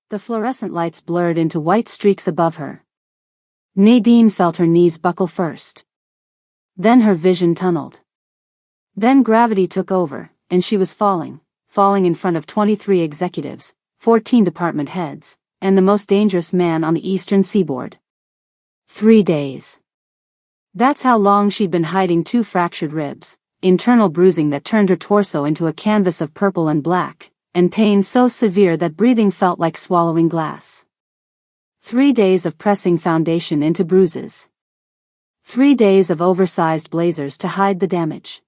The fluorescent lights blurred into white streaks above her. Nadine felt her knees buckle first. Then her vision tunneled. Then gravity took over, and she was falling in front of 23 executives, 14 department heads, and the most dangerous man on the eastern seaboard. 3 days. That's how long she'd been hiding 2 fractured ribs, internal bruising that turned her torso into a canvas of purple and black, and pain so severe that breathing felt like swallowing glass. 3 days of pressing foundation into bruises. 3 days of oversized blazers to hide the damage.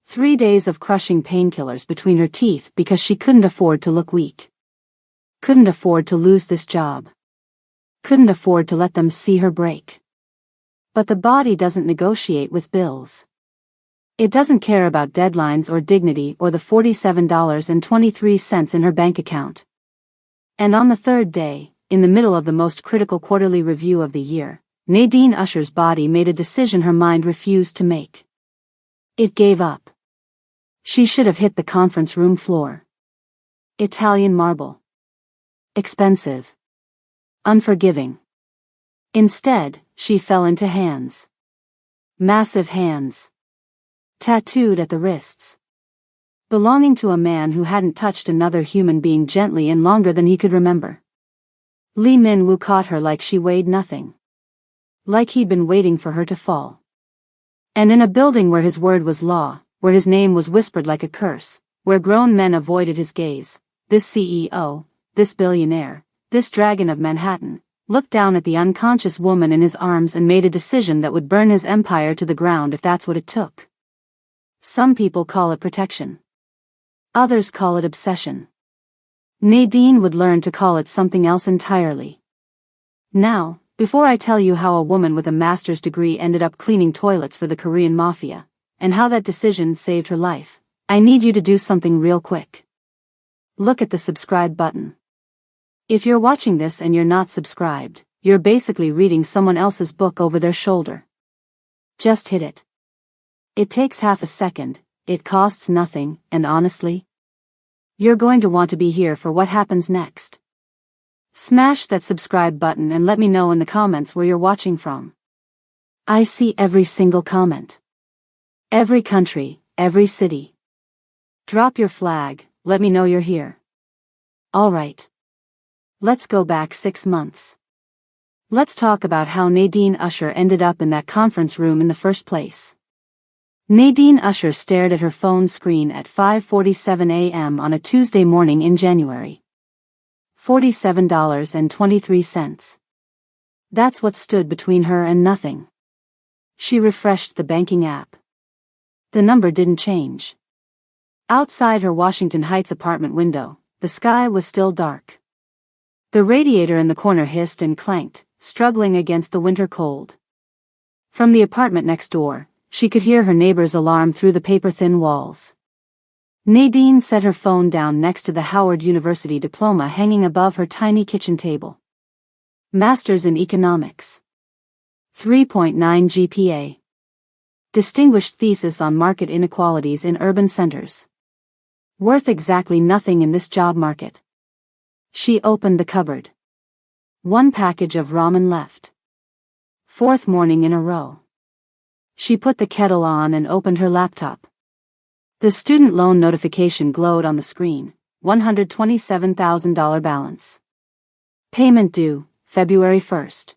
3 days of crushing painkillers between her teeth because she couldn't afford to look weak. Couldn't afford to lose this job. Couldn't afford to let them see her break. But the body doesn't negotiate with bills. It doesn't care about deadlines or dignity or the $47.23 in her bank account. And on the 3rd day, in the middle of the most critical quarterly review of the year, Nadine Usher's body made a decision her mind refused to make. It gave up. She should have hit the conference room floor. Italian marble. Expensive. Unforgiving. Instead, she fell into hands. Massive hands. Tattooed at the wrists. Belonging to a man who hadn't touched another human being gently in longer than he could remember. Lee Min-woo caught her like she weighed nothing. Like he'd been waiting for her to fall. And in a building where his word was law, where his name was whispered like a curse, where grown men avoided his gaze, this CEO, this billionaire, this dragon of Manhattan, looked down at the unconscious woman in his arms and made a decision that would burn his empire to the ground if that's what it took. Some people call it protection. Others call it obsession. Nadine would learn to call it something else entirely. Now, before I tell you how a woman with a master's degree ended up cleaning toilets for the Korean Mafia, and how that decision saved her life, I need you to do something real quick. Look at the subscribe button. If you're watching this and you're not subscribed, you're basically reading someone else's book over their shoulder. Just hit it. It takes half a second, it costs nothing, and honestly, you're going to want to be here for what happens next. Smash that subscribe button and let me know in the comments where you're watching from. I see every single comment. Every country, every city. Drop your flag, let me know you're here. Alright. Let's go back 6 months. Let's talk about how Nadine Usher ended up in that conference room in the first place. Nadine Usher stared at her phone screen at 5:47 a.m. on a Tuesday morning in January. $47.23. That's what stood between her and nothing. She refreshed the banking app. The number didn't change. Outside her Washington Heights apartment window, the sky was still dark. The radiator in the corner hissed and clanked, struggling against the winter cold. From the apartment next door, she could hear her neighbor's alarm through the paper-thin walls. Nadine set her phone down next to the Howard University diploma hanging above her tiny kitchen table. Masters in Economics. 3.9 GPA. Distinguished thesis on market inequalities in urban centers. Worth exactly nothing in this job market. She opened the cupboard. 1 package of ramen left. 4th morning in a row. She put the kettle on and opened her laptop. The student loan notification glowed on the screen. $127,000 balance. Payment due, February 1st.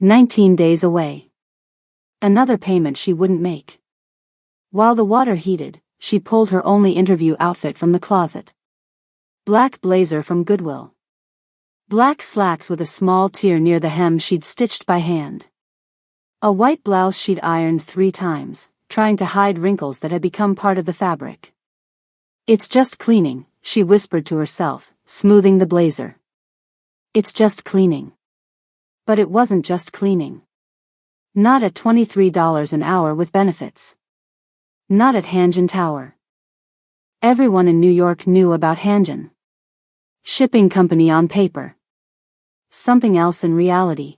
19 days away. Another payment she wouldn't make. While the water heated, she pulled her only interview outfit from the closet. Black blazer from Goodwill. Black slacks with a small tear near the hem she'd stitched by hand. A white blouse she'd ironed 3 times, trying to hide wrinkles that had become part of the fabric. It's just cleaning, she whispered to herself, smoothing the blazer. It's just cleaning. But it wasn't just cleaning. Not at $23 an hour with benefits. Not at Hanjin Tower. Everyone in New York knew about Hanjin. Shipping company on paper. Something else in reality.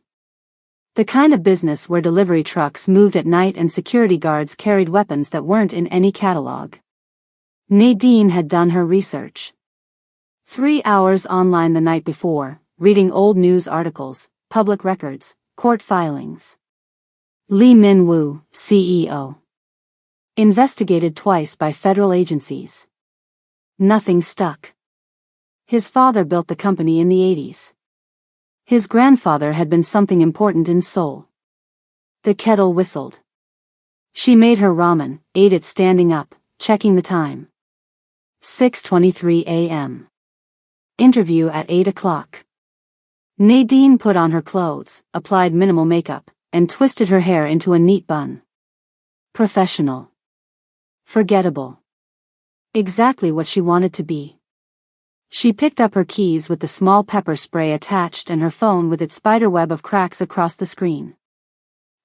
The kind of business where delivery trucks moved at night and security guards carried weapons that weren't in any catalog. Nadine had done her research. 3 hours online the night before, reading old news articles, public records, court filings. Lee Min-woo, CEO. Investigated twice by federal agencies. Nothing stuck. His father built the company in the 80s. His grandfather had been something important in Seoul. The kettle whistled. She made her ramen, ate it standing up, checking the time. 6:23 a.m. Interview at 8 o'clock. Nadine put on her clothes, applied minimal makeup, and twisted her hair into a neat bun. Professional. Forgettable. Exactly what she wanted to be. She picked up her keys with the small pepper spray attached and her phone with its spiderweb of cracks across the screen.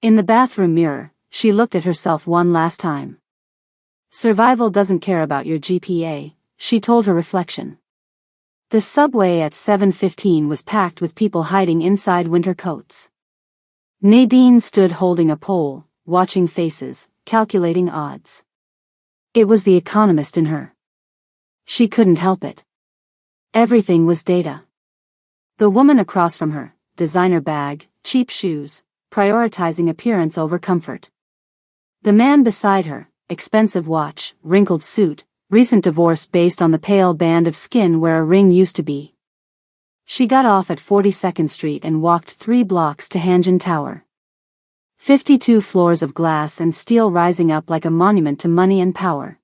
In the bathroom mirror, she looked at herself one last time. Survival doesn't care about your GPA, she told her reflection. The subway at 7:15 was packed with people hiding inside winter coats. Nadine stood holding a pole, watching faces, calculating odds. It was the economist in her. She couldn't help it. Everything was data. The woman across from her, designer bag, cheap shoes, prioritizing appearance over comfort. The man beside her, expensive watch, wrinkled suit, recent divorce based on the pale band of skin where a ring used to be. She got off at 42nd Street and walked 3 blocks to Hanjin Tower. 52 floors of glass and steel rising up like a monument to money and power.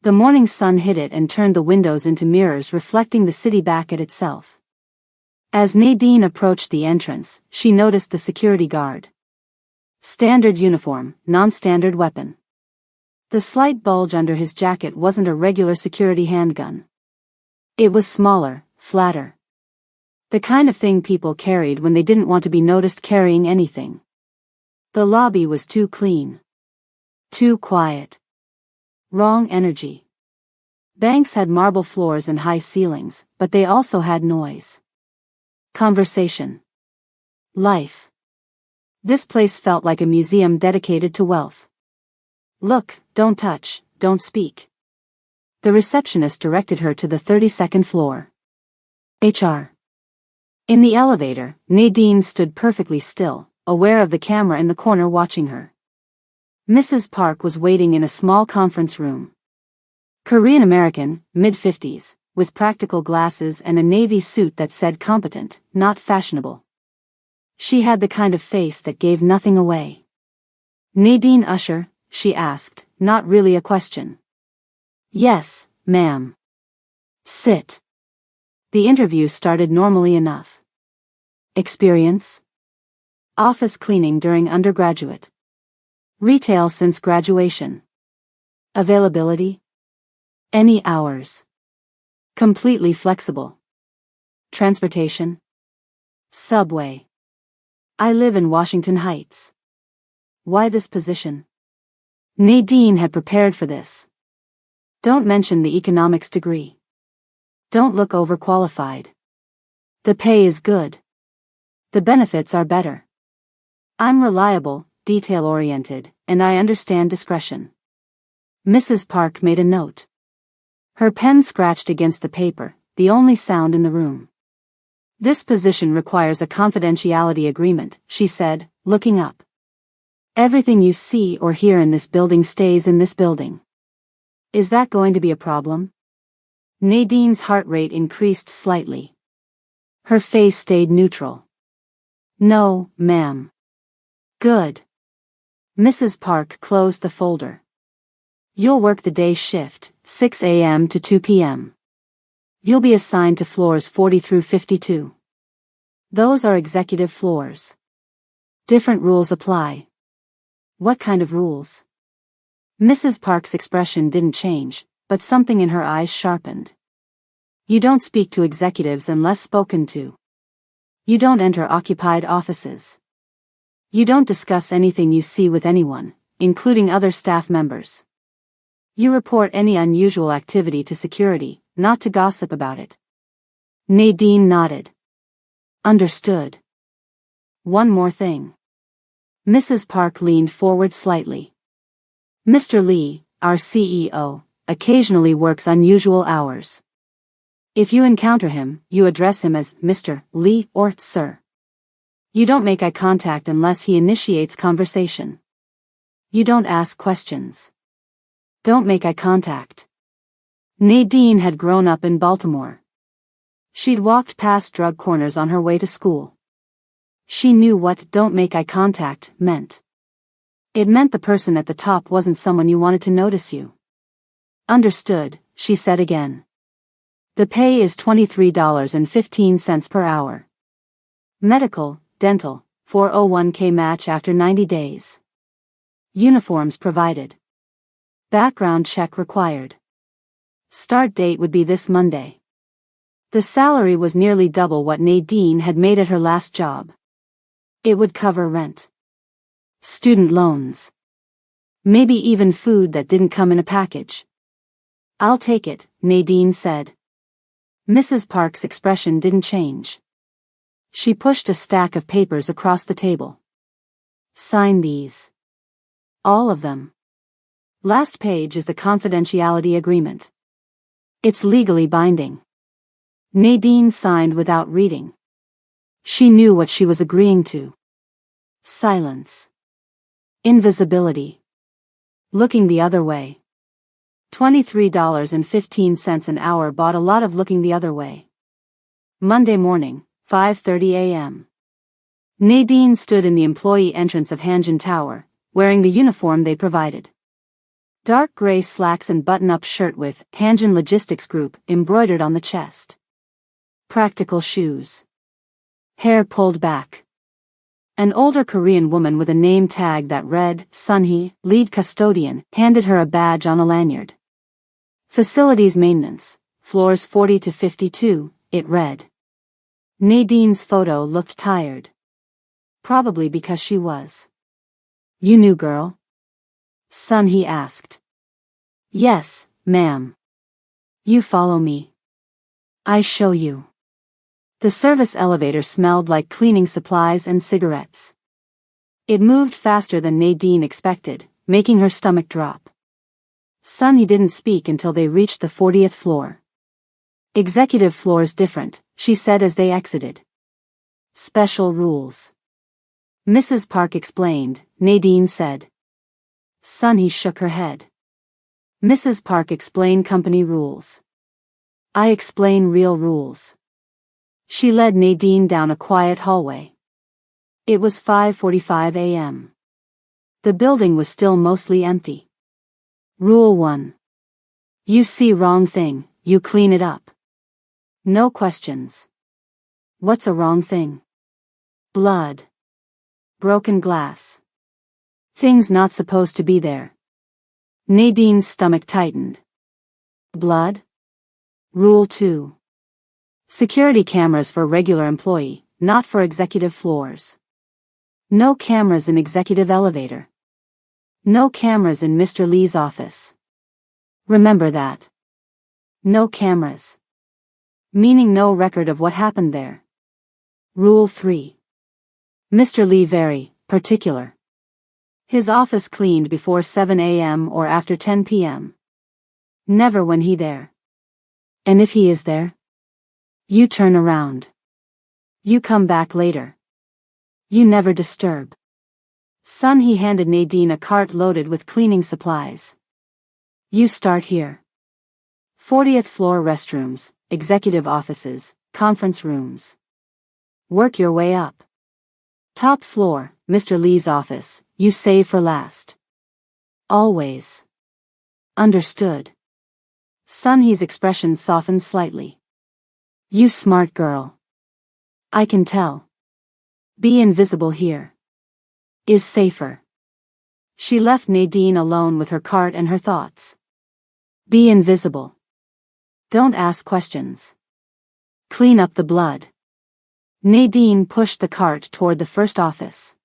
The morning sun hit it and turned the windows into mirrors reflecting the city back at itself. As Nadine approached the entrance, she noticed the security guard. Standard uniform, non-standard weapon. The slight bulge under his jacket wasn't a regular security handgun. It was smaller, flatter. The kind of thing people carried when they didn't want to be noticed carrying anything. The lobby was too clean. Too quiet. Wrong energy. Banks had marble floors and high ceilings, but they also had noise. Conversation. Life. This place felt like a museum dedicated to wealth. Look, don't touch, don't speak. The receptionist directed her to the 32nd floor. HR. In the elevator, Nadine stood perfectly still, aware of the camera in the corner watching her. Mrs. Park was waiting in a small conference room. Korean-American, mid-50s, with practical glasses and a navy suit that said competent, not fashionable. She had the kind of face that gave nothing away. Nadine Usher, she asked, not really a question. Yes, ma'am. Sit. The interview started normally enough. Experience? Office cleaning during undergraduate. Retail since graduation. Availability? Any hours. Completely flexible. Transportation? Subway. I live in Washington Heights. Why this position? Nadine had prepared for this. Don't mention the economics degree. Don't look overqualified. The pay is good. The benefits are better. I'm reliable, detail-oriented, and I understand discretion. Mrs. Park made a note. Her pen scratched against the paper, the only sound in the room. This position requires a confidentiality agreement, she said, looking up. Everything you see or hear in this building stays in this building. Is that going to be a problem? Nadine's heart rate increased slightly. Her face stayed neutral. No, ma'am. Good. Mrs. Park closed the folder. You'll work the day shift, 6 a.m. to 2 p.m. You'll be assigned to floors 40 through 52. Those are executive floors. Different rules apply. What kind of rules? Mrs. Park's expression didn't change, but something in her eyes sharpened. You don't speak to executives unless spoken to. You don't enter occupied offices. You don't discuss anything you see with anyone, including other staff members. You report any unusual activity to security, not to gossip about it. Nadine nodded. Understood. One more thing. Mrs. Park leaned forward slightly. Mr. Lee, our CEO, occasionally works unusual hours. If you encounter him, you address him as Mr. Lee or Sir. You don't make eye contact unless he initiates conversation. You don't ask questions. Don't make eye contact. Nadine had grown up in Baltimore. She'd walked past drug corners on her way to school. She knew what "don't make eye contact" meant. It meant the person at the top wasn't someone you wanted to notice you. Understood, she said again. The pay is $23.15 per hour. Medical, dental, 401k match after 90 days. Uniforms provided. Background check required. Start date would be this Monday. The salary was nearly double what Nadine had made at her last job. It would cover rent, student loans, maybe even food that didn't come in a package. I'll take it, Nadine said. Mrs. Park's expression didn't change. She pushed a stack of papers across the table. Sign these. All of them. Last page is the confidentiality agreement. It's legally binding. Nadine signed without reading. She knew what she was agreeing to. Silence. Invisibility. Looking the other way. $23.15 an hour bought a lot of looking the other way. Monday morning, 5:30 a.m. Nadine stood in the employee entrance of Hanjin Tower, wearing the uniform they provided. Dark gray slacks and button-up shirt with Hanjin Logistics Group embroidered on the chest. Practical shoes. Hair pulled back. An older Korean woman with a name tag that read Sunhee, lead custodian, handed her a badge on a lanyard. Facilities maintenance, floors 40 to 52, it read. Nadine's photo looked tired. Probably because she was. You new girl? Sunhee asked. Yes, ma'am. You follow me. I show you. The service elevator smelled like cleaning supplies and cigarettes. It moved faster than Nadine expected, making her stomach drop. Sunhee didn't speak until they reached the 40th floor. Executive floor's different, she said as they exited. Special rules. Mrs. Park explained, Nadine said. Sunhee shook her head. Mrs. Park explained company rules. I explain real rules. She led Nadine down a quiet hallway. It was 5:45 a.m. The building was still mostly empty. Rule 1. You see wrong thing, you clean it up. No questions. What's a wrong thing? Blood. Broken glass. Things not supposed to be there. Nadine's stomach tightened. Blood? Rule 2. Security cameras for regular employee, not for executive floors. No cameras in executive elevator. No cameras in Mr. Lee's office. Remember that. No cameras. Meaning no record of what happened there. Rule 3. Mr. Lee very particular. His office cleaned before 7 a.m. or after 10 p.m. Never when he there. And if he is there? You turn around. You come back later. You never disturb. Sunhee handed Nadine a cart loaded with cleaning supplies. You start here. 40th floor restrooms, executive offices, conference rooms. Work your way up. Top floor, Mr. Lee's office, you save for last. Always. Understood. Sunhee's expression softened slightly. You smart girl. I can tell. Be invisible here. Is safer. She left Nadine alone with her cart and her thoughts. Be invisible. Don't ask questions. Clean up the blood. Nadine pushed the cart toward the first office.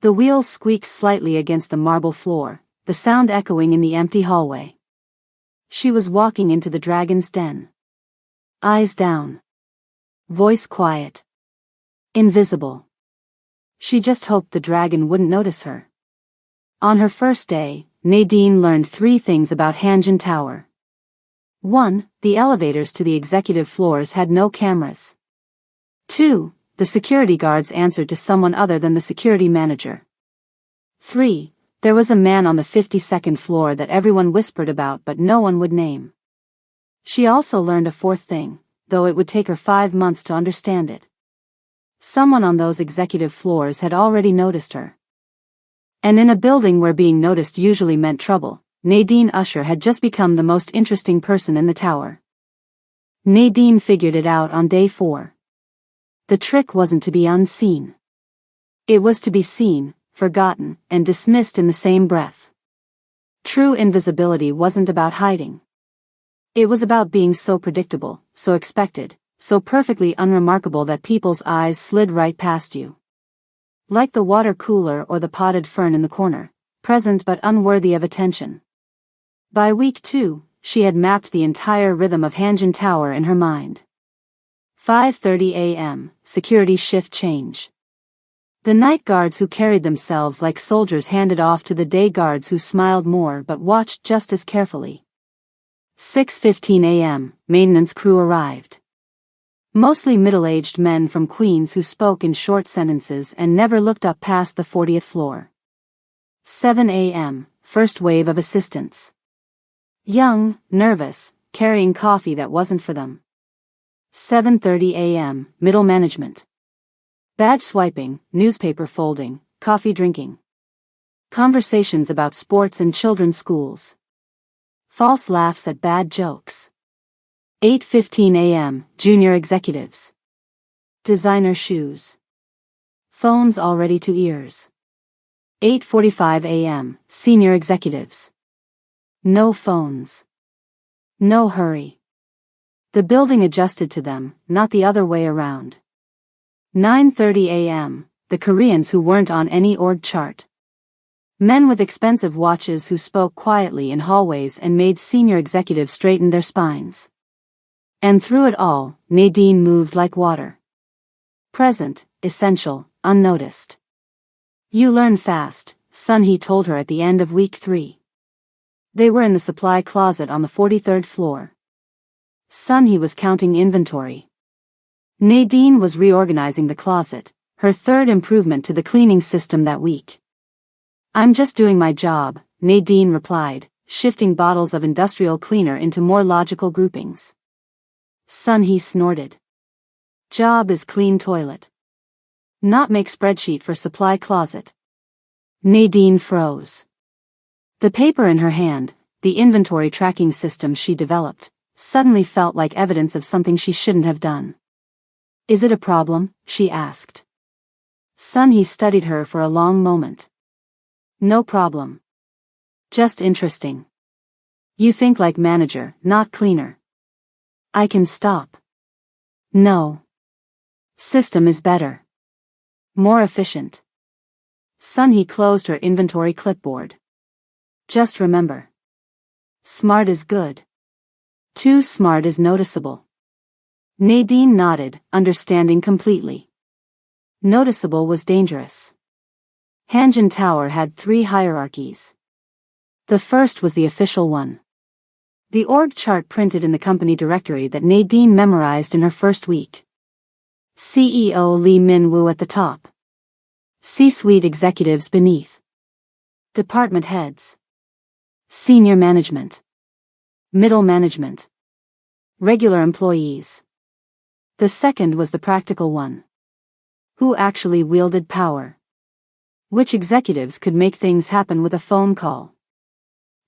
The wheels squeaked slightly against the marble floor, the sound echoing in the empty hallway. She was walking into the dragon's den. Eyes down. Voice quiet. Invisible. She just hoped the dragon wouldn't notice her. On her first day, Nadine learned 3 things about Hanjin Tower. 1. The elevators to the executive floors had no cameras. 2. The security guards answered to someone other than the security manager. 3. There was a man on the 52nd floor that everyone whispered about but no one would name. She also learned a fourth thing, though it would take her 5 months to understand it. Someone on those executive floors had already noticed her. And in a building where being noticed usually meant trouble, Nadine Usher had just become the most interesting person in the tower. Nadine figured it out on day 4. The trick wasn't to be unseen. It was to be seen, forgotten, and dismissed in the same breath. True invisibility wasn't about hiding. It was about being so predictable, so expected, so perfectly unremarkable that people's eyes slid right past you. Like the water cooler or the potted fern in the corner, present but unworthy of attention. By week 2, she had mapped the entire rhythm of Hanjin Tower in her mind. 5:30 a.m., security shift change. The night guards who carried themselves like soldiers handed off to the day guards who smiled more but watched just as carefully. 6:15 a.m., maintenance crew arrived. Mostly middle-aged men from Queens who spoke in short sentences and never looked up past the 40th floor. 7 a.m., first wave of assistants. Young, nervous, carrying coffee that wasn't for them. 7:30 a.m., middle management. Badge swiping, newspaper folding, coffee drinking. Conversations about sports and children's schools. False laughs at bad jokes. 8:15 a.m., junior executives. Designer shoes. Phones already to ears. 8:45 a.m., senior executives. No phones. No hurry. The building adjusted to them, not the other way around. 9:30 a.m., the Koreans who weren't on any org chart. Men with expensive watches who spoke quietly in hallways and made senior executives straighten their spines. And through it all, Nadine moved like water. Present, essential, unnoticed. You learn fast, Sun Hee told her at the end of week 3. They were in the supply closet on the 43rd floor. Sun Hee was counting inventory. Nadine was reorganizing the closet, her third improvement to the cleaning system that week. I'm just doing my job, Nadine replied, shifting bottles of industrial cleaner into more logical groupings. Sun Hee snorted. Job is clean toilet. Not make spreadsheet for supply closet. Nadine froze. The paper in her hand, the inventory tracking system she developed, suddenly felt like evidence of something she shouldn't have done. Is it a problem? She asked. Sun Hee studied her for a long moment. No problem. Just interesting. You think like manager, not cleaner. I can stop. No. System is better. More efficient. Sun Hee closed her inventory clipboard. Just remember. Smart is good. Too smart is noticeable. Nadine nodded, understanding completely. Noticeable was dangerous. Hanjin Tower had 3 hierarchies. The first was the official one. The org chart printed in the company directory that Nadine memorized in her first week. CEO Lee Min-woo at the top. C-suite executives beneath. Department heads. Senior management. Middle management. Regular employees. The second was the practical one. Who actually wielded power? Which executives could make things happen with a phone call?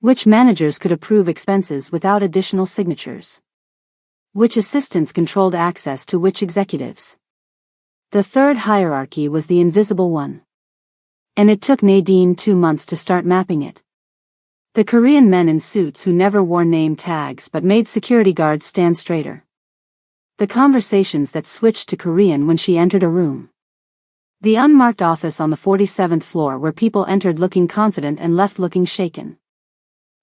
Which managers could approve expenses without additional signatures? Which assistants controlled access to which executives? The third hierarchy was the invisible one. And it took Nadine 2 months to start mapping it. The Korean men in suits who never wore name tags but made security guards stand straighter. The conversations that switched to Korean when she entered a room. The unmarked office on the 47th floor where people entered looking confident and left looking shaken.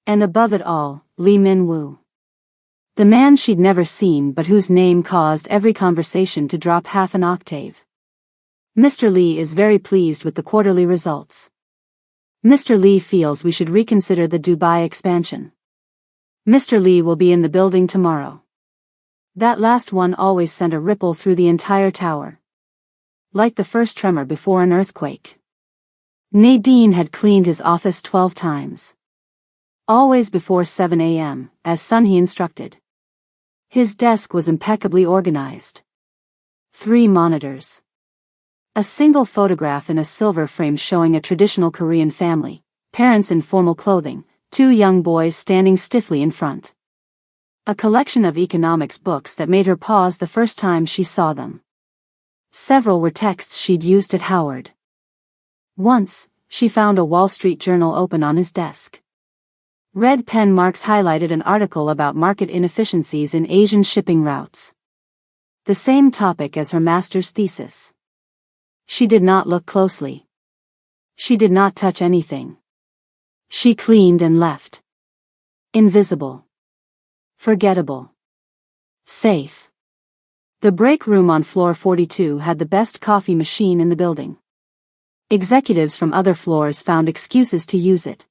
And above it all, Lee Min-woo. The man she'd never seen but whose name caused every conversation to drop half an octave. Mr. Lee is very pleased with the quarterly results. Mr. Lee feels we should reconsider the Dubai expansion. Mr. Lee will be in the building tomorrow. That last one always sent a ripple through the entire tower. Like the first tremor before an earthquake. Nadine had cleaned his office 12 times. Always before 7 a.m., as Sunhee instructed. His desk was impeccably organized. 3 monitors. A single photograph in a silver frame showing a traditional Korean family, parents in formal clothing, 2 young boys standing stiffly in front. A collection of economics books that made her pause the first time she saw them. Several were texts she'd used at Howard. Once, she found a Wall Street Journal open on his desk. Red pen marks highlighted an article about market inefficiencies in Asian shipping routes. The same topic as her master's thesis. She did not look closely. She did not touch anything. She cleaned and left. Invisible. Forgettable. Safe. The break room on floor 42 had the best coffee machine in the building. Executives from other floors found excuses to use it.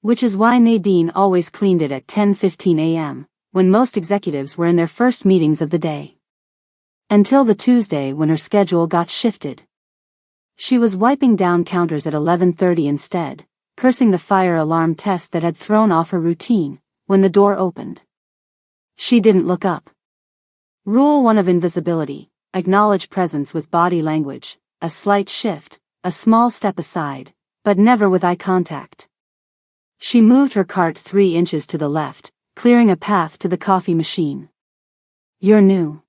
Which is why Nadine always cleaned it at 10:15 a.m., when most executives were in their first meetings of the day. Until the Tuesday when her schedule got shifted. She was wiping down counters at 11:30 instead, cursing the fire alarm test that had thrown off her routine, when the door opened. She didn't look up. Rule 1 of invisibility: acknowledge presence with body language, a slight shift, a small step aside, but never with eye contact. She moved her cart 3 inches to the left, clearing a path to the coffee machine. You're new.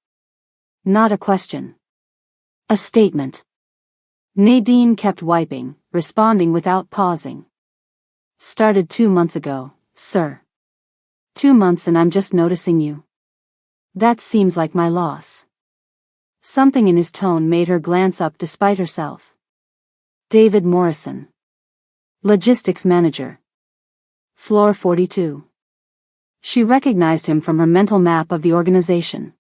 Not a question. A statement. Nadine kept wiping, responding without pausing. Started 2 months ago, sir. 2 months and I'm just noticing you. That seems like my loss. Something in his tone made her glance up despite herself. David Morrison. Logistics manager. Floor 42. She recognized him from her mental map of the organization.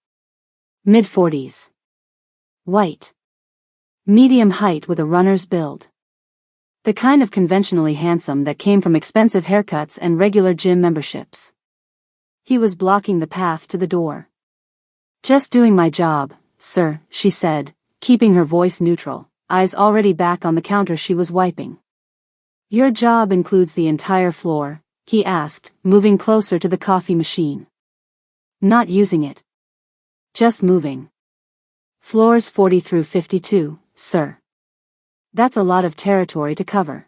Mid-40s. White. Medium height with a runner's build. The kind of conventionally handsome that came from expensive haircuts and regular gym memberships. He was blocking the path to the door. Just doing my job, sir, she said, keeping her voice neutral, eyes already back on the counter she was wiping. Your job includes the entire floor, he asked, moving closer to the coffee machine. Not using it. Just moving. Floors 40 through 52, sir. That's a lot of territory to cover.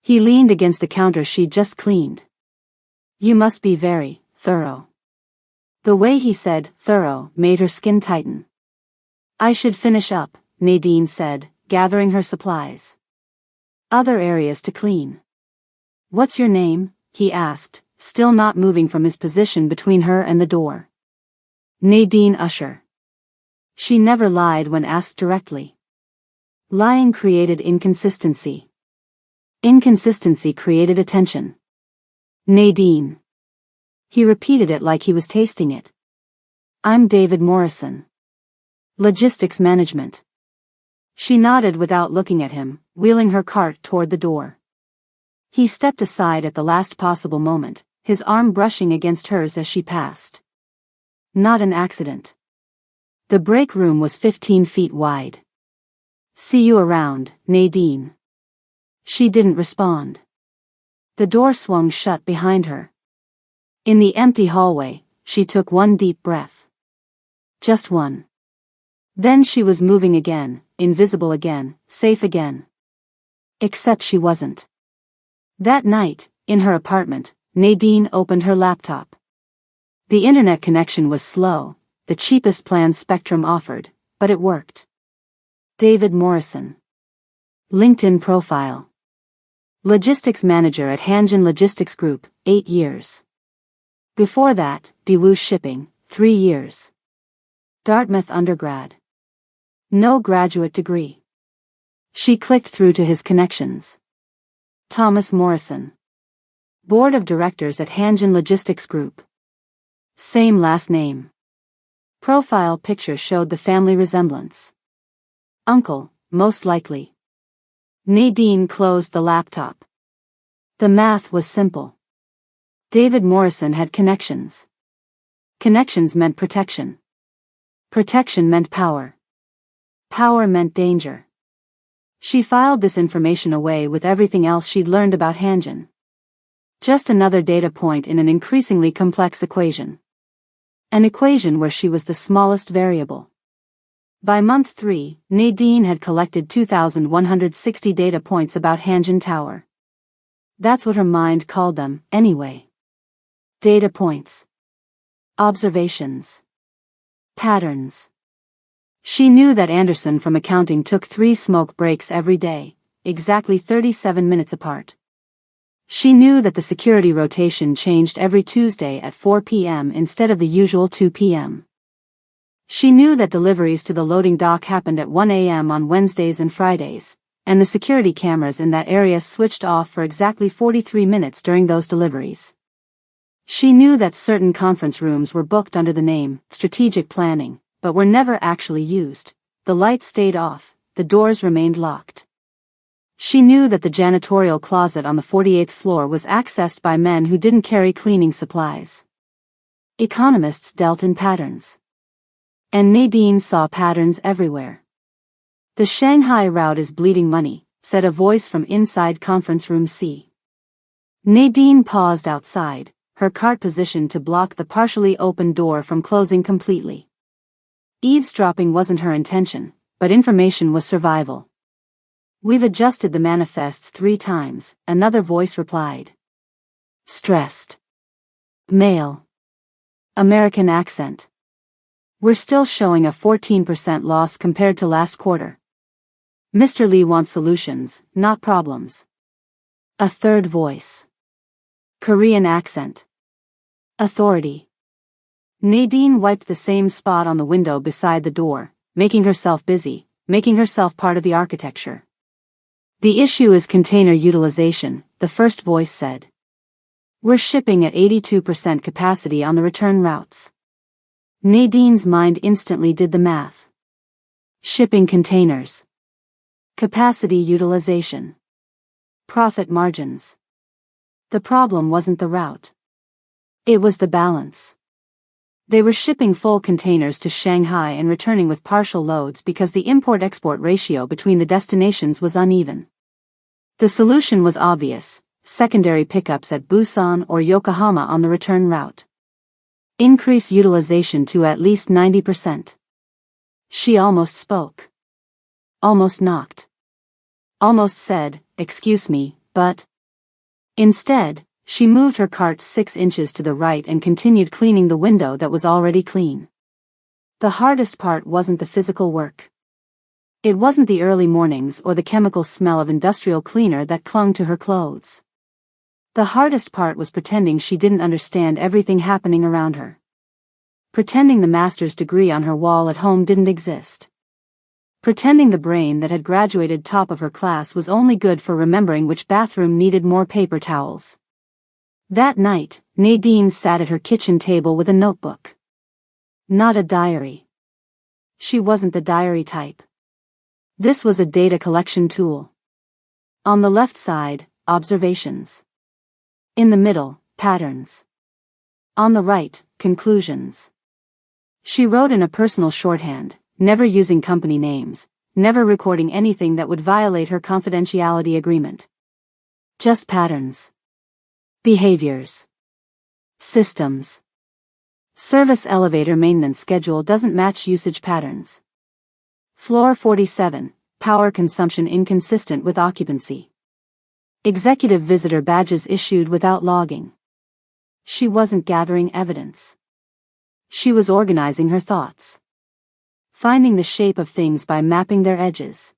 He leaned against the counter she'd just cleaned. You must be very thorough. The way he said thorough made her skin tighten. I should finish up, Nadine said, gathering her supplies. Other areas to clean. What's your name? He asked, still not moving from his position between her and the door. Nadine Usher. She never lied when asked directly. Lying created inconsistency. Inconsistency created attention. Nadine. He repeated it like he was tasting it. I'm David Morrison. Logistics management. She nodded without looking at him, wheeling her cart toward the door. He stepped aside at the last possible moment, his arm brushing against hers as she passed. Not an accident. The break room was 15 feet wide. See you around, Nadine. She didn't respond. The door swung shut behind her. In the empty hallway, she took one deep breath. Just one. Then she was moving again, invisible again, safe again. Except she wasn't. That night, in her apartment, Nadine opened her laptop. The internet connection was slow, the cheapest plan Spectrum offered, but it worked. David Morrison. LinkedIn profile. Logistics manager at Hanjin Logistics Group, 8 years. Before that, Daewoo Shipping, 3 years. Dartmouth undergrad. No graduate degree. She clicked through to his connections. Thomas Morrison. Board of Directors at Hanjin Logistics Group. Same last name. Profile picture showed the family resemblance. Uncle, most likely. Nadine closed the laptop. The math was simple. David Morrison had connections. Connections meant protection. Protection meant power. Power meant danger. She filed this information away with everything else she'd learned about Hanjin. Just another data point in an increasingly complex equation. An equation where she was the smallest variable. By month 3, Nadine had collected 2,160 data points about Hanjin Tower. That's what her mind called them, anyway. Data points. Observations. Patterns. She knew that Anderson from accounting took 3 smoke breaks every day, exactly 37 minutes apart. She knew that the security rotation changed every Tuesday at 4 p.m. instead of the usual 2 p.m. She knew that deliveries to the loading dock happened at 1 a.m. on Wednesdays and Fridays, and the security cameras in that area switched off for exactly 43 minutes during those deliveries. She knew that certain conference rooms were booked under the name strategic planning, but were never actually used. The lights stayed off, the doors remained locked. She knew that the janitorial closet on the 48th floor was accessed by men who didn't carry cleaning supplies. Economists dealt in patterns. And Nadine saw patterns everywhere. "The Shanghai route is bleeding money," said a voice from inside conference room C. Nadine paused outside, her cart positioned to block the partially open door from closing completely. Eavesdropping wasn't her intention, but information was survival. "We've adjusted the manifests 3 times, another voice replied. Stressed. Male. American accent. "We're still showing a 14% loss compared to last quarter. Mr. Lee wants solutions, not problems." A third voice. Korean accent. Authority. Nadine wiped the same spot on the window beside the door, making herself busy, making herself part of the architecture. "The issue is container utilization," the first voice said. "We're shipping at 82% capacity on the return routes." Nadine's mind instantly did the math. Shipping containers. Capacity utilization. Profit margins. The problem wasn't the route. It was the balance. They were shipping full containers to Shanghai and returning with partial loads because the import-export ratio between the destinations was uneven. The solution was obvious: secondary pickups at Busan or Yokohama on the return route. Increase utilization to at least 90%. She almost spoke. Almost knocked. Almost said, "Excuse me, but..." Instead, she moved her cart 6 inches to the right and continued cleaning the window that was already clean. The hardest part wasn't the physical work. It wasn't the early mornings or the chemical smell of industrial cleaner that clung to her clothes. The hardest part was pretending she didn't understand everything happening around her. Pretending the master's degree on her wall at home didn't exist. Pretending the brain that had graduated top of her class was only good for remembering which bathroom needed more paper towels. That night, Nadine sat at her kitchen table with a notebook. Not a diary. She wasn't the diary type. This was a data collection tool. On the left side, observations. In the middle, patterns. On the right, conclusions. She wrote in a personal shorthand, never using company names, never recording anything that would violate her confidentiality agreement. Just patterns. Behaviors. Systems. Service elevator maintenance schedule doesn't match usage patterns. Floor 47, power consumption inconsistent with occupancy. Executive visitor badges issued without logging. She wasn't gathering evidence. She was organizing her thoughts. Finding the shape of things by mapping their edges.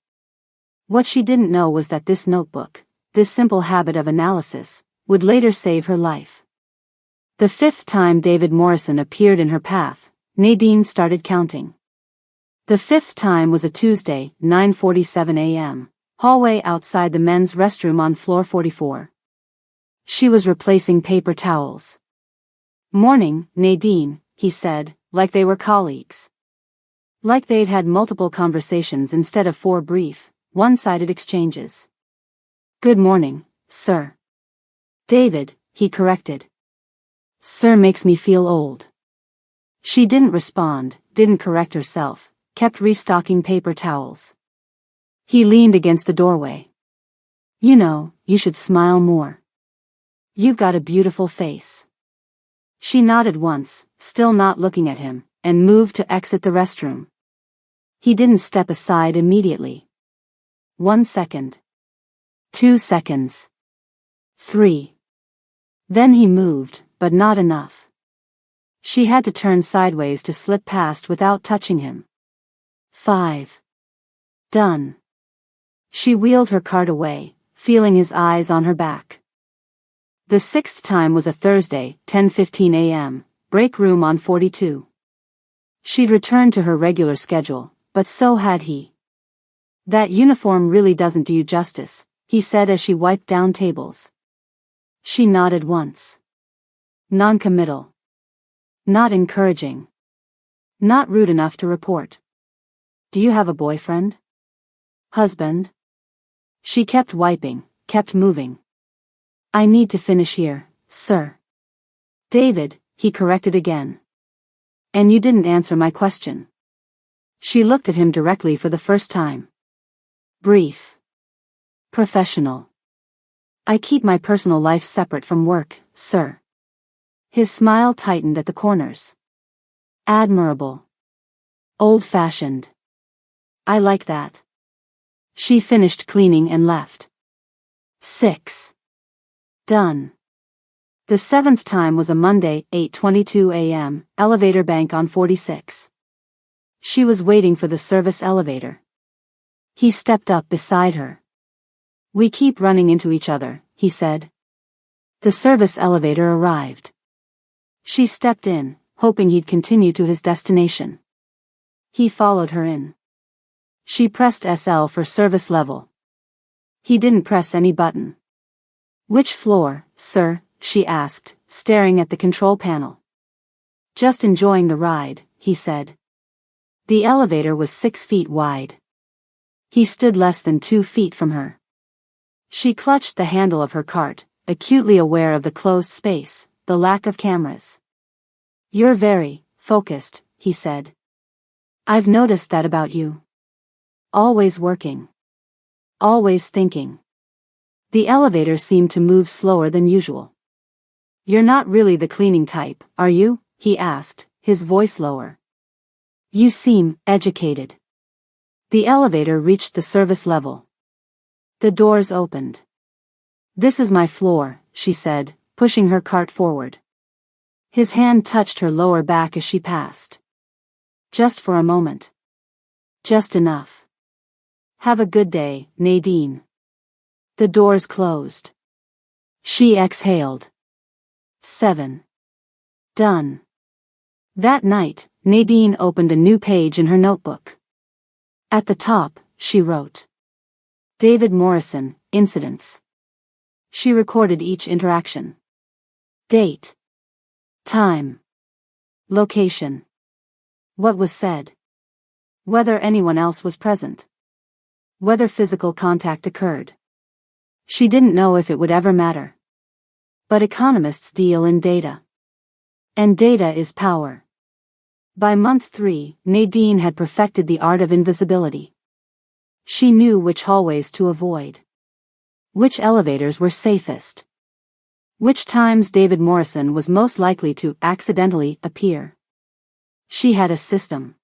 What she didn't know was that this notebook, this simple habit of analysis, would later save her life. The 5th time David Morrison appeared in her path, Nadine started counting. The 5th time was a Tuesday, 9:47 a.m., hallway outside the men's restroom on floor 44. She was replacing paper towels. "Morning, Nadine," he said, like they were colleagues. Like they'd had multiple conversations instead of 4 brief, one-sided exchanges. "Good morning, sir." "David," he corrected. Sir makes me feel old. She didn't respond, didn't correct herself, kept restocking paper towels. He leaned against the doorway. You know, you should smile more. You've got a beautiful face. She nodded once, still not looking at him, and moved to exit the restroom. He didn't step aside immediately. 1 second. 2 seconds. 3. Then he moved, but not enough. She had to turn sideways to slip past without touching him. 5. Done. She wheeled her cart away, feeling his eyes on her back. The 6th time was a Thursday, 10:15 a.m., break room on 42. She'd returned to her regular schedule, but so had he. That uniform really doesn't do you justice, he said as she wiped down tables. She nodded once. Non-committal. Not encouraging. Not rude enough to report. Do you have a boyfriend? Husband? She kept wiping, kept moving. I need to finish here, sir. David, he corrected again. And you didn't answer my question. She looked at him directly for the first time. Brief. Professional. I keep my personal life separate from work, sir. His smile tightened at the corners. Admirable. Old-fashioned. I like that. She finished cleaning and left. 6. Done. The 7th time was a Monday, 8:22 a.m., elevator bank on 46. She was waiting for the service elevator. He stepped up beside her. We keep running into each other, he said. The service elevator arrived. She stepped in, hoping he'd continue to his destination. He followed her in. She pressed SL for service level. He didn't press any button. Which floor, sir? She asked, staring at the control panel. Just enjoying the ride, he said. The elevator was 6 feet wide. He stood less than 2 feet from her. She clutched the handle of her cart, acutely aware of the closed space, the lack of cameras. You're very focused, he said. I've noticed that about you. Always working. Always thinking. The elevator seemed to move slower than usual. You're not really the cleaning type, are you? He asked, his voice lower. You seem educated. The elevator reached the service level. The doors opened. This is my floor, she said, pushing her cart forward. His hand touched her lower back as she passed. Just for a moment. Just enough. Have a good day, Nadine. The doors closed. She exhaled. 7. Done. That night, Nadine opened a new page in her notebook. At the top, she wrote. David Morrison, incidents. She recorded each interaction. Date. Time. Location. What was said. Whether anyone else was present. Whether physical contact occurred. She didn't know if it would ever matter. But economists deal in data. And data is power. By month 3, Nadine had perfected the art of invisibility. She knew which hallways to avoid. Which elevators were safest. Which times David Morrison was most likely to accidentally appear. She had a system.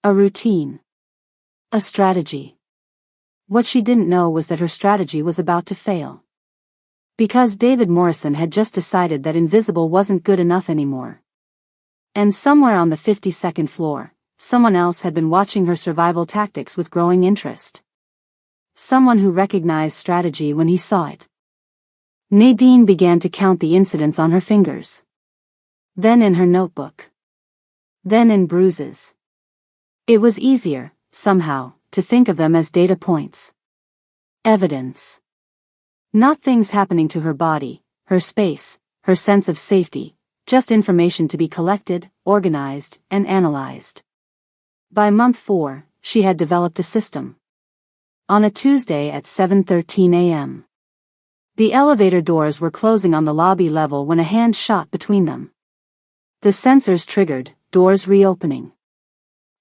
A routine. A strategy. What she didn't know was that her strategy was about to fail. Because David Morrison had just decided that invisible wasn't good enough anymore. And somewhere on the 52nd floor, someone else had been watching her survival tactics with growing interest. Someone who recognized strategy when he saw it. Nadine began to count the incidents on her fingers. Then in her notebook. Then in bruises. It was easier, somehow, to think of them as data points. Evidence. Not things happening to her body, her space, her sense of safety, just information to be collected, organized, and analyzed. By month 4, she had developed a system. On a Tuesday at 7:13 a.m. The elevator doors were closing on the lobby level when a hand shot between them. The sensors triggered, doors reopening.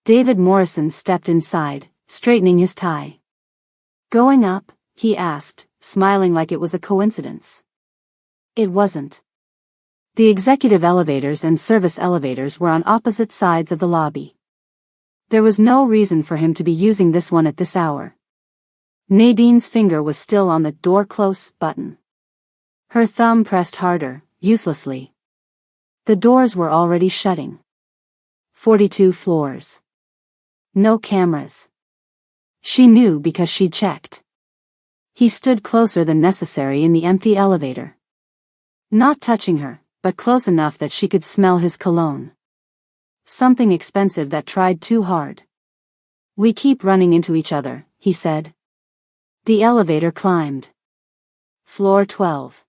David Morrison stepped inside, straightening his tie. "Going up?" he asked, smiling like it was a coincidence. It wasn't. The executive elevators and service elevators were on opposite sides of the lobby. There was no reason for him to be using this one at this hour. Nadine's finger was still on the "door close" button. Her thumb pressed harder, uselessly. The doors were already shutting. 42 floors. No cameras. She knew because she'd checked. He stood closer than necessary in the empty elevator. Not touching her, but close enough that she could smell his cologne. Something expensive that tried too hard. "We keep running into each other," he said. The elevator climbed. Floor 12.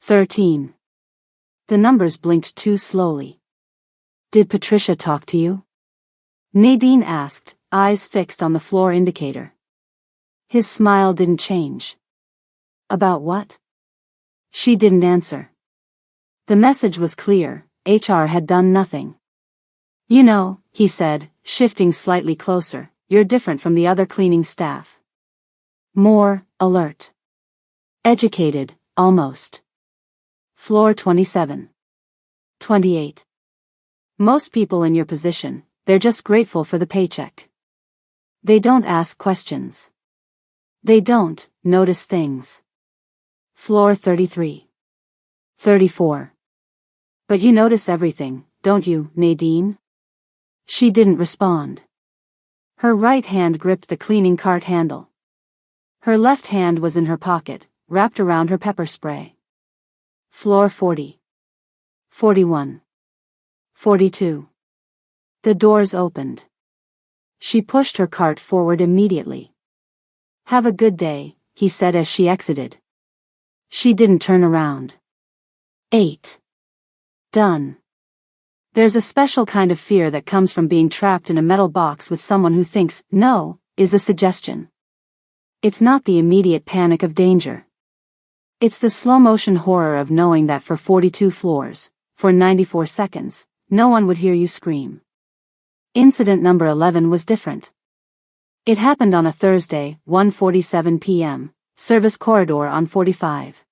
13. The numbers blinked too slowly. "Did Patricia talk to you?" Nadine asked, eyes fixed on the floor indicator. His smile didn't change. "About what?" She didn't answer. The message was clear, HR had done nothing. "You know," he said, shifting slightly closer, "you're different from the other cleaning staff. More alert. Educated, almost." Floor 27. 28. Most people in your position, they're just grateful for the paycheck. They don't ask questions. They don't notice things. Floor 33. 34. "But you notice everything, don't you, Nadine?" She didn't respond. Her right hand gripped the cleaning cart handle. Her left hand was in her pocket, wrapped around her pepper spray. Floor 40. 41. 42. The doors opened. She pushed her cart forward immediately. "Have a good day," he said as she exited. She didn't turn around. 8. Done. There's a special kind of fear that comes from being trapped in a metal box with someone who thinks "no" is a suggestion. It's not the immediate panic of danger. It's the slow-motion horror of knowing that for 42 floors, for 94 seconds, no one would hear you scream. Incident number 11 was different. It happened on a Thursday, 1:47 p.m., service corridor on 45.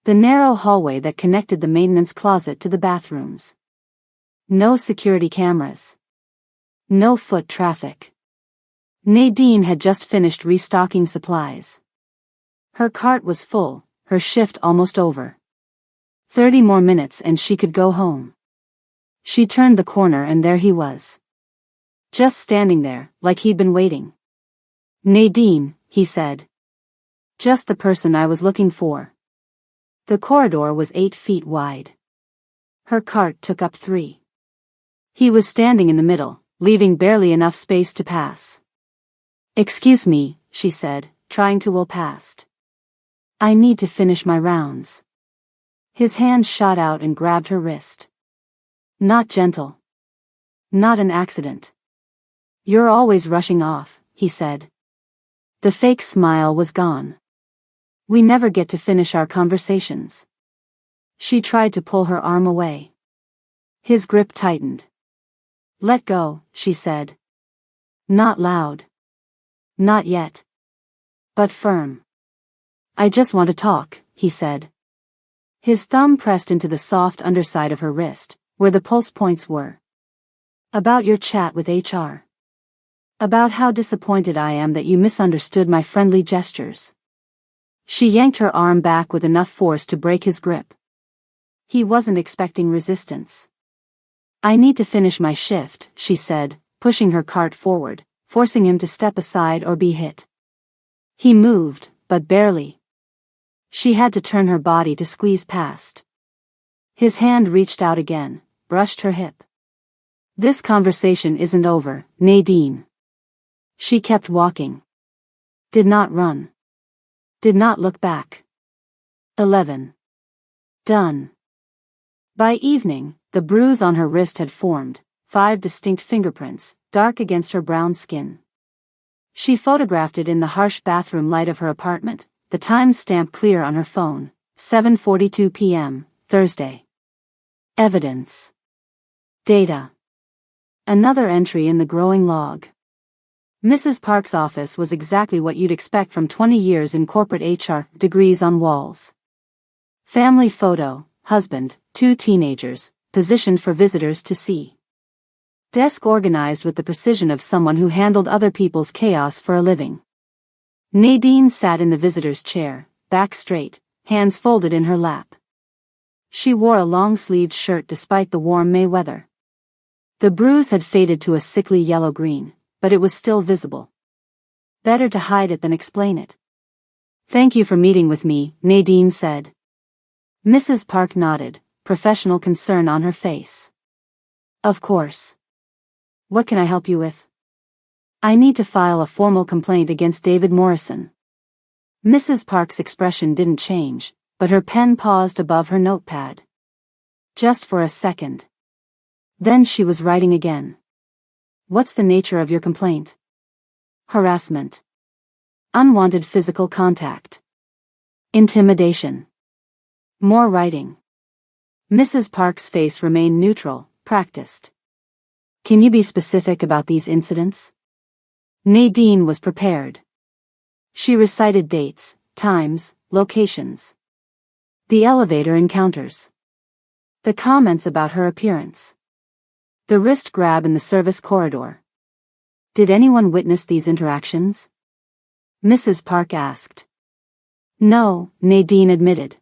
The narrow hallway that connected the maintenance closet to the bathrooms. No security cameras. No foot traffic. Nadine had just finished restocking supplies. Her cart was full, her shift almost over. 30 more minutes and she could go home. She turned the corner and there he was. Just standing there, like he'd been waiting. "Nadine," he said. "Just the person I was looking for." The corridor was 8 feet wide. Her cart took up 3. He was standing in the middle, leaving barely enough space to pass. "Excuse me," she said, trying to will past. "I need to finish my rounds." His hand shot out and grabbed her wrist. Not gentle. Not an accident. "You're always rushing off," he said. The fake smile was gone. "We never get to finish our conversations." She tried to pull her arm away. His grip tightened. "Let go," she said. Not loud. Not yet. But firm. "I just want to talk," he said. His thumb pressed into the soft underside of her wrist, where the pulse points were. "About your chat with HR. About how disappointed I am that you misunderstood my friendly gestures." She yanked her arm back with enough force to break his grip. He wasn't expecting resistance. "I need to finish my shift," she said, pushing her cart forward, forcing him to step aside or be hit. He moved, but barely. She had to turn her body to squeeze past. His hand reached out again, brushed her hip. "This conversation isn't over, Nadine." She kept walking. Did not run. Did not look back. 11. Done. By evening, the bruise on her wrist had formed, 5 distinct fingerprints, dark against her brown skin. She photographed it in the harsh bathroom light of her apartment, the time stamp clear on her phone, 7:42 p.m., Thursday. Evidence. Data. Another entry in the growing log. Mrs. Park's office was exactly what you'd expect from 20 years in corporate HR, degrees on walls. Family photo, husband, 2 teenagers, positioned for visitors to see. Desk organized with the precision of someone who handled other people's chaos for a living. Nadine sat in the visitor's chair, back straight, hands folded in her lap. She wore a long-sleeved shirt despite the warm May weather. The bruise had faded to a sickly yellow-green, but it was still visible. Better to hide it than explain it. "Thank you for meeting with me," Nadine said. Mrs. Park nodded, professional concern on her face. "Of course. What can I help you with?" "I need to file a formal complaint against David Morrison." Mrs. Park's expression didn't change, but her pen paused above her notepad. Just for a second. Then she was writing again. "What's the nature of your complaint?" "Harassment. Unwanted physical contact. Intimidation." More writing. Mrs. Park's face remained neutral, practiced. "Can you be specific about these incidents?" Nadine was prepared. She recited dates, times, locations. The elevator encounters. The comments about her appearance. The wrist grab in the service corridor. Did anyone witness these interactions? Mrs. Park asked. No, Nadine admitted.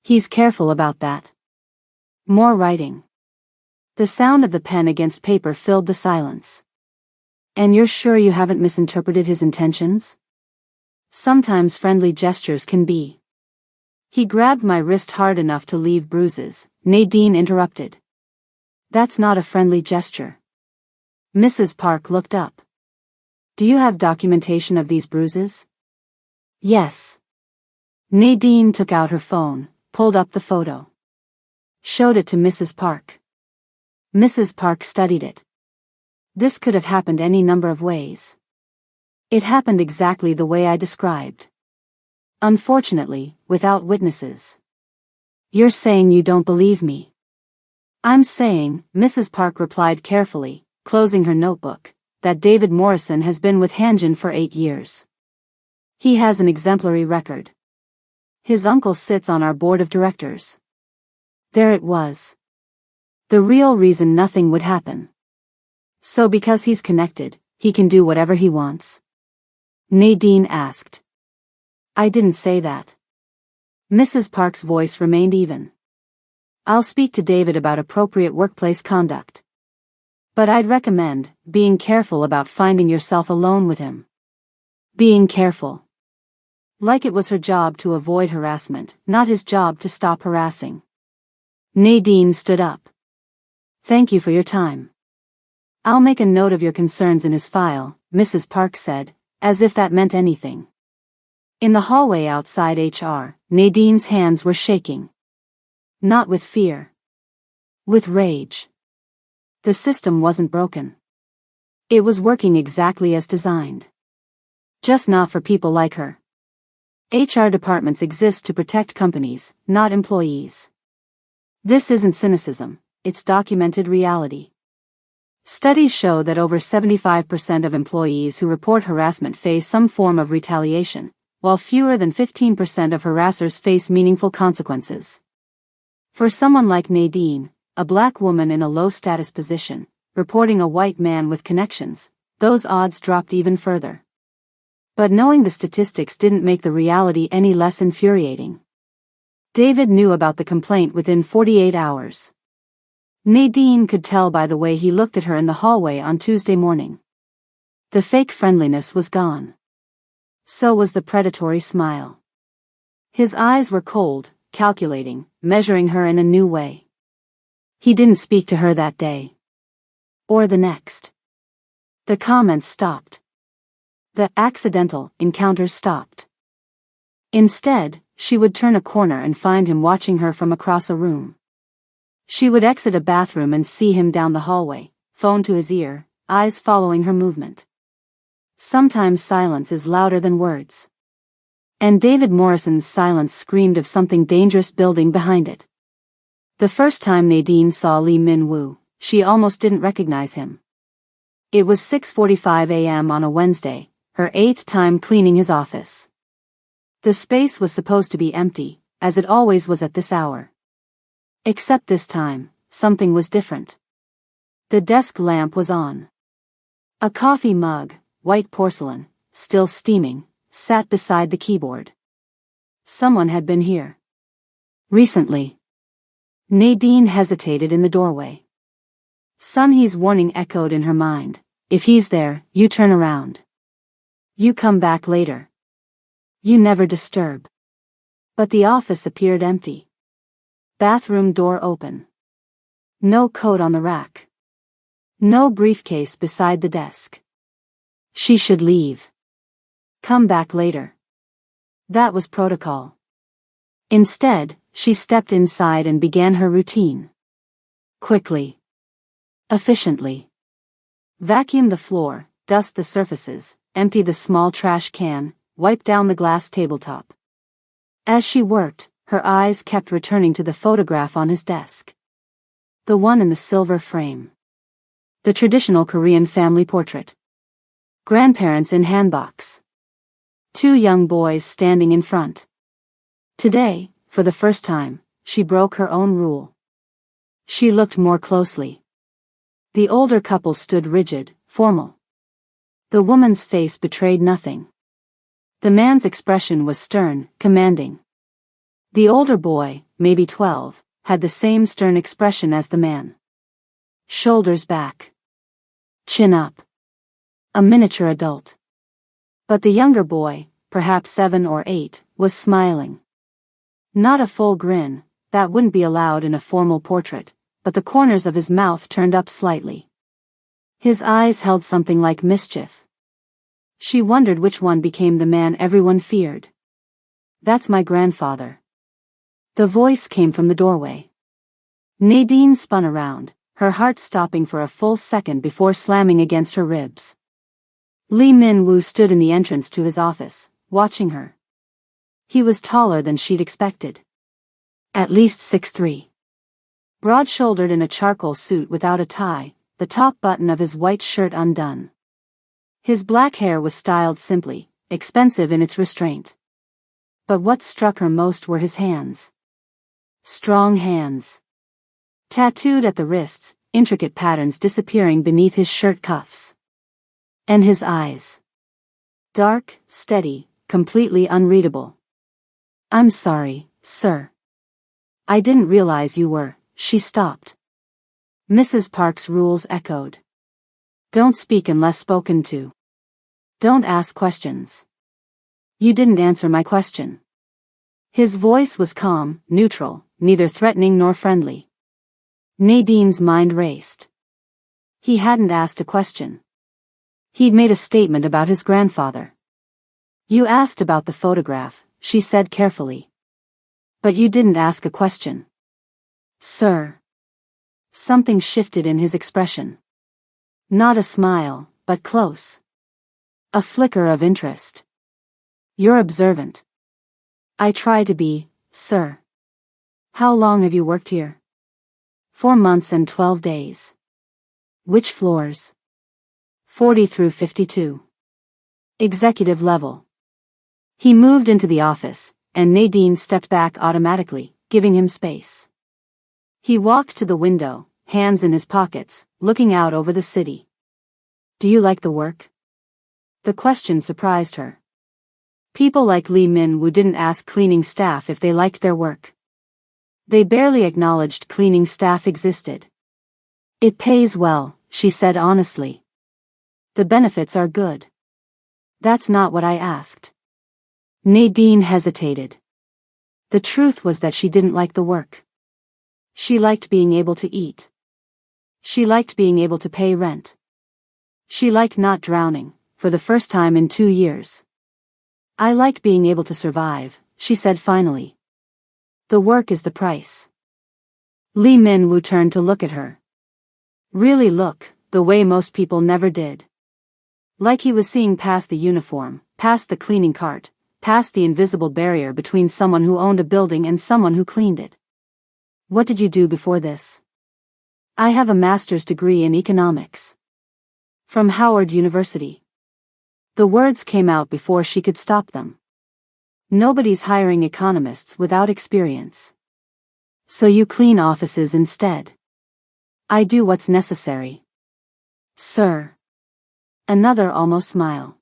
He's careful about that. More writing. The sound of the pen against paper filled the silence. And you're sure you haven't misinterpreted his intentions? Sometimes friendly gestures can be. He grabbed my wrist hard enough to leave bruises, Nadine interrupted. That's not a friendly gesture. Mrs. Park looked up. Do you have documentation of these bruises? Yes. Nadine took out her phone, pulled up the photo. Showed it to Mrs. Park. Mrs. Park studied it. This could have happened any number of ways. It happened exactly the way I described. Unfortunately, without witnesses. You're saying you don't believe me? I'm saying, Mrs. Park replied carefully, closing her notebook, that David Morrison has been with Hanjin for 8 years. He has an exemplary record. His uncle sits on our board of directors. There it was. The real reason nothing would happen. So because he's connected, he can do whatever he wants? Nadine asked. I didn't say that. Mrs. Park's voice remained even. I'll speak to David about appropriate workplace conduct. But I'd recommend being careful about finding yourself alone with him. Being careful. Like it was her job to avoid harassment, not his job to stop harassing. Nadine stood up. Thank you for your time. I'll make a note of your concerns in his file, Mrs. Park said, as if that meant anything. In the hallway outside HR, Nadine's hands were shaking. Not with fear. With rage. The system wasn't broken. It was working exactly as designed. Just not for people like her. HR departments exist to protect companies, not employees. This isn't cynicism, it's documented reality. Studies show that over 75% of employees who report harassment face some form of retaliation, while fewer than 15% of harassers face meaningful consequences. For someone like Nadine, a black woman in a low-status position, reporting a white man with connections, those odds dropped even further. But knowing the statistics didn't make the reality any less infuriating. David knew about the complaint within 48 hours. Nadine could tell by the way he looked at her in the hallway on Tuesday morning. The fake friendliness was gone. So was the predatory smile. His eyes were cold, calculating, measuring her in a new way. He didn't speak to her that day. Or the next. The comments stopped. The accidental encounters stopped. Instead, she would turn a corner and find him watching her from across a room. She would exit a bathroom and see him down the hallway, phone to his ear, eyes following her movement. Sometimes silence is louder than words. And David Morrison's silence screamed of something dangerous building behind it. The first time Nadine saw Lee Min-woo, she almost didn't recognize him. It was 6:45 a.m. on a Wednesday, her 8th time cleaning his office. The space was supposed to be empty, as it always was at this hour. Except this time, something was different. The desk lamp was on. A coffee mug, white porcelain, still steaming, sat beside the keyboard. Someone had been here. Recently. Nadine hesitated in the doorway. Sunhee's warning echoed in her mind. If he's there, you turn around. You come back later. You never disturb. But the office appeared empty. Bathroom door open. No coat on the rack. No briefcase beside the desk. She should leave. Come back later. That was protocol. Instead, she stepped inside and began her routine. Quickly. Efficiently. Vacuum the floor, dust the surfaces, empty the small trash can, wipe down the glass tabletop. As she worked, her eyes kept returning to the photograph on his desk. The one in the silver frame. The traditional Korean family portrait. Grandparents in handbox. 2 young boys standing in front. Today, for the first time, she broke her own rule. She looked more closely. The older couple stood rigid, formal. The woman's face betrayed nothing. The man's expression was stern, commanding. The older boy, maybe 12, had the same stern expression as the man. Shoulders back. Chin up. A miniature adult. But the younger boy, perhaps 7 or 8, was smiling. Not a full grin, that wouldn't be allowed in a formal portrait, but the corners of his mouth turned up slightly. His eyes held something like mischief. She wondered which one became the man everyone feared. That's my grandfather. The voice came from the doorway. Nadine spun around, her heart stopping for a full second before slamming against her ribs. Lee Min-woo stood in the entrance to his office, watching her. He was taller than she'd expected. At least 6'3". Broad-shouldered in a charcoal suit without a tie, the top button of his white shirt undone. His black hair was styled simply, expensive in its restraint. But what struck her most were his hands. Strong hands. Tattooed at the wrists, intricate patterns disappearing beneath his shirt cuffs. And his eyes. Dark, steady, completely unreadable. I'm sorry, sir. I didn't realize you were. She stopped. Mrs. Park's rules echoed. Don't speak unless spoken to. Don't ask questions. You didn't answer my question. His voice was calm, neutral, neither threatening nor friendly. Nadine's mind raced. He hadn't asked a question. He'd made a statement about his grandfather. You asked about the photograph, she said carefully. But you didn't ask a question. Sir. Something shifted in his expression. Not a smile, but close. A flicker of interest. You're observant. I try to be, sir. How long have you worked here? 4 months and 12 days. Which floors? 40 through 52. Executive level. He moved into the office, and Nadine stepped back automatically, giving him space. He walked to the window, hands in his pockets, looking out over the city. Do you like the work? The question surprised her. People like Lee Min-woo didn't ask cleaning staff if they liked their work. They barely acknowledged cleaning staff existed. It pays well, she said honestly. The benefits are good. That's not what I asked. Nadine hesitated. The truth was that she didn't like the work. She liked being able to eat. She liked being able to pay rent. She liked not drowning, for the first time in 2 years. I like being able to survive, she said finally. The work is the price. Lee Min-woo turned to look at her. Really look, the way most people never did. Like he was seeing past the uniform, past the cleaning cart, past the invisible barrier between someone who owned a building and someone who cleaned it. What did you do before this? I have a master's degree in economics. From Howard University. The words came out before she could stop them. Nobody's hiring economists without experience. So you clean offices instead. I do what's necessary. Sir. Another almost smile.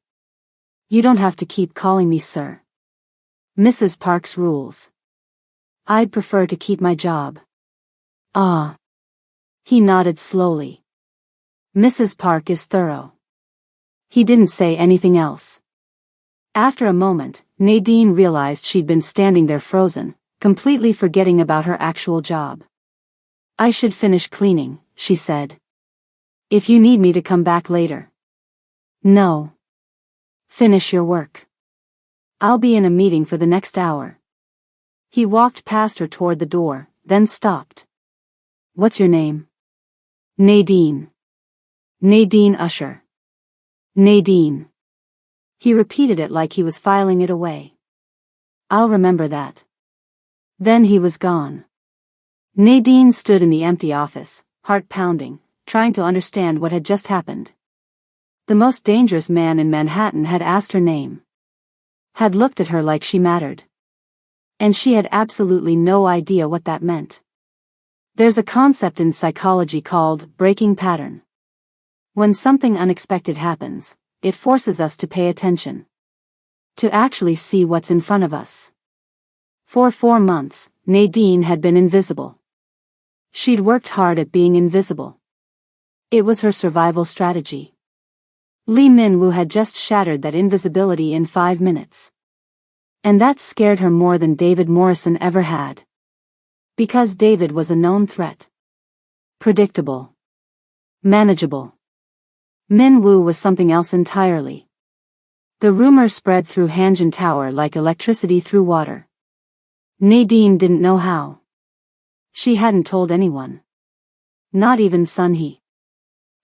You don't have to keep calling me sir. Mrs. Park's rules. I'd prefer to keep my job. Ah. He nodded slowly. Mrs. Park is thorough. He didn't say anything else. After a moment, Nadine realized she'd been standing there frozen, completely forgetting about her actual job. I should finish cleaning, she said. If you need me to come back later. No. Finish your work. I'll be in a meeting for the next hour. He walked past her toward the door, then stopped. What's your name? Nadine. Nadine Usher. Nadine. He repeated it like he was filing it away. I'll remember that. Then he was gone. Nadine stood in the empty office, heart pounding, trying to understand what had just happened. The most dangerous man in Manhattan had asked her name. Had looked at her like she mattered. And she had absolutely no idea what that meant. There's a concept in psychology called breaking pattern. When something unexpected happens, it forces us to pay attention. To actually see what's in front of us. For 4 months, Nadine had been invisible. She'd worked hard at being invisible. It was her survival strategy. Lee Min-woo had just shattered that invisibility in 5 minutes. And that scared her more than David Morrison ever had. Because David was a known threat. Predictable. Manageable. Min-woo was something else entirely. The rumor spread through Hanjin Tower like electricity through water. Nadine didn't know how. She hadn't told anyone. Not even Sun-hee.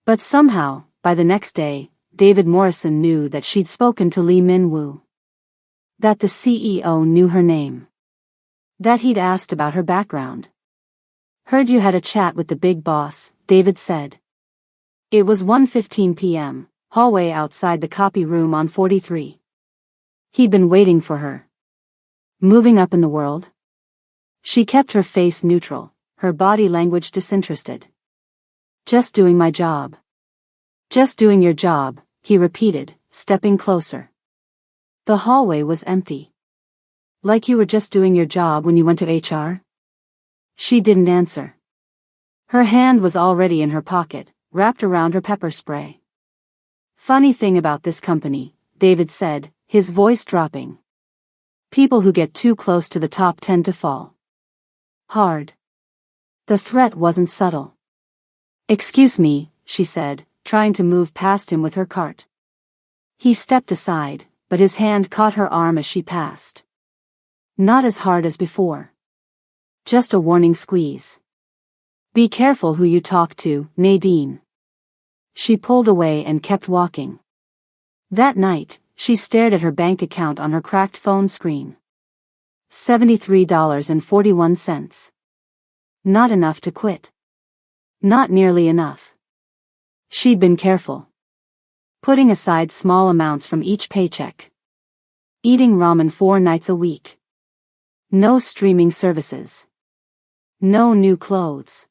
But somehow, by the next day, David Morrison knew that she'd spoken to Lee Min-woo. That the CEO knew her name. That he'd asked about her background. Heard you had a chat with the big boss, David said. It was 1:15 p.m., hallway outside the copy room on 43. He'd been waiting for her. Moving up in the world? She kept her face neutral, her body language disinterested. Just doing my job. Just doing your job, he repeated, stepping closer. The hallway was empty. Like you were just doing your job when you went to HR? She didn't answer. Her hand was already in her pocket, wrapped around her pepper spray. Funny thing about this company, David said, his voice dropping. People who get too close to the top tend to fall. Hard. The threat wasn't subtle. Excuse me, she said, trying to move past him with her cart. He stepped aside, but his hand caught her arm as she passed. Not as hard as before. Just a warning squeeze. Be careful who you talk to, Nadine. She pulled away and kept walking. That night, she stared at her bank account on her cracked phone screen. $73.41. Not enough to quit. Not nearly enough. She'd been careful. Putting aside small amounts from each paycheck. Eating ramen 4 nights a week. No streaming services. No new clothes.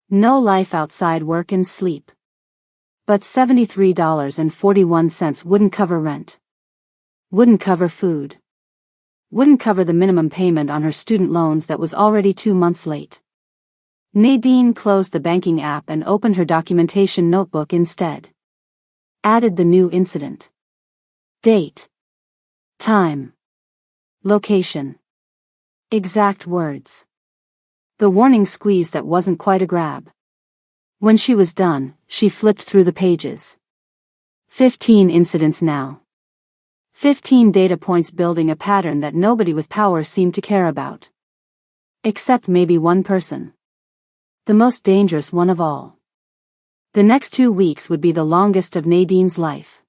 No life outside work and sleep. But $73.41 wouldn't cover rent. Wouldn't cover food. Wouldn't cover the minimum payment on her student loans that was already 2 months late. Nadine closed the banking app and opened her documentation notebook instead. Added the new incident. Date. Time. Location. Exact words. The warning squeeze that wasn't quite a grab. When she was done, she flipped through the pages. 15 incidents now. 15 data points building a pattern that nobody with power seemed to care about. Except maybe one person. The most dangerous one of all. The next 2 weeks would be the longest of Nadine's life.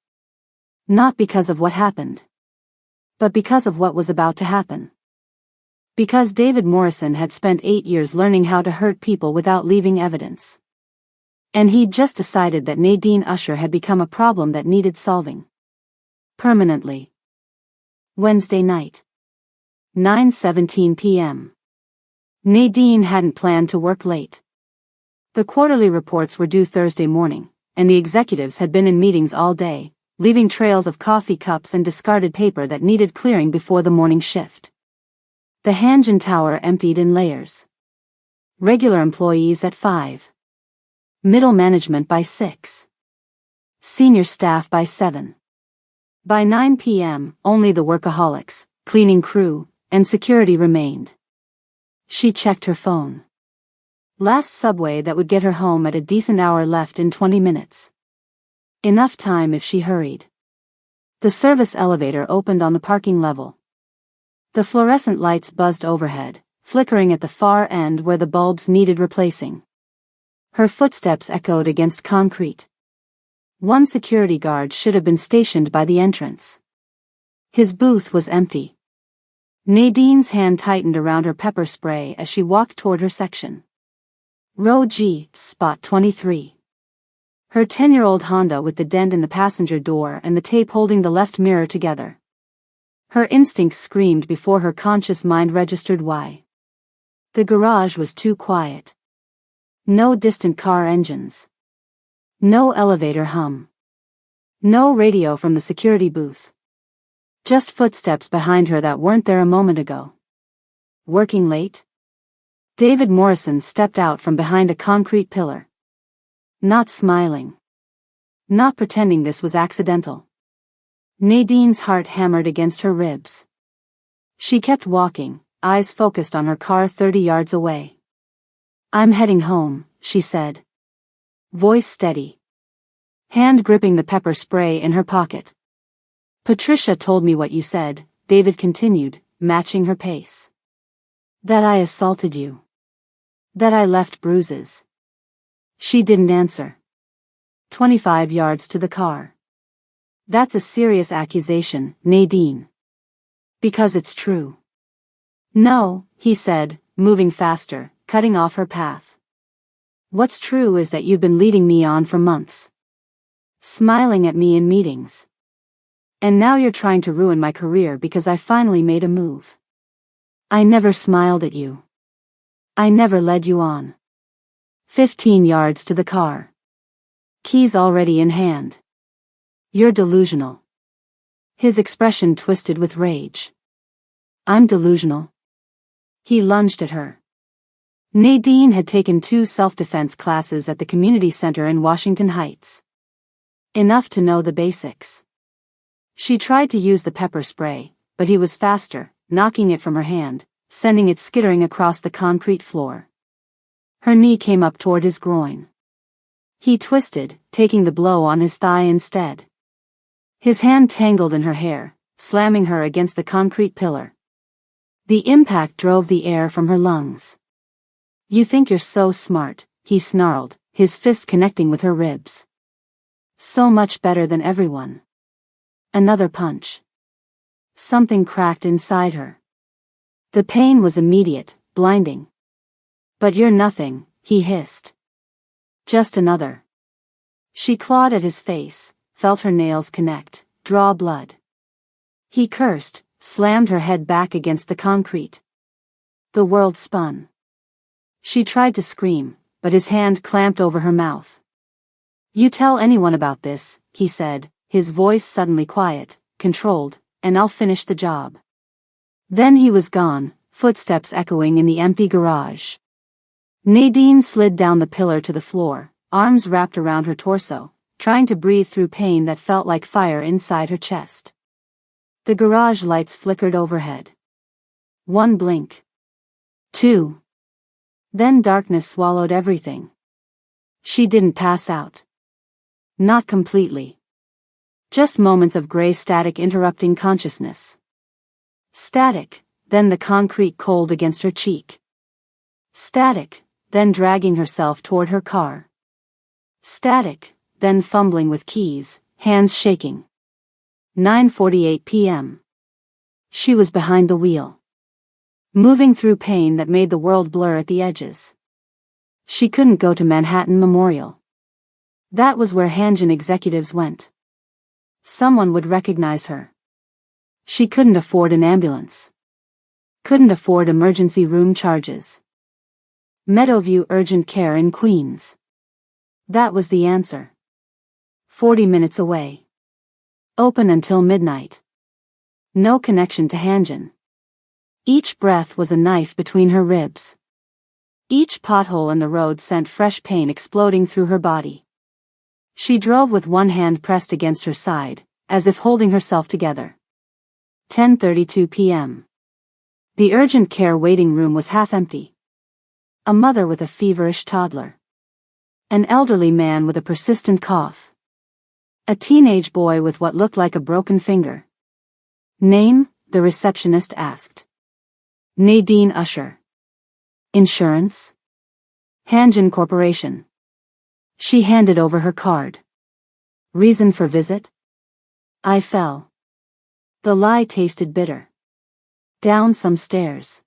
Not because of what happened. but because of what was about to happen. Because David Morrison had spent 8 years learning how to hurt people without leaving evidence. And he'd just decided that Nadine Usher had become a problem that needed solving. Permanently. Wednesday night. 9:17 p.m. Nadine hadn't planned to work late. The quarterly reports were due Thursday morning, and the executives had been in meetings all day, leaving trails of coffee cups and discarded paper that needed clearing before the morning shift. The Hanjin Tower emptied in layers. Regular employees at 5. Middle management by 6. Senior staff by 7. By 9 p.m., only the workaholics, cleaning crew, and security remained. She checked her phone. Last subway that would get her home at a decent hour left in 20 minutes. Enough time if she hurried. The service elevator opened on the parking level. The fluorescent lights buzzed overhead, flickering at the far end where the bulbs needed replacing. Her footsteps echoed against concrete. One security guard should have been stationed by the entrance. His booth was empty. Nadine's hand tightened around her pepper spray as she walked toward her section. Row G, spot 23. Her 10-year-old Honda with the dent in the passenger door and the tape holding the left mirror together. Her instincts screamed before her conscious mind registered why. The garage was too quiet. No distant car engines. No elevator hum. No radio from the security booth. Just footsteps behind her that weren't there a moment ago. Working late? David Morrison stepped out from behind a concrete pillar. Not smiling. Not pretending this was accidental. Nadine's heart hammered against her ribs. She kept walking, eyes focused on her car 30 yards away. "I'm heading home," she said. Voice steady. Hand gripping the pepper spray in her pocket. "Patricia told me what you said," David continued, matching her pace. "That I assaulted you. That I left bruises." She didn't answer. 25 yards to the car. "That's a serious accusation, Nadine." "Because it's true." "No," he said, moving faster, cutting off her path. "What's true is that you've been leading me on for months. Smiling at me in meetings. And now you're trying to ruin my career because I finally made a move. I never smiled at you. I never led you on." 15 yards to the car. Keys already in hand. "You're delusional." His expression twisted with rage. "I'm delusional?" He lunged at her. Nadine had taken 2 self-defense classes at the community center in Washington Heights. Enough to know the basics. She tried to use the pepper spray, but he was faster, knocking it from her hand, sending it skittering across the concrete floor. Her knee came up toward his groin. He twisted, taking the blow on his thigh instead. His hand tangled in her hair, slamming her against the concrete pillar. The impact drove the air from her lungs. "You think you're so smart," he snarled, his fist connecting with her ribs. "So much better than everyone." Another punch. Something cracked inside her. The pain was immediate, blinding. "But you're nothing," he hissed. "Just another." She clawed at his face, felt her nails connect, draw blood. He cursed, slammed her head back against the concrete. The world spun. She tried to scream, but his hand clamped over her mouth. "You tell anyone about this," he said, his voice suddenly quiet, controlled, "and I'll finish the job." Then he was gone, footsteps echoing in the empty garage. Nadine slid down the pillar to the floor, arms wrapped around her torso, trying to breathe through pain that felt like fire inside her chest. The garage lights flickered overhead. 1 blink. 2. Then darkness swallowed everything. She didn't pass out. Not completely. Just moments of gray static interrupting consciousness. Static, then the concrete cold against her cheek. Static, then dragging herself toward her car. Static, then fumbling with keys, hands shaking. 9:48 p.m. She was behind the wheel, moving through pain that made the world blur at the edges. She couldn't go to Manhattan Memorial. That was where Hanjin executives went. Someone would recognize her. She couldn't afford an ambulance. Couldn't afford emergency room charges. Meadowview Urgent Care in Queens. That was the answer. 40 minutes away. Open until midnight. No connection to Hanjin. Each breath was a knife between her ribs. Each pothole in the road sent fresh pain exploding through her body. She drove with one hand pressed against her side, as if holding herself together. 10:32 p.m. The urgent care waiting room was half empty. A mother with a feverish toddler. An elderly man with a persistent cough. A teenage boy with what looked like a broken finger. Name? The receptionist asked. Nadine Usher. Insurance? Hanjin Corporation. She handed over her card. Reason for visit? I fell. The lie tasted bitter. Down some stairs.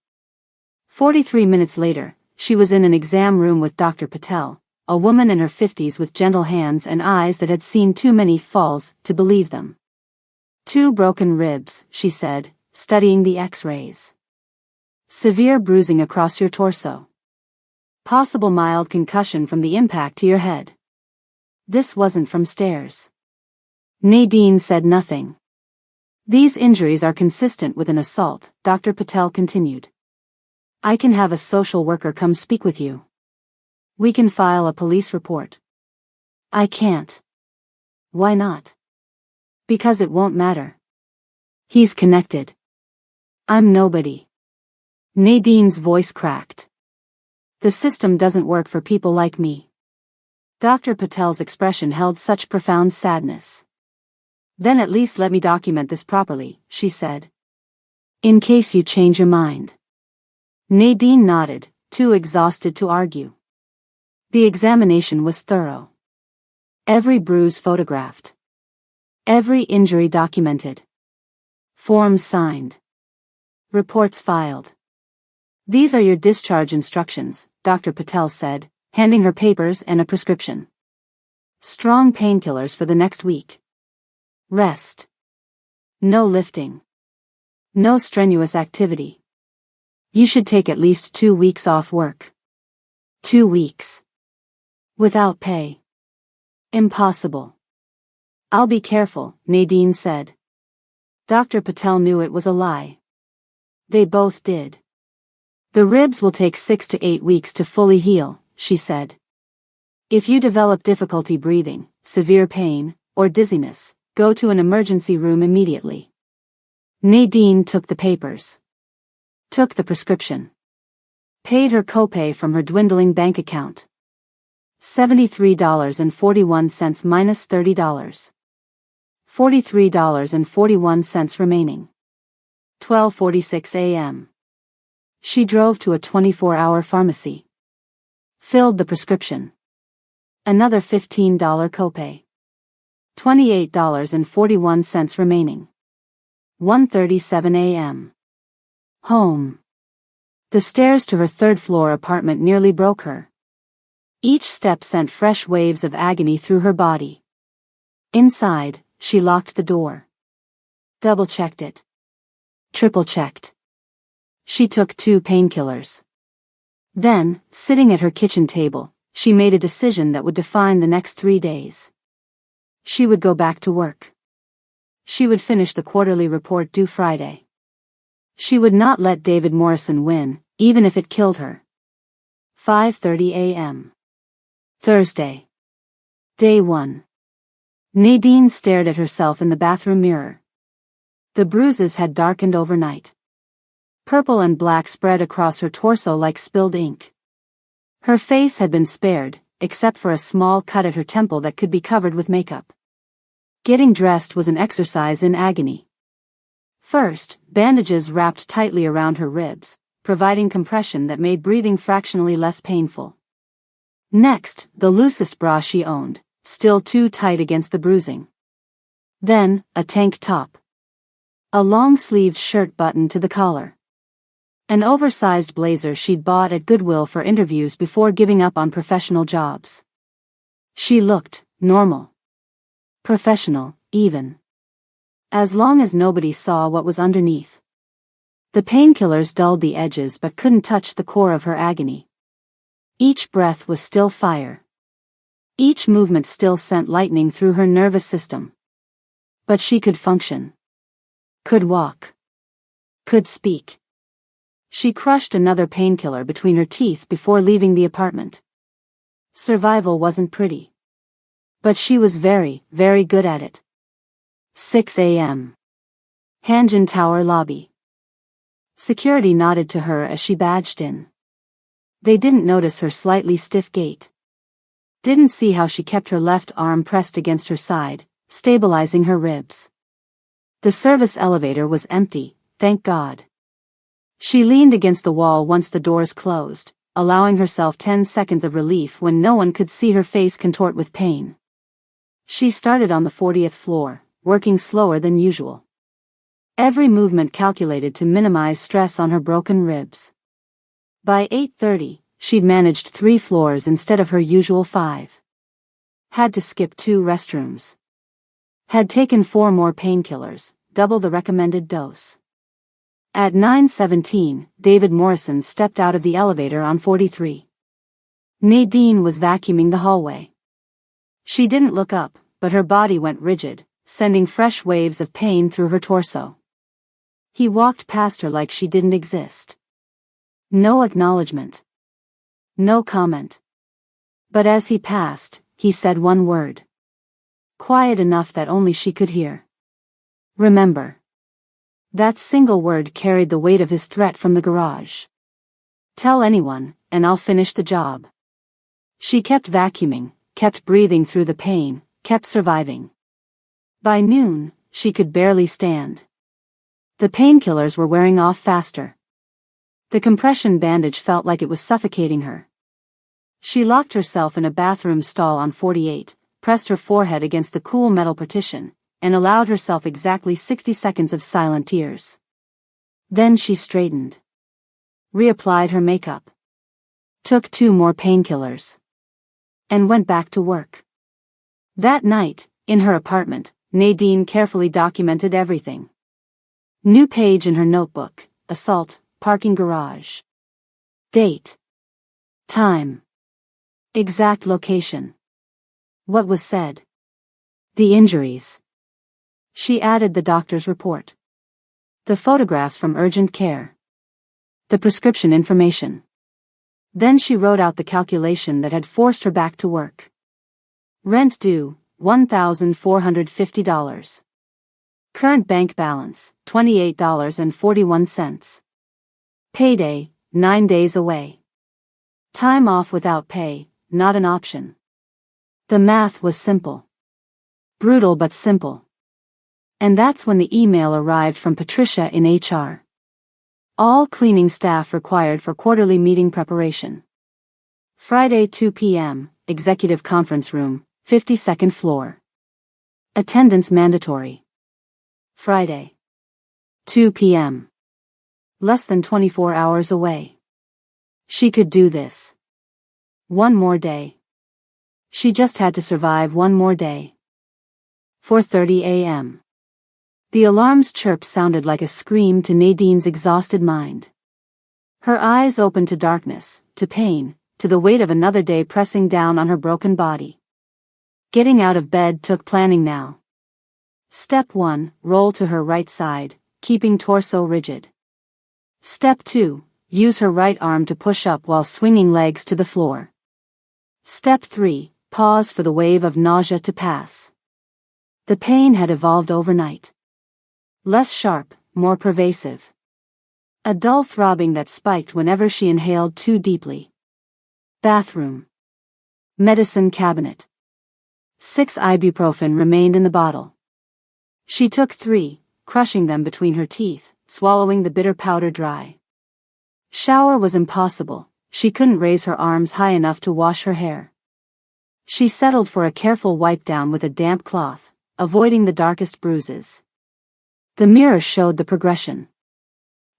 43 minutes later, she was in an exam room with Dr. Patel, a woman in her 50s with gentle hands and eyes that had seen too many falls to believe them. 2 broken ribs, she said, studying the X-rays. Severe bruising across your torso. Possible mild concussion from the impact to your head. This wasn't from stairs. Nadine said nothing. These injuries are consistent with an assault, Dr. Patel continued. I can have a social worker come speak with you. We can file a police report. I can't. Why not? Because it won't matter. He's connected. I'm nobody. Nadine's voice cracked. The system doesn't work for people like me. Dr. Patel's expression held such profound sadness. Then at least let me document this properly, she said. In case you change your mind. Nadine nodded, too exhausted to argue. The examination was thorough. Every bruise photographed. Every injury documented. Forms signed. Reports filed. These are your discharge instructions, Dr. Patel said, handing her papers and a prescription. Strong painkillers for the next week. Rest. No lifting. No strenuous activity. You should take at least 2 weeks off work. 2 weeks. Without pay. Impossible. I'll be careful, Nadine said. Dr. Patel knew it was a lie. They both did. The ribs will take 6 to 8 weeks to fully heal, she said. If you develop difficulty breathing, severe pain, or dizziness, go to an emergency room immediately. Nadine took the papers. Took the prescription. Paid her copay from her dwindling bank account. $73.41 minus $30. $43.41 remaining. 12:46 a.m. She drove to a 24-hour pharmacy. Filled the prescription. Another $15 copay. $28.41 remaining. 1:37 a.m. Home. The stairs to her third-floor apartment nearly broke her. Each step sent fresh waves of agony through her body. Inside, she locked the door. Double-checked it. Triple-checked. She took 2 painkillers. Then, sitting at her kitchen table, she made a decision that would define the next 3 days. She would go back to work. She would finish the quarterly report due Friday. She would not let David Morrison win, even if it killed her. 5:30 a.m. Thursday. Day 1. Nadine stared at herself in the bathroom mirror. The bruises had darkened overnight. Purple and black spread across her torso like spilled ink. Her face had been spared, except for a small cut at her temple that could be covered with makeup. Getting dressed was an exercise in agony. First, bandages wrapped tightly around her ribs, providing compression that made breathing fractionally less painful. Next, the loosest bra she owned, still too tight against the bruising. Then, a tank top. A long-sleeved shirt buttoned to the collar. An oversized blazer she'd bought at Goodwill for interviews before giving up on professional jobs. She looked normal. Professional, even. As long as nobody saw what was underneath. The painkillers dulled the edges but couldn't touch the core of her agony. Each breath was still fire. Each movement still sent lightning through her nervous system. But she could function. Could walk. Could speak. She crushed another painkiller between her teeth before leaving the apartment. Survival wasn't pretty. But she was very, very good at it. 6 a.m. Hanjin Tower lobby. Security nodded to her as she badged in. They didn't notice her slightly stiff gait. Didn't see how she kept her left arm pressed against her side, stabilizing her ribs. The service elevator was empty, thank God. She leaned against the wall once the doors closed, allowing herself 10 seconds of relief when no one could see her face contort with pain. She started on the 40th floor, working slower than usual. Every movement calculated to minimize stress on her broken ribs. By 8:30, she'd managed 3 floors instead of her usual 5. Had to skip 2 restrooms. Had taken 4 more painkillers, double the recommended dose. At 9:17, David Morrison stepped out of the elevator on 43. Nadine was vacuuming the hallway. She didn't look up, but her body went rigid, sending fresh waves of pain through her torso. He walked past her like she didn't exist. No acknowledgement. No comment. But as he passed, he said one word. Quiet enough that only she could hear. Remember. That single word carried the weight of his threat from the garage. Tell anyone, and I'll finish the job. She kept vacuuming, kept breathing through the pain, kept surviving. By noon, she could barely stand. The painkillers were wearing off faster. The compression bandage felt like it was suffocating her. She locked herself in a bathroom stall on 48, pressed her forehead against the cool metal partition, and allowed herself exactly 60 seconds of silent tears. Then she straightened. Reapplied her makeup. Took 2 more painkillers. And went back to work. That night, in her apartment, Nadine carefully documented everything. New page in her notebook, assault, parking garage. Date. Time. Exact location. What was said. The injuries. She added the doctor's report. The photographs from urgent care. The prescription information. Then she wrote out the calculation that had forced her back to work. Rent due, $1,450. Current bank balance, $28.41. Payday, 9 days away. Time off without pay, not an option. The math was simple. Brutal but simple. And that's when the email arrived from Patricia in HR. All cleaning staff required for quarterly meeting preparation. Friday 2 p.m., executive conference room, 52nd floor. Attendance mandatory. Friday. 2 p.m. Less than 24 hours away. She could do this. One more day. She just had to survive one more day. 4:30 a.m. The alarm's chirp sounded like a scream to Nadine's exhausted mind. Her eyes opened to darkness, to pain, to the weight of another day pressing down on her broken body. Getting out of bed took planning now. Step 1, roll to her right side, keeping torso rigid. Step 2, use her right arm to push up while swinging legs to the floor. Step 3, pause for the wave of nausea to pass. The pain had evolved overnight. Less sharp, more pervasive. A dull throbbing that spiked whenever she inhaled too deeply. Bathroom. Medicine cabinet. 6 ibuprofen remained in the bottle. She took 3, crushing them between her teeth, swallowing the bitter powder dry. Shower was impossible, she couldn't raise her arms high enough to wash her hair. She settled for a careful wipe down with a damp cloth, avoiding the darkest bruises. The mirror showed the progression.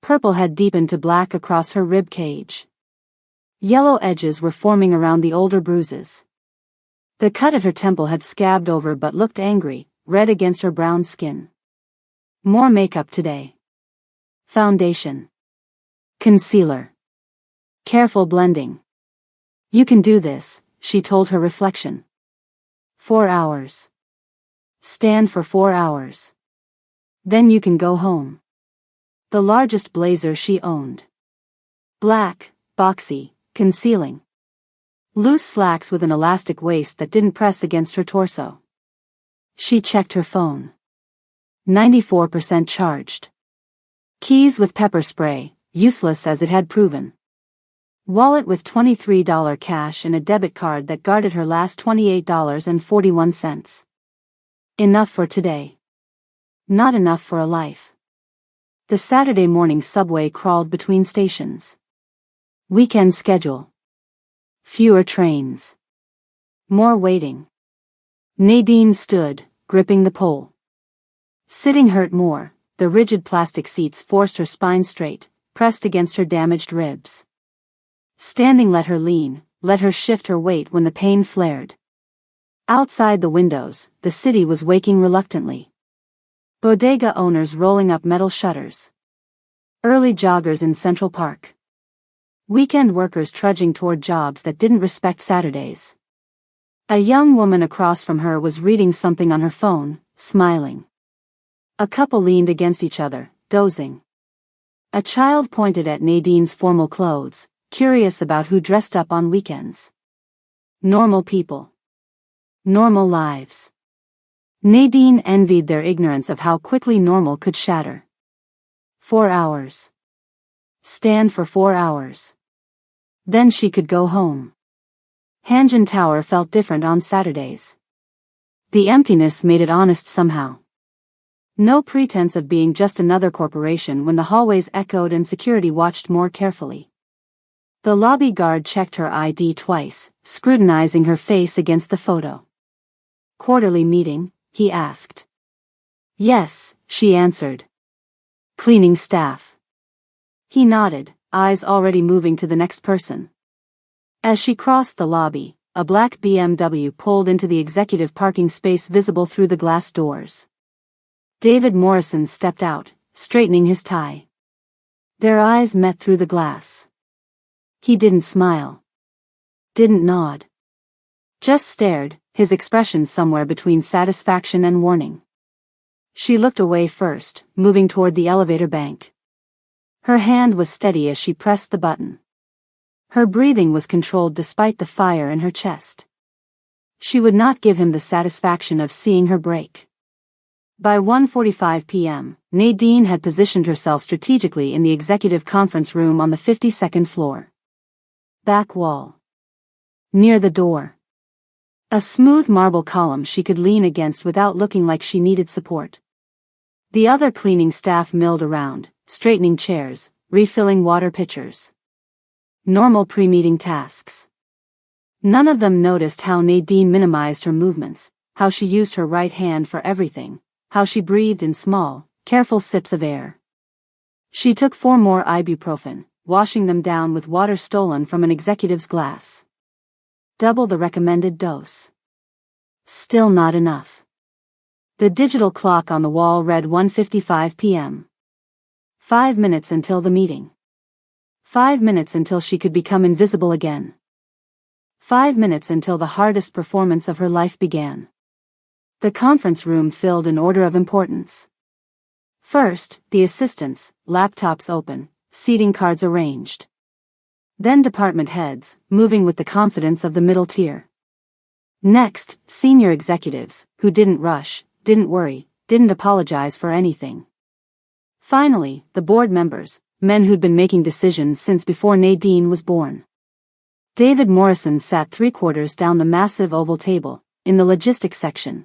Purple had deepened to black across her rib cage. Yellow edges were forming around the older bruises. The cut at her temple had scabbed over but looked angry, red against her brown skin. More makeup today. Foundation. Concealer. Careful blending. You can do this, she told her reflection. 4 hours. Stand for 4 hours. Then you can go home. The largest blazer she owned. Black, boxy, concealing. Loose slacks with an elastic waist that didn't press against her torso. She checked her phone. 94% charged. Keys with pepper spray, useless as it had proven. Wallet with $23 cash and a debit card that guarded her last $28.41. Enough for today. Not enough for a life. The Saturday morning subway crawled between stations. Weekend schedule. Fewer trains. More waiting. Nadine stood, gripping the pole. Sitting hurt more, the rigid plastic seats forced her spine straight, pressed against her damaged ribs. Standing let her lean, let her shift her weight when the pain flared. Outside the windows, the city was waking reluctantly. Bodega owners rolling up metal shutters. Early joggers in Central Park. Weekend workers trudging toward jobs that didn't respect Saturdays. A young woman across from her was reading something on her phone, smiling. A couple leaned against each other, dozing. A child pointed at Nadine's formal clothes, curious about who dressed up on weekends. Normal people. Normal lives. Nadine envied their ignorance of how quickly normal could shatter. 4 hours. Stand for 4 hours. Then she could go home. Hanjin Tower felt different on Saturdays. The emptiness made it honest somehow. No pretense of being just another corporation when the hallways echoed and security watched more carefully. The lobby guard checked her ID twice, scrutinizing her face against the photo. Quarterly meeting, he asked. Yes, she answered. Cleaning staff. He nodded, eyes already moving to the next person. As she crossed the lobby, a black BMW pulled into the executive parking space visible through the glass doors. David Morrison stepped out, straightening his tie. Their eyes met through the glass. He didn't smile. Didn't nod. Just stared, his expression somewhere between satisfaction and warning. She looked away first, moving toward the elevator bank. Her hand was steady as she pressed the button. Her breathing was controlled despite the fire in her chest. She would not give him the satisfaction of seeing her break. By 1:45 p.m., Nadine had positioned herself strategically in the executive conference room on the 52nd floor. Back wall. Near the door. A smooth marble column she could lean against without looking like she needed support. The other cleaning staff milled around, straightening chairs, refilling water pitchers. Normal pre-meeting tasks. None of them noticed how Nadine minimized her movements, how she used her right hand for everything, how she breathed in small, careful sips of air. She took 4 more ibuprofen, washing them down with water stolen from an executive's glass. Double the recommended dose. Still not enough. The digital clock on the wall read 1:55 p.m. 5 minutes until the meeting. 5 minutes until she could become invisible again. 5 minutes until the hardest performance of her life began. The conference room filled in order of importance. First, the assistants, laptops open, seating cards arranged. Then department heads, moving with the confidence of the middle tier. Next, senior executives, who didn't rush, didn't worry, didn't apologize for anything. Finally, the board members, men who'd been making decisions since before Nadine was born. David Morrison sat 3/4 down the massive oval table, in the logistics section.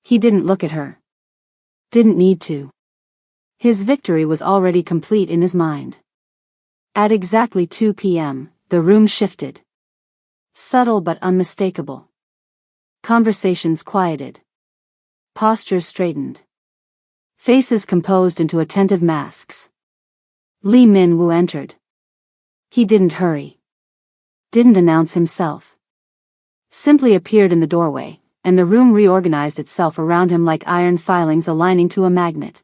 He didn't look at her. Didn't need to. His victory was already complete in his mind. At exactly 2 p.m., the room shifted. Subtle but Faces composed into attentive masks. Lee Min-woo entered. He didn't hurry. Didn't announce himself. Simply appeared in the doorway, and the room reorganized itself around him like iron filings aligning to a magnet.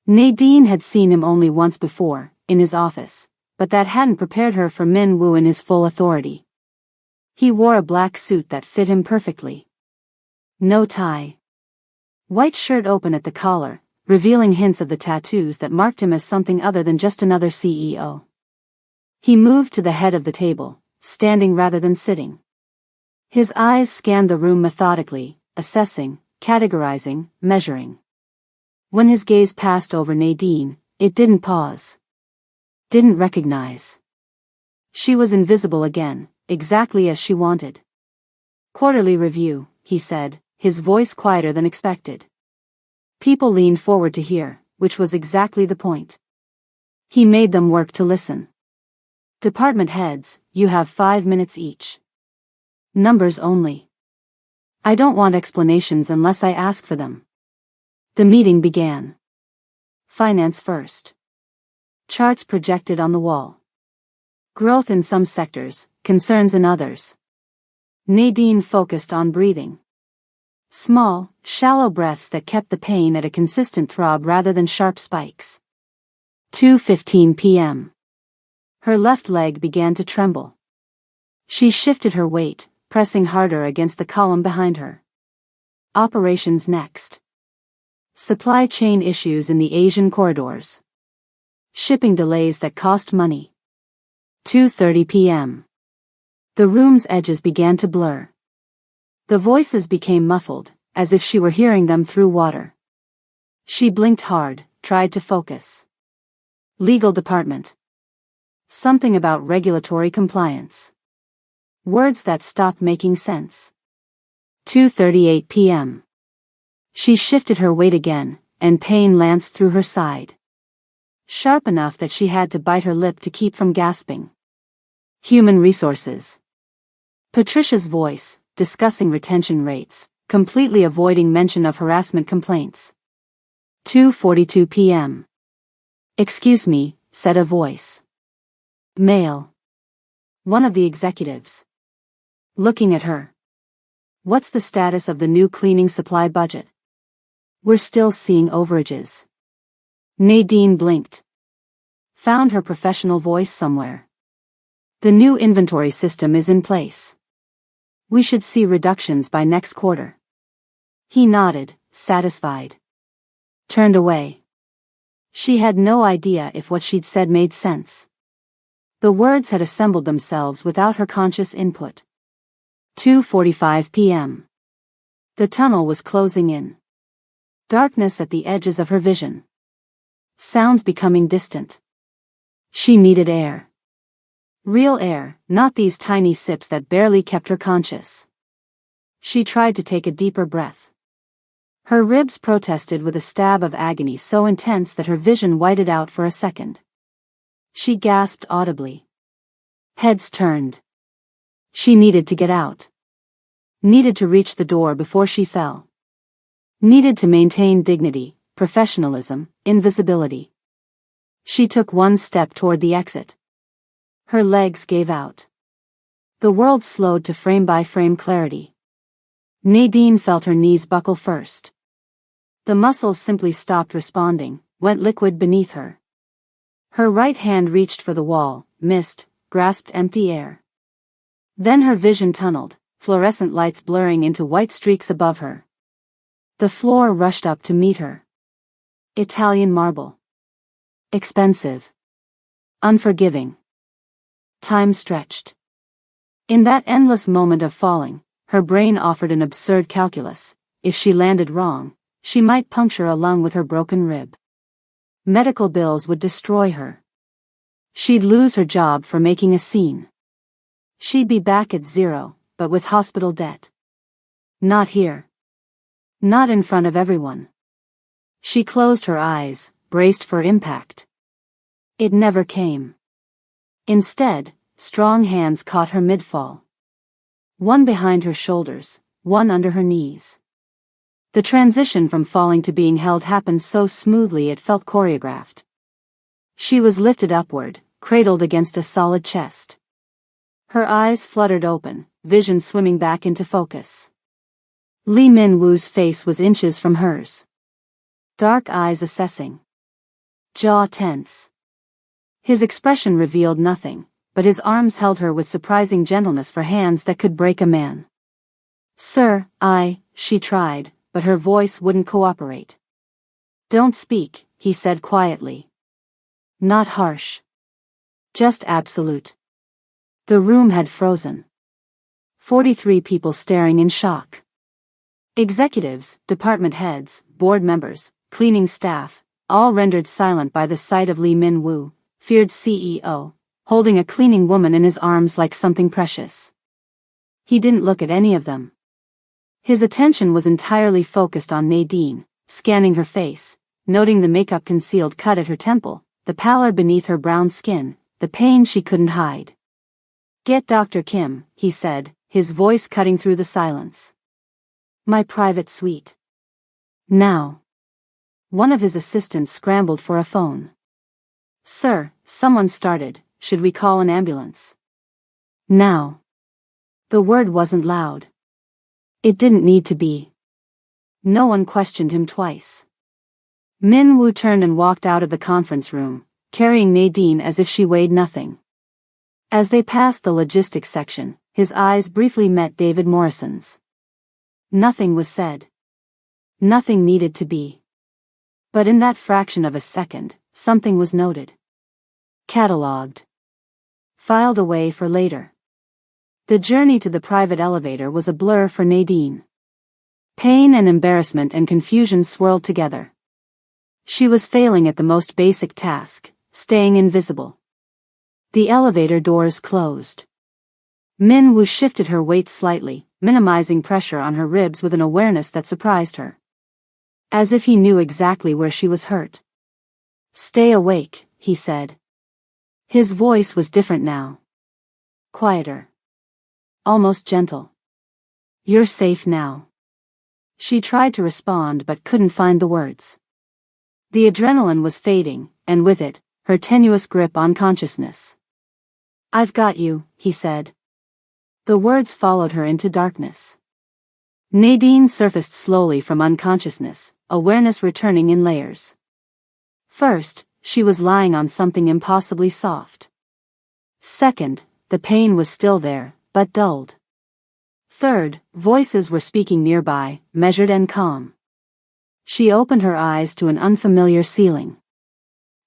Nadine had seen him only once before, in his office, but that hadn't prepared her for Min-woo in his full authority. He wore a black suit that fit him perfectly. No tie. White shirt open at the collar, revealing hints of the tattoos that marked him as something other than just another CEO. He moved to the head of the table, standing rather than sitting. His eyes scanned the room methodically, assessing, categorizing, measuring. When his gaze passed over Nadine, it didn't pause. Didn't recognize. She was invisible again, exactly as she wanted. Quarterly review, he said, his voice quieter than expected. People leaned forward to hear, which was exactly the point. He made them work to listen. Department heads, you have 5 minutes each. Numbers only. I don't want explanations unless I ask for them. The meeting began. Finance first. Charts projected on the wall. Growth in some sectors, concerns in others. Nadine focused on breathing. Small, shallow breaths that kept the pain at a consistent throb rather than sharp spikes. 2:15 p.m. Her left leg began to tremble. She shifted her weight, pressing harder against the column behind her. Operations next. Supply chain issues in the Asian corridors. Shipping delays that cost money. 2:30 p.m. The room's edges began to blur. The voices became muffled, as if she were hearing them through water. She blinked hard, tried to focus. Legal department. Something about regulatory compliance. Words that stopped making sense. 2:38 p.m. She shifted her weight again, and pain lanced through her side. Sharp enough that she had to bite her lip to keep from gasping. Human resources. Patricia's voice, discussing retention rates, completely avoiding mention of harassment complaints. 2:42 p.m. Excuse me, said a voice. Male. One of the executives. Looking at her. What's the status of the new cleaning supply budget? We're still seeing overages. Nadine blinked. Found her professional voice somewhere. The new inventory system is in place. We should see reductions by next quarter. He nodded, satisfied. Turned away. She had no idea if what she'd said made sense. The words had assembled themselves without her conscious input. 2:45 p.m. The tunnel was closing in. Darkness at the edges of her vision. Sounds becoming distant. She needed air. Real air, not these tiny sips that barely kept her conscious. She tried to take a deeper breath. Her ribs protested with a stab of agony so intense that her vision whited out for a second. She gasped audibly. Heads turned. She needed to get out. Needed to reach the door before she fell. Needed to maintain dignity, professionalism, invisibility. She took one step toward the exit. Her legs gave out. The world slowed to frame-by-frame clarity. Nadine felt her knees buckle first. The muscles simply stopped responding, went liquid beneath her. Her right hand reached for the wall, missed, grasped empty air. Then her vision tunneled, fluorescent lights blurring into white streaks above her. The floor rushed up to meet her. Italian marble. Expensive. Unforgiving. Time stretched. In that endless moment of falling, her brain offered an absurd calculus. If she landed wrong, she might puncture a lung with her broken rib. Medical bills would destroy her. She'd lose her job for making a scene. She'd be back at zero, but with hospital debt. Not here. Not in front of everyone. She closed her eyes, braced for impact. It never came. Instead, strong hands caught her mid-fall. One behind her shoulders, one under her knees. The transition from falling to being held happened so smoothly it felt choreographed. She was lifted upward, cradled against a solid chest. Her eyes fluttered open, vision swimming back into focus. Lee Min-woo's face was inches from hers. Dark eyes assessing. Jaw tense. His expression revealed nothing, but his arms held her with surprising gentleness for hands that could break a man. "Sir, she tried, but her voice wouldn't cooperate. "Don't speak," he said quietly. Not harsh. Just absolute. The room had frozen. 43 people staring in shock. Executives, department heads, board members, cleaning staff, all rendered silent by the sight of Lee Min-woo, feared CEO, holding a cleaning woman in his arms like something precious. He didn't look at any of them. His attention was entirely focused on Nadine, scanning her face, noting the makeup-concealed cut at her temple, the pallor beneath her brown skin, the pain she couldn't hide. "Get Dr. Kim," he said, his voice cutting through the silence. "My private suite. Now." One of his assistants scrambled for a phone. "Sir," someone started, "should we call an ambulance?" "Now." The word wasn't loud. It didn't need to be. No one questioned him twice. Min-woo turned and walked out of the conference room, carrying Nadine as if she weighed nothing. As they passed the logistics section, his eyes briefly met David Morrison's. Nothing was said. Nothing needed to be. But in that fraction of a second, something was noted. Catalogued. Filed away for later. The journey to the private elevator was a blur for Nadine. Pain and embarrassment and confusion swirled together. She was failing at the most basic task, staying invisible. The elevator doors closed. Min-woo shifted her weight slightly, minimizing pressure on her ribs with an awareness that surprised her. As if he knew exactly where she was hurt. "Stay awake," he said. His voice was different now. Quieter. Almost gentle. "You're safe now." She tried to respond but couldn't find the words. The adrenaline was fading, and with it, her tenuous grip on consciousness. "I've got you," he said. The words followed her into darkness. Nadine surfaced slowly from unconsciousness, awareness returning in layers. First, she was lying on something impossibly soft. Second, the pain was still there, but dulled. Third, voices were speaking nearby, measured and calm. She opened her eyes to an unfamiliar ceiling.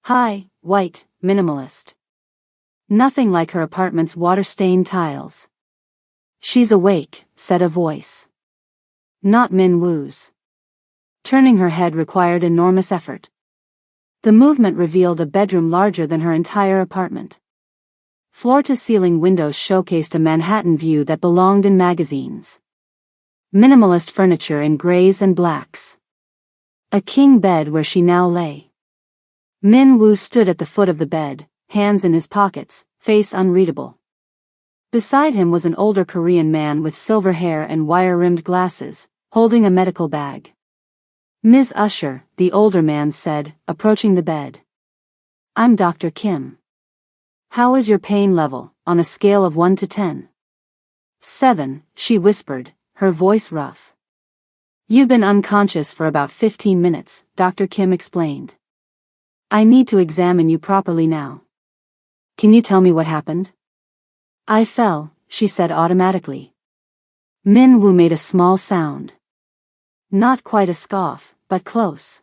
High, white, minimalist. Nothing like her apartment's water-stained tiles. "She's awake," said a voice. Not Min-woo's. Turning her head required enormous effort. The movement revealed a bedroom larger than her entire apartment. Floor-to-ceiling windows showcased a Manhattan view that belonged in magazines. Minimalist furniture in grays and blacks. A king bed where she now lay. Min-woo stood at the foot of the bed, hands in his pockets, face unreadable. Beside him was an older Korean man with silver hair and wire-rimmed glasses, holding a medical bag. "Ms. Usher," the older man said, approaching the bed. "I'm Dr. Kim. How is your pain level, on a scale of 1 to 10? 7, she whispered, her voice rough. "You've been unconscious for about 15 minutes, Dr. Kim explained. I need to examine you properly now. Can you tell me what happened?" "I fell," she said automatically. Min-woo made a small sound. Not quite a scoff, but close.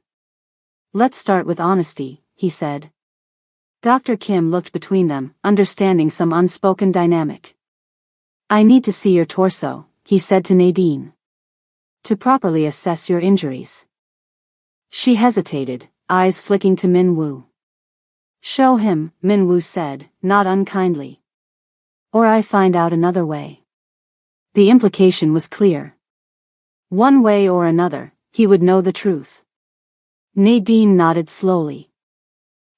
"Let's start with honesty," he said. Dr. Kim looked between them, understanding some unspoken dynamic. "I need to see your torso," he said to Nadine. "To properly assess your injuries." She hesitated, eyes flicking to Min-woo. "Show him," Min-woo said, not unkindly. "Or I find out another way." The implication was clear. One way or another, he would know the truth. Nadine nodded slowly.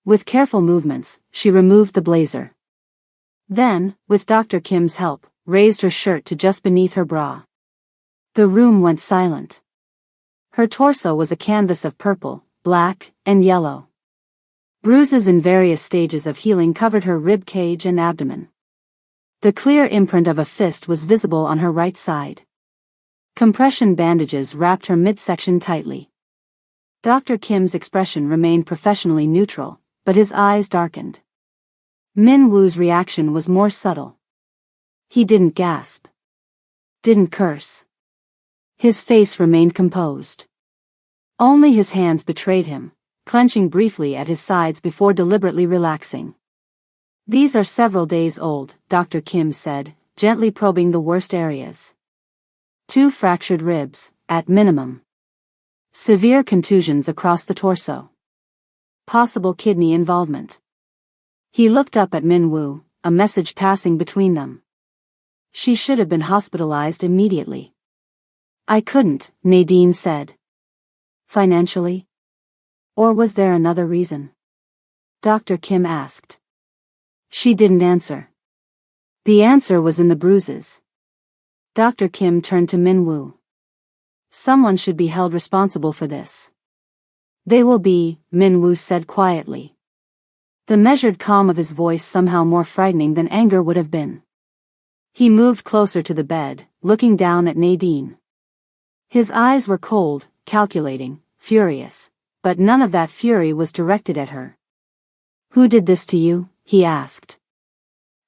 With careful movements, she removed the blazer. Then, with Dr. Kim's help, raised her shirt to just beneath her bra. The room went silent. Her torso was a canvas of purple, black, and yellow. Bruises in various stages of healing covered her rib cage and abdomen. The clear imprint of a fist was visible on her right side. Compression bandages wrapped her midsection tightly. Dr. Kim's expression remained professionally neutral, but his eyes darkened. Min Woo's reaction was more subtle. He didn't gasp. Didn't curse. His face remained composed. Only his hands betrayed him, clenching briefly at his sides before deliberately relaxing. "These are several days old," Dr. Kim said, gently probing the worst areas. 2 fractured ribs, at minimum. Severe contusions across the torso. Possible kidney involvement. He looked up at Min Woo, a message passing between them. "She should have been hospitalized immediately." "I couldn't," Nadine said. "Financially? Or was there another reason?" Dr. Kim asked. She didn't answer. The answer was in the bruises. Dr. Kim turned to Min Woo. "Someone should be held responsible for this." "They will be," Min Woo said quietly. The measured calm of his voice somehow more frightening than anger would have been. He moved closer to the bed, looking down at Nadine. His eyes were cold, calculating, furious, but none of that fury was directed at her. "Who did this to you?" he asked.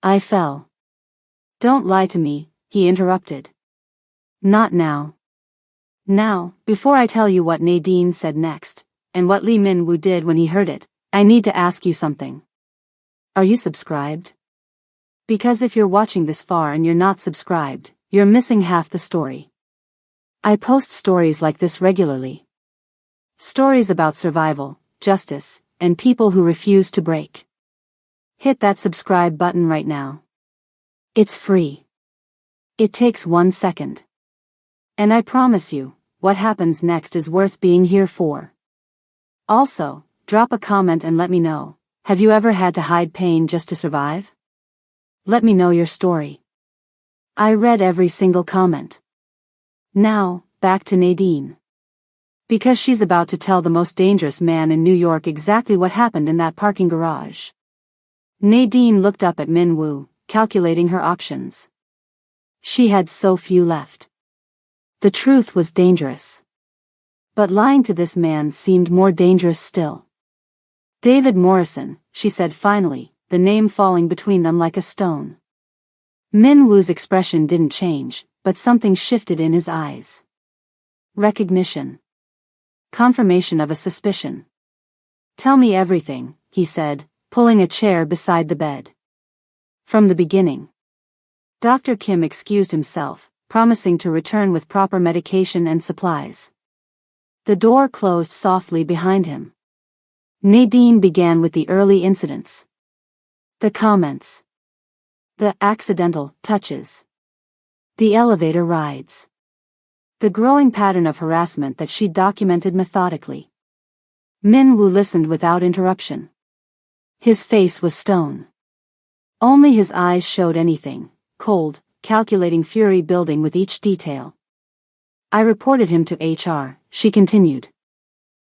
"I fell." "Don't lie to me," he interrupted. "Not now." "Now, before I tell you what Nadine said next, and what Lee Min Woo did when he heard it, I need to ask you something. Are you subscribed? Because if you're watching this far and you're not subscribed, you're missing half the story. I post stories like this regularly. Stories about survival, justice, and people who refuse to break. Hit that subscribe button right now. It's free. It takes 1 second. And I promise you, what happens next is worth being here for. Also, drop a comment and let me know, have you ever had to hide pain just to survive? Let me know your story. I read every single comment. Now, back to Nadine. Because she's about to tell the most dangerous man in New York exactly what happened in that parking garage. Nadine looked up at Min Woo, calculating her options. She had so few left. The truth was dangerous. But lying to this man seemed more dangerous still. "David Morrison," she said finally, the name falling between them like a stone. Min Woo's expression didn't change, but something shifted in his eyes. Recognition. Confirmation of a suspicion. "Tell me everything," he said, pulling a chair beside the bed. "From the beginning." Dr. Kim excused himself, promising to return with proper medication and supplies. The door closed softly behind him. Nadine began with the early incidents. The comments. The accidental touches. The elevator rides. The growing pattern of harassment that she documented methodically. Min Woo listened without interruption. His face was stone. Only his eyes showed anything, cold, calculating fury building with each detail. "I reported him to HR," she continued.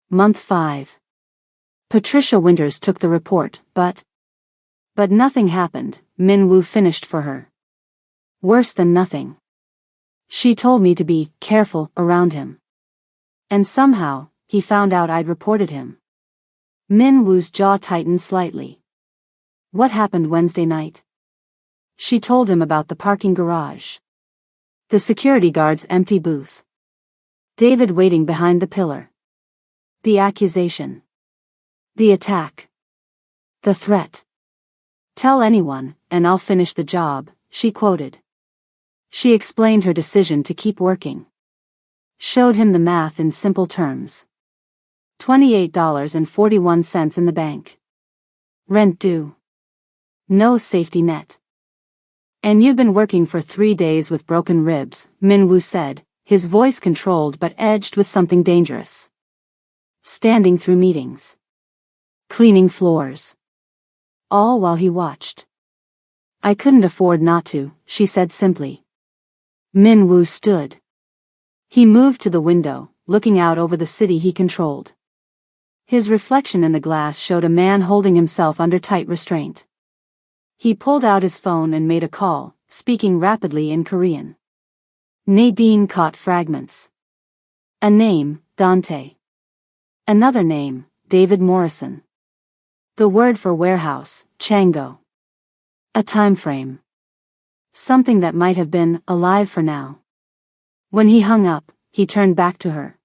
Month 5. Patricia Winters took the report, but nothing happened, Min Woo finished for her. "Worse than nothing. She told me to be careful around him. And somehow, he found out I'd reported him." Min Woo's jaw tightened slightly. "What happened Wednesday night?" She told him about the parking garage. The security guard's empty booth. David waiting behind the pillar. The accusation. The attack. The threat. "Tell anyone, and I'll finish the job," she quoted. She explained her decision to keep working. Showed him the math in simple terms. $28.41 in the bank. Rent due. No safety net. "And you've been working for 3 days with broken ribs," Min Woo said, his voice controlled but edged with something dangerous. "Standing through meetings. Cleaning floors. All while he watched." "I couldn't afford not to," she said simply. Min Woo stood. He moved to the window, looking out over the city he controlled. His reflection in the glass showed a man holding himself under tight restraint. He pulled out his phone and made a call, speaking rapidly in Korean. Nadine caught fragments. A name, Dante. Another name, David Morrison. The word for warehouse, Chango. A time frame. Something that might have been alive for now. When he hung up, he turned back to her.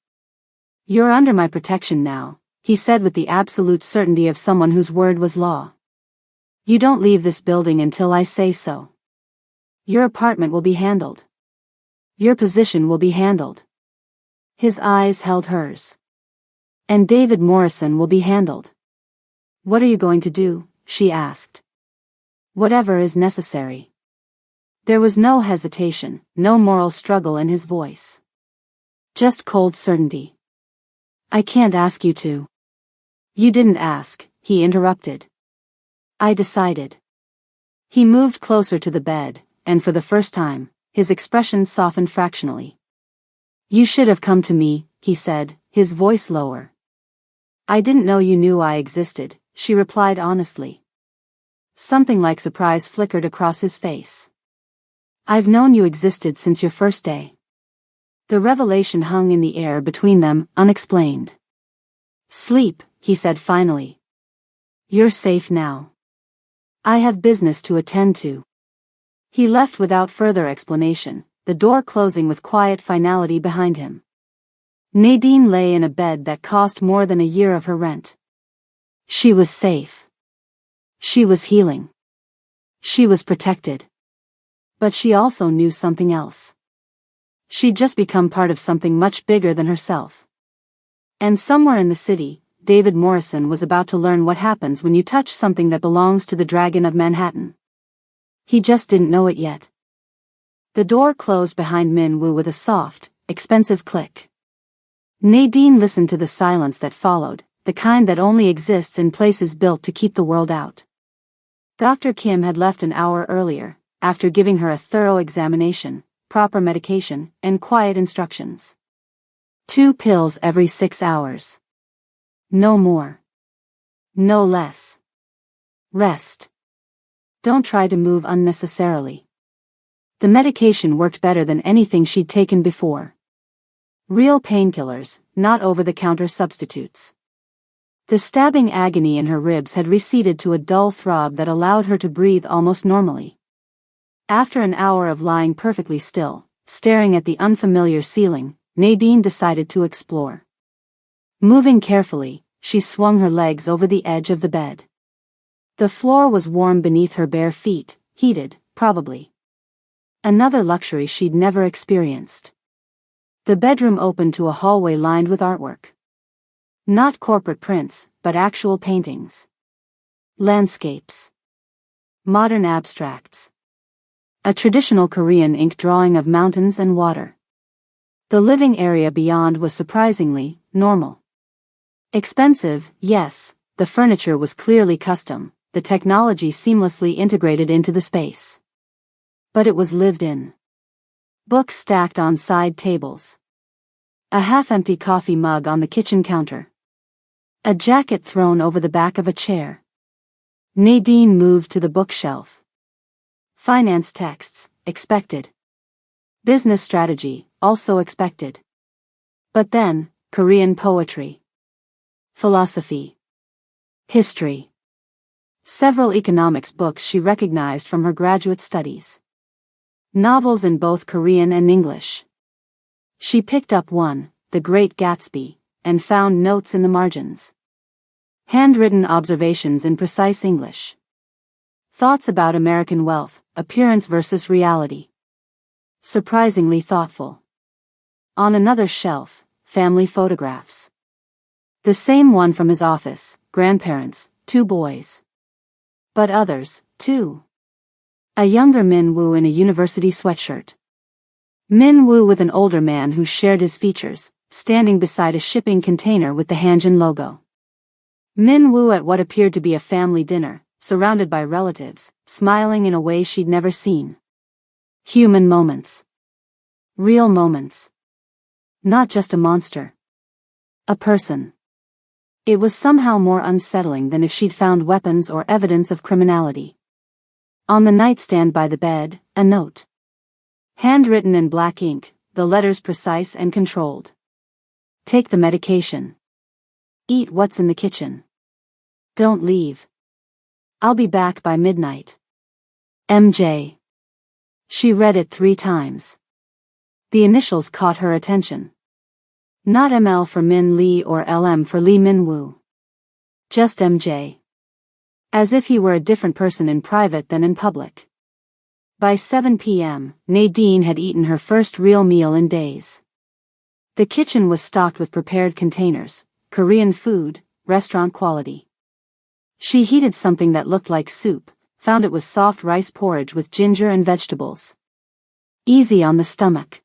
"You're under my protection now," he said with the absolute certainty of someone whose word was law. "You don't leave this building until I say so. Your apartment will be handled. Your position will be handled." His eyes held hers. "And David Morrison will be handled." "What are you going to do?" she asked. "Whatever is necessary." There was no hesitation, no moral struggle in his voice. Just cold certainty. "I can't ask you to." "You didn't ask," he interrupted. "I decided." He moved closer to the bed, and for the first time, his expression softened fractionally. "You should have come to me," he said, his voice lower. "I didn't know you knew I existed," she replied honestly. Something like surprise flickered across his face. "I've known you existed since your first day." The revelation hung in the air between them, unexplained. "Sleep," he said finally. "You're safe now. I have business to attend to." He left without further explanation, the door closing with quiet finality behind him. Nadine lay in a bed that cost more than a year of her rent. She was safe. She was healing. She was protected. But she also knew something else. She'd just become part of something much bigger than herself. And somewhere in the city, David Morrison was about to learn what happens when you touch something that belongs to the Dragon of Manhattan. He just didn't know it yet. The door closed behind Min Woo with a soft, expensive click. Nadine listened to the silence that followed, the kind that only exists in places built to keep the world out. Dr. Kim had left an hour earlier, after giving her a thorough examination, proper medication, and quiet instructions. 2 pills every 6 hours. No more. No less. Rest. Don't try to move unnecessarily. The medication worked better than anything she'd taken before. Real painkillers, not over-the-counter substitutes. The stabbing agony in her ribs had receded to a dull throb that allowed her to breathe almost normally. After an hour of lying perfectly still, staring at the unfamiliar ceiling, Nadine decided to explore. Moving carefully, she swung her legs over the edge of the bed. The floor was warm beneath her bare feet, heated, probably. Another luxury she'd never experienced. The bedroom opened to a hallway lined with artwork. Not corporate prints, but actual paintings. Landscapes. Modern abstracts. A traditional Korean ink drawing of mountains and water. The living area beyond was surprisingly normal. Expensive, yes, the furniture was clearly custom, the technology seamlessly integrated into the space. But it was lived in. Books stacked on side tables. A half-empty coffee mug on the kitchen counter. A jacket thrown over the back of a chair. Nadine moved to the bookshelf. Finance texts, expected. Business strategy, also expected. But then, Korean poetry. Philosophy. History. Several economics books she recognized from her graduate studies. Novels in both Korean and English. She picked up one, The Great Gatsby, and found notes in the margins. Handwritten observations in precise English. Thoughts about American wealth, appearance versus reality. Surprisingly thoughtful. On another shelf, family photographs. The same one from his office, grandparents, 2 boys. But others, too. A younger Min Woo in a university sweatshirt. Min Woo with an older man who shared his features, standing beside a shipping container with the Hanjin logo. Min Woo at what appeared to be a family dinner, surrounded by relatives, smiling in a way she'd never seen. Human moments. Real moments. Not just a monster, A person. It was somehow more unsettling than if she'd found weapons or evidence of criminality. On the nightstand by the bed, a note. Handwritten in black ink, the letters precise and controlled. Take the medication. Eat what's in the kitchen. Don't leave. I'll be back by midnight. MJ. She read it 3 times. The initials caught her attention. Not ML for Min Lee or LM for Lee Min Woo. Just MJ. As if he were a different person in private than in public. By 7 p.m., Nadine had eaten her first real meal in days. The kitchen was stocked with prepared containers, Korean food, restaurant quality. She heated something that looked like soup, found it was soft rice porridge with ginger and vegetables. Easy on the stomach.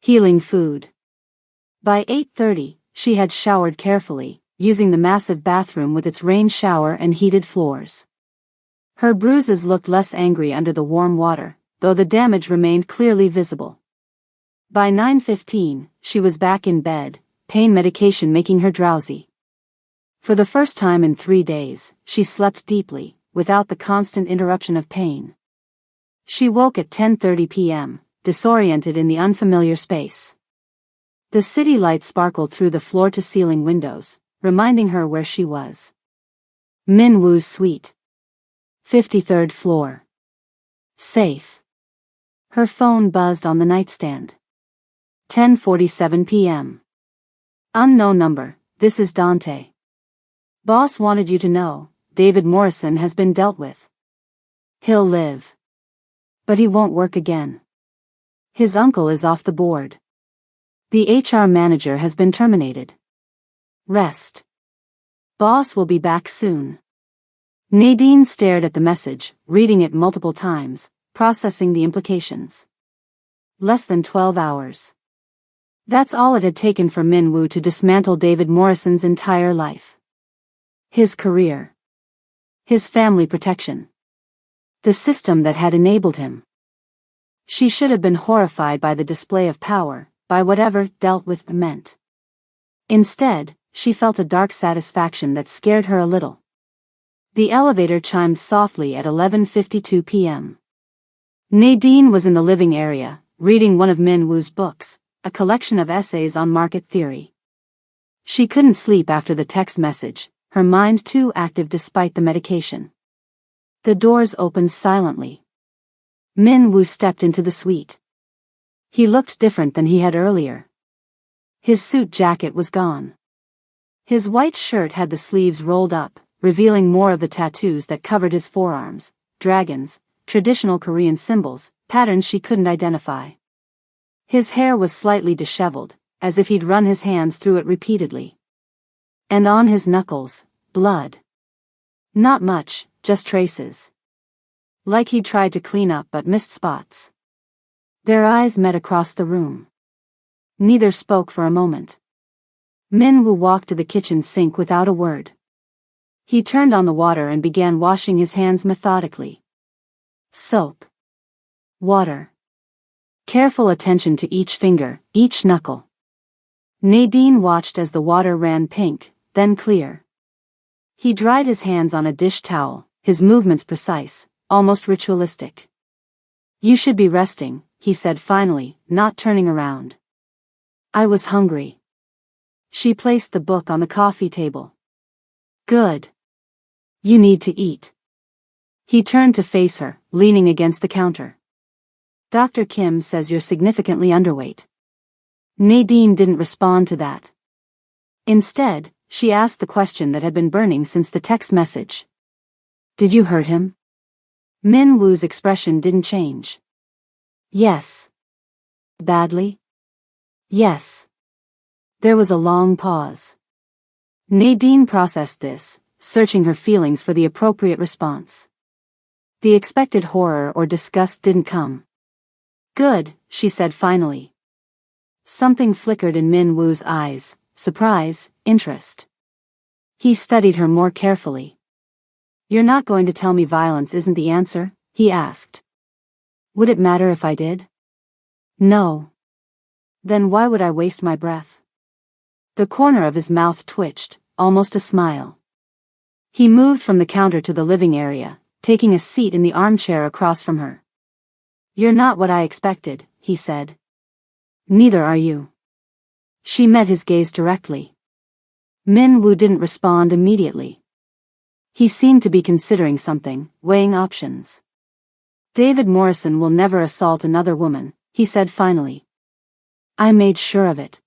Healing food. By 8:30, she had showered carefully, using the massive bathroom with its rain shower and heated floors. Her bruises looked less angry under the warm water, though the damage remained clearly visible. By 9:15, she was back in bed, pain medication making her drowsy. For the first time in 3 days, she slept deeply, without the constant interruption of pain. She woke at 10:30 p.m., disoriented in the unfamiliar space. The city light sparkled through the floor-to-ceiling windows, reminding her where she was. Min Woo's suite. 53rd floor. Safe. Her phone buzzed on the nightstand. 10:47 p.m. Unknown number, this is Dante. Boss wanted you to know, David Morrison has been dealt with. He'll live. But he won't work again. His uncle is off the board. The HR manager has been terminated. Rest. Boss will be back soon. Nadine stared at the message, reading it multiple times, processing the implications. Less than 12 hours. That's all it had taken for Min Woo to dismantle David Morrison's entire life. His career. His family protection. The system that had enabled him. She should have been horrified by the display of power, by whatever dealt with meant. Instead, she felt a dark satisfaction that scared her a little. The elevator chimed softly at 11:52 p.m. Nadine was in the living area, reading one of Min Woo's books, a collection of essays on market theory. She couldn't sleep after the text message, her mind too active despite the medication. The doors opened silently. Min Woo stepped into the suite. He looked different than he had earlier. His suit jacket was gone. His white shirt had the sleeves rolled up, revealing more of the tattoos that covered his forearms, dragons, traditional Korean symbols, patterns she couldn't identify. His hair was slightly disheveled, as if he'd run his hands through it repeatedly. And on his knuckles, blood. Not much, just traces. Like he'd tried to clean up but missed spots. Their eyes met across the room. Neither spoke for a moment. Min Woo walked to the kitchen sink without a word. He turned on the water and began washing his hands methodically. Soap. Water. Careful attention to each finger, each knuckle. Nadine watched as the water ran pink, then clear. He dried his hands on a dish towel, his movements precise, almost ritualistic. You should be resting, he said finally, not turning around. I was hungry. She placed the book on the coffee table. Good. You need to eat. He turned to face her, leaning against the counter. Dr. Kim says you're significantly underweight. Nadine didn't respond to that. Instead, she asked the question that had been burning since the text message. Did you hurt him? Min Woo's expression didn't change. Yes. Badly? Yes. There was a long pause. Nadine processed this, searching her feelings for the appropriate response. The expected horror or disgust didn't come. Good, she said finally. Something flickered in Min Woo's eyes, surprise, interest. He studied her more carefully. You're not going to tell me violence isn't the answer? He asked. Would it matter if I did? No. Then why would I waste my breath? The corner of his mouth twitched, almost a smile. He moved from the counter to the living area, taking a seat in the armchair across from her. "You're not what I expected," he said. "Neither are you." She met his gaze directly. Min Woo didn't respond immediately. He seemed to be considering something, weighing options. "David Morrison will never assault another woman," he said finally. "I made sure of it."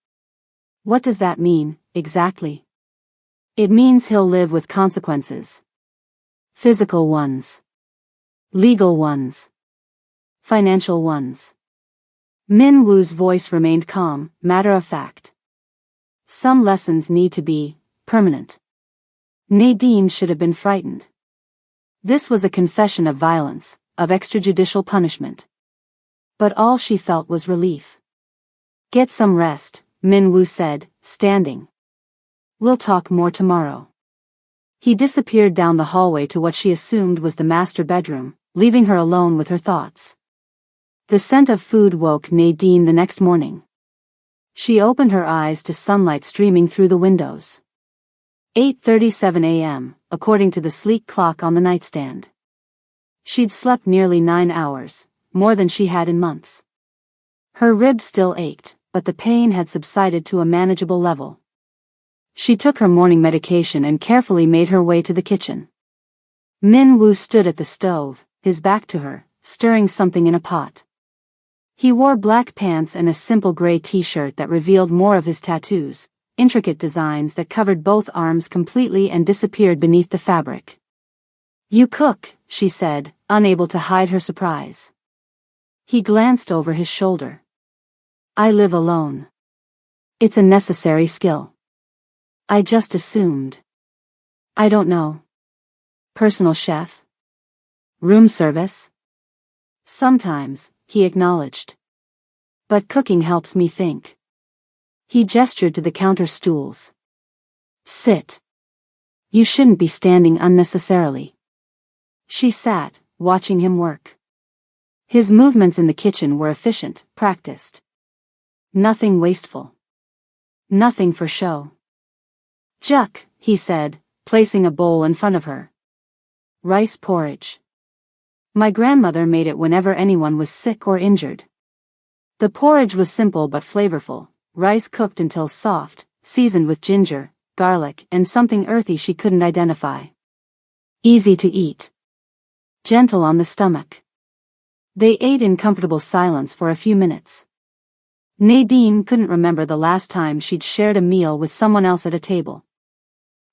"What does that mean, exactly?" "It means he'll live with consequences. Physical ones. Legal ones. Financial ones." Min Woo's voice remained calm, matter-of-fact. "Some lessons need to be permanent." Nadine should have been frightened. This was a confession of violence, of extrajudicial punishment. But all she felt was relief. "Get some rest," Min Woo said, standing. "We'll talk more tomorrow." He disappeared down the hallway to what she assumed was the master bedroom, leaving her alone with her thoughts. The scent of food woke Nadine the next morning. She opened her eyes to sunlight streaming through the windows. 8:37 a.m., according to the sleek clock on the nightstand. She'd slept nearly 9 hours, more than she had in months. Her ribs still ached, but the pain had subsided to a manageable level. She took her morning medication and carefully made her way to the kitchen. Min Woo stood at the stove, his back to her, stirring something in a pot. He wore black pants and a simple gray t-shirt that revealed more of his tattoos, intricate designs that covered both arms completely and disappeared beneath the fabric. "You cook," she said, unable to hide her surprise. He glanced over his shoulder. "I live alone. It's a necessary skill. I just assumed. I don't know. Personal chef? Room service? Sometimes," he acknowledged. "But cooking helps me think." He gestured to the counter stools. "Sit. You shouldn't be standing unnecessarily." She sat, watching him work. His movements in the kitchen were efficient, practiced. Nothing wasteful. Nothing for show. "Juk," he said, placing a bowl in front of her. "Rice porridge. My grandmother made it whenever anyone was sick or injured." The porridge was simple but flavorful, rice cooked until soft, seasoned with ginger, garlic, and something earthy she couldn't identify. Easy to eat. Gentle on the stomach. They ate in comfortable silence for a few minutes. Nadine couldn't remember the last time she'd shared a meal with someone else at a table.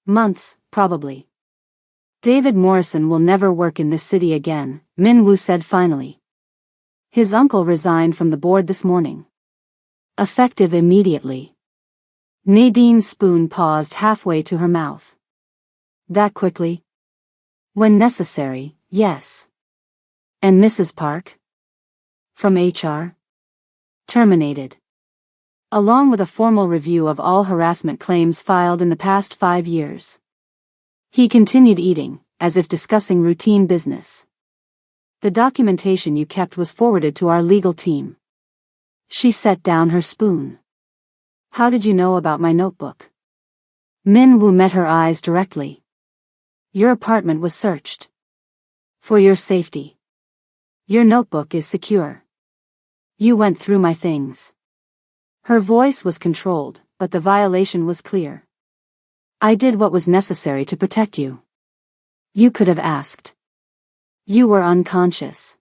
Months, probably. "David Morrison will never work in this city again," Min Woo said finally. "His uncle resigned from the board this morning. Effective immediately." Nadine's spoon paused halfway to her mouth. "That quickly?" "When necessary, yes." "And Mrs. Park?" "From HR? Terminated. Along with a formal review of all harassment claims filed in the past 5 years." He continued eating, as if discussing routine business. "The documentation you kept was forwarded to our legal team." She set down her spoon. "How did you know about my notebook?" Min Woo met her eyes directly. "Your apartment was searched. For your safety. Your notebook is secure. You went through my things." Her voice was controlled, but the violation was clear. "I did what was necessary to protect you. You could have asked. You were unconscious."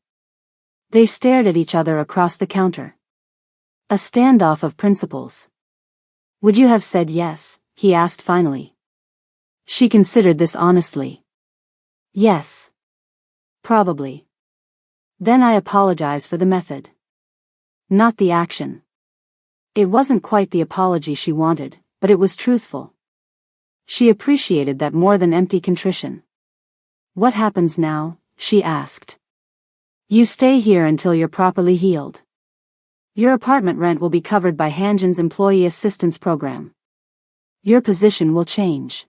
They stared at each other across the counter. A standoff of principles. "Would you have said yes?" he asked finally. She considered this honestly. "Yes. Probably. Then I apologize for the method. Not the action." It wasn't quite the apology she wanted, but it was truthful. She appreciated that more than empty contrition. "What happens now?" she asked. "You stay here until you're properly healed. Your apartment rent will be covered by Hanjin's Employee Assistance Program. Your position will change."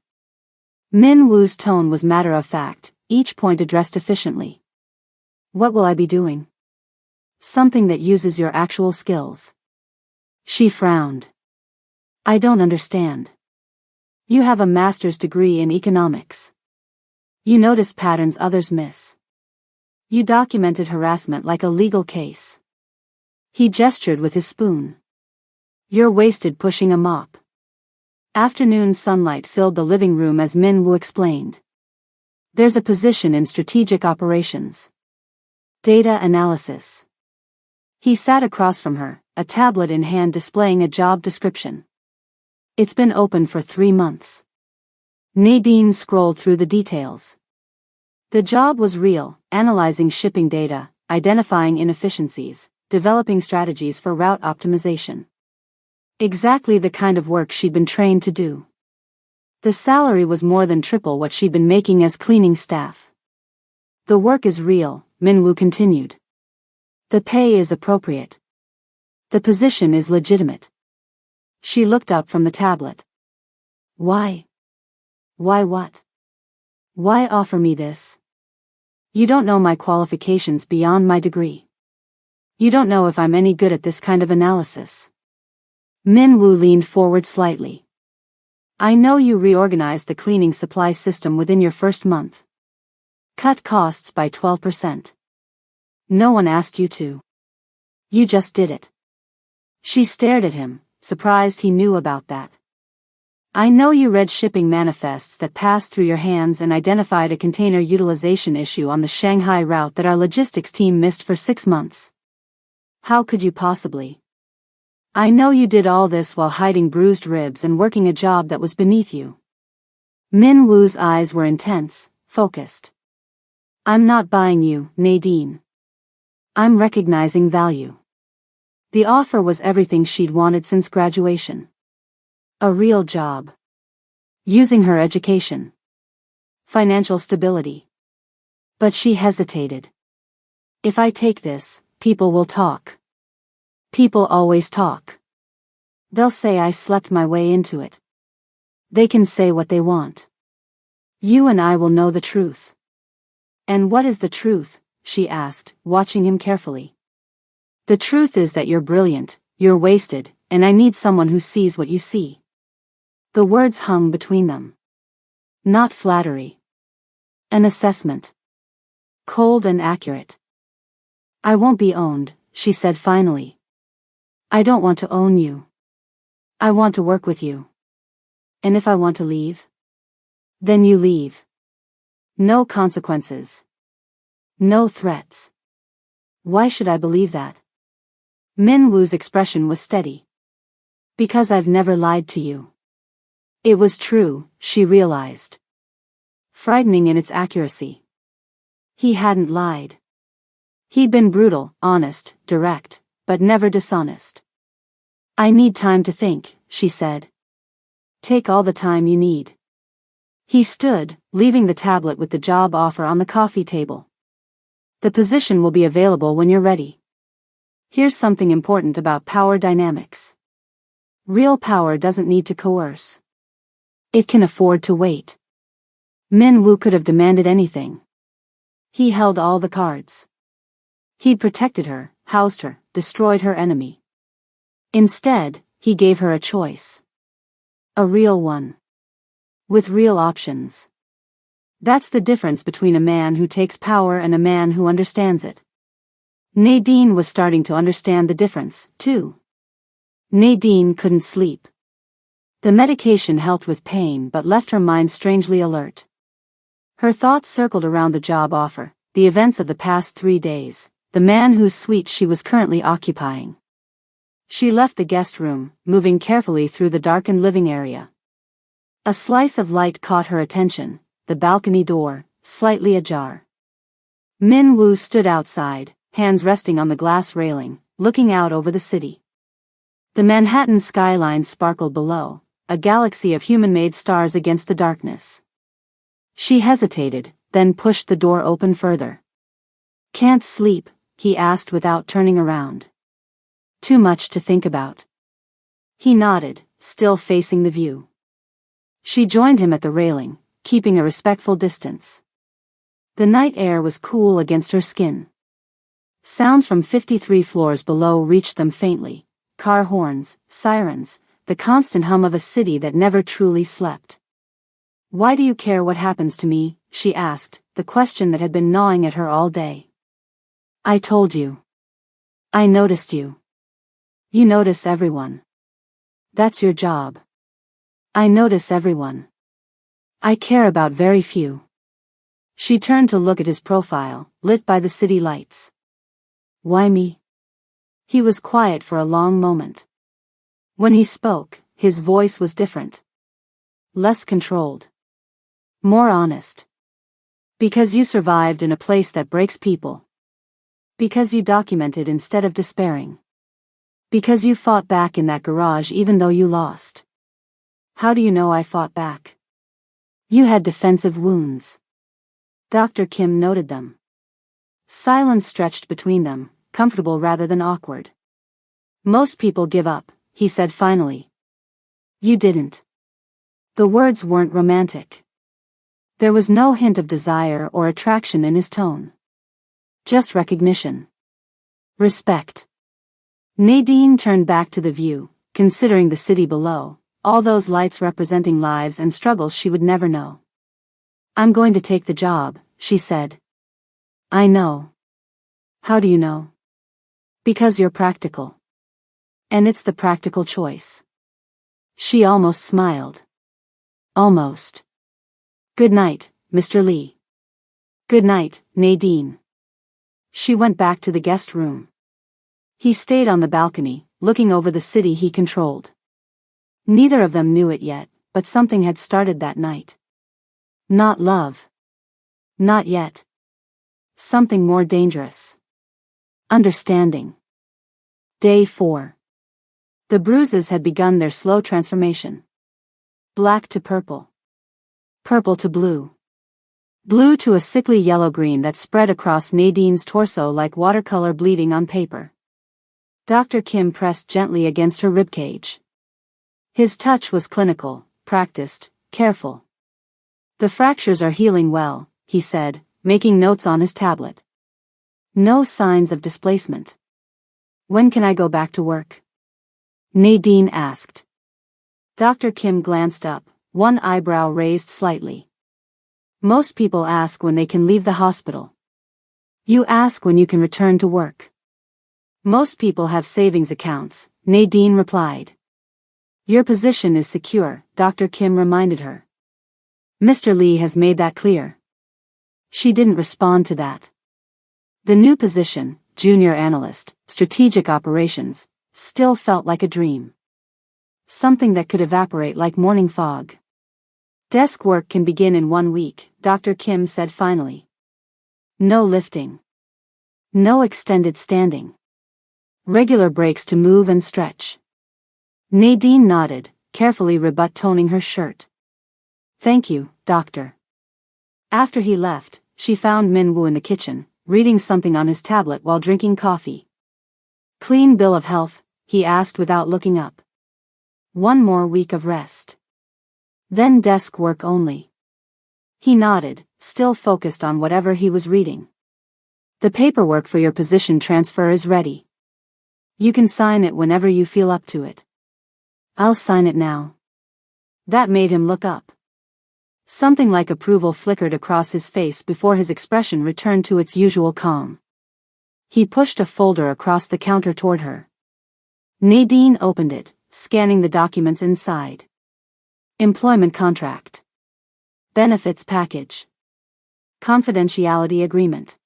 Min Woo's tone was matter-of-fact, each point addressed efficiently. "What will I be doing?" "Something that uses your actual skills." She frowned. I don't understand. You have a master's degree in economics. You notice patterns others miss. You documented harassment like a legal case. He gestured with his spoon. You're wasted pushing a mop. Afternoon sunlight filled the living room as Min Woo explained. There's a position in strategic operations. Data analysis. He sat across from her, a tablet in hand displaying a job description. It's been open for 3 months. Nadine scrolled through the details. The job was real, analyzing shipping data, identifying inefficiencies, developing strategies for route optimization. Exactly the kind of work she'd been trained to do. The salary was more than triple what she'd been making as cleaning staff. The work is real, Min Woo continued. The pay is appropriate. The position is legitimate. She looked up from the tablet. Why? Why what? Why offer me this? You don't know my qualifications beyond my degree. You don't know if I'm any good at this kind of analysis. Min Woo leaned forward slightly. I know you reorganized the cleaning supply system within your first month. Cut costs by 12%. No one asked you to. You just did it. She stared at him, surprised he knew about that. I know you read shipping manifests that passed through your hands and identified a container utilization issue on the Shanghai route that our logistics team missed for 6 months. How could you possibly? I know you did all this while hiding bruised ribs and working a job that was beneath you. Min Woo's eyes were intense, focused. I'm not buying you, Nadine. I'm recognizing value. The offer was everything she'd wanted since graduation. A real job. Using her education. Financial stability. But she hesitated. If I take this, people will talk. People always talk. They'll say I slept my way into it. They can say what they want. You and I will know the truth. And what is the truth? She asked, watching him carefully. The truth is that you're brilliant, you're wasted, and I need someone who sees what you see. The words hung between them. Not flattery. An assessment. Cold and accurate. I won't be owned, she said finally. I don't want to own you. I want to work with you. And if I want to leave? Then you leave. No consequences. No threats. Why should I believe that? Min Woo's expression was steady. Because I've never lied to you. It was true, she realized. Frightening in its accuracy. He hadn't lied. He'd been brutal, honest, direct, but never dishonest. I need time to think, she said. Take all the time you need. He stood, leaving the tablet with the job offer on the coffee table. The position will be available when you're ready. Here's something important about power dynamics. Real power doesn't need to coerce. It can afford to wait. Min Woo could have demanded anything. He held all the cards. He'd protected her, housed her, destroyed her enemy. Instead, he gave her a choice. A real one. With real options. That's the difference between a man who takes power and a man who understands it. Nadine was starting to understand the difference, too. Nadine couldn't sleep. The medication helped with pain but left her mind strangely alert. Her thoughts circled around the job offer, the events of the past 3 days, the man whose suite she was currently occupying. She left the guest room, moving carefully through the darkened living area. A slice of light caught her attention, the balcony door, slightly ajar. Min Woo stood outside, hands resting on the glass railing, looking out over the city. The Manhattan skyline sparkled below, a galaxy of human-made stars against the darkness. She hesitated, then pushed the door open further. Can't sleep, he asked without turning around. Too much to think about. He nodded, still facing the view. She joined him at the railing, keeping a respectful distance. The night air was cool against her skin. Sounds from 53 floors below reached them faintly, car horns, sirens, the constant hum of a city that never truly slept. "Why do you care what happens to me?" she asked, the question that had been gnawing at her all day. "I told you. I noticed you. You notice everyone. That's your job." "I notice everyone. I care about very few." She turned to look at his profile, lit by the city lights. "Why me?" He was quiet for a long moment. When he spoke, his voice was different. Less controlled. More honest. "Because you survived in a place that breaks people. Because you documented instead of despairing. Because you fought back in that garage even though you lost." "How do you know I fought back?" "You had defensive wounds." Dr. Kim noted them. Silence stretched between them, comfortable rather than awkward. "Most people give up," he said finally. "You didn't." The words weren't romantic. There was no hint of desire or attraction in his tone. Just recognition. Respect. Nadine turned back to the view, considering the city below, all those lights representing lives and struggles she would never know. "I'm going to take the job," she said. "I know." "How do you know?" "Because you're practical. And it's the practical choice." She almost smiled. Almost. "Good night, Mr. Lee." "Good night, Nadine." She went back to the guest room. He stayed on the balcony, looking over the city he controlled. Neither of them knew it yet, but something had started that night. Not love. Not yet. Something more dangerous. Understanding. Day 4. The bruises had begun their slow transformation. Black to purple. Purple to blue. Blue to a sickly yellow-green that spread across Nadine's torso like watercolor bleeding on paper. Dr. Kim pressed gently against her ribcage. His touch was clinical, practiced, careful. "The fractures are healing well," he said, making notes on his tablet. "No signs of displacement." "When can I go back to work?" Nadine asked. Dr. Kim glanced up, one eyebrow raised slightly. "Most people ask when they can leave the hospital. You ask when you can return to work." "Most people have savings accounts," Nadine replied. "Your position is secure," Dr. Kim reminded her. "Mr. Lee has made that clear." She didn't respond to that. The new position, junior analyst, strategic operations, still felt like a dream. Something that could evaporate like morning fog. "Desk work can begin in 1 week," Dr. Kim said finally. "No lifting. No extended standing. Regular breaks to move and stretch." Nadine nodded, carefully rebut-toning her shirt. "Thank you, doctor." After he left, she found Min Woo in the kitchen, reading something on his tablet while drinking coffee. "Clean bill of health?" he asked without looking up. "1 more week of rest. Then desk work only." He nodded, still focused on whatever he was reading. "The paperwork for your position transfer is ready. You can sign it whenever you feel up to it." "I'll sign it now." That made him look up. Something like approval flickered across his face before his expression returned to its usual calm. He pushed a folder across the counter toward her. Nadine opened it, scanning the documents inside. Employment contract. Benefits package. Confidentiality agreement.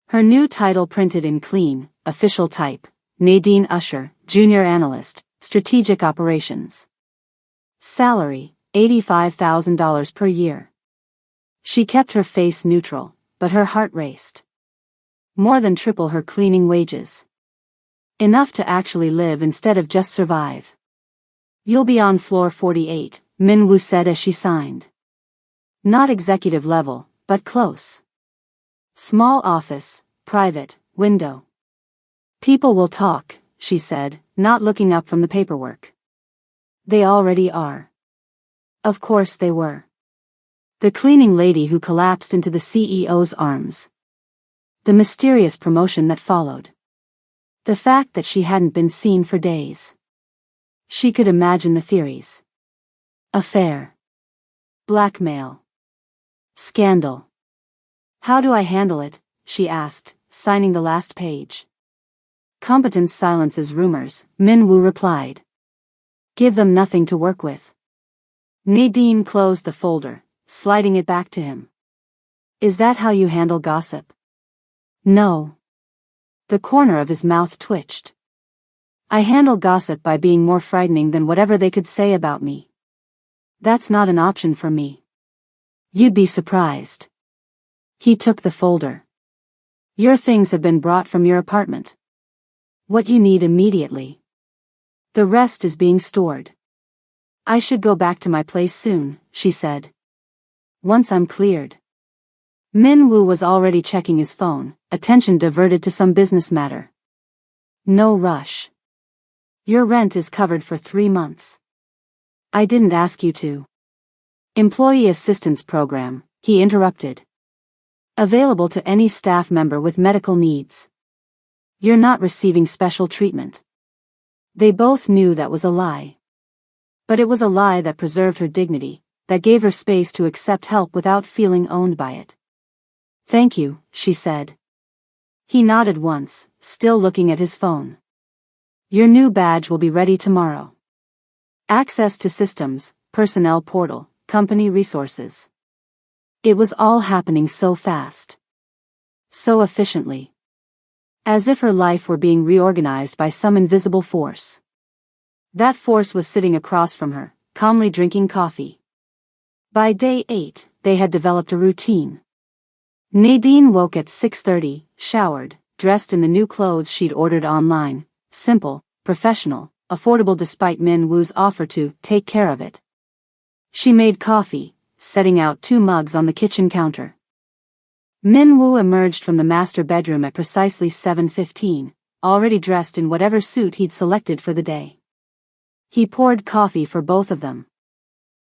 Her new title printed in clean, official type: Nadine Usher, Junior Analyst, Strategic Operations. Salary, $85,000 per year. She kept her face neutral, but her heart raced. More than triple her cleaning wages. Enough to actually live instead of just survive. "You'll be on floor 48, Min Woo said as she signed. Not executive level, but close. Small office, private, window. "People will talk," she said, not looking up from the paperwork. "They already are." Of course they were. The cleaning lady who collapsed into the CEO's arms. The mysterious promotion that followed. The fact that she hadn't been seen for days. She could imagine the theories. Affair. Blackmail. Scandal. How do I handle it? She asked, signing the last page. Competence silences rumors, Min Woo replied. Give them nothing to work with. Nadine closed the folder, sliding it back to him. Is that how you handle gossip? No. The corner of his mouth twitched. I handle gossip by being more frightening than whatever they could say about me. That's not an option for me. You'd be surprised. He took the folder. Your things have been brought from your apartment. What you need immediately. The rest is being stored. I should go back to my place soon, she said. Once I'm cleared. Min Woo was already checking his phone, attention diverted to some business matter. No rush. Your rent is covered for 3 months. I didn't ask you to. Employee Assistance Program, he interrupted. Available to any staff member with medical needs. You're not receiving special treatment. They both knew that was a lie. But it was a lie that preserved her dignity, that gave her space to accept help without feeling owned by it. Thank you, she said. He nodded once, still looking at his phone. Your new badge will be ready tomorrow. Access to systems, personnel portal, company resources. It was all happening so fast. So efficiently. As if her life were being reorganized by some invisible force. That force was sitting across from her, calmly drinking coffee. By day 8, they had developed a routine. Nadine woke at 6:30, showered, dressed in the new clothes she'd ordered online, simple, professional, affordable despite Min Woo's offer to take care of it. She made coffee, setting out 2 mugs on the kitchen counter. Min Woo emerged from the master bedroom at precisely 7:15, already dressed in whatever suit he'd selected for the day. He poured coffee for both of them.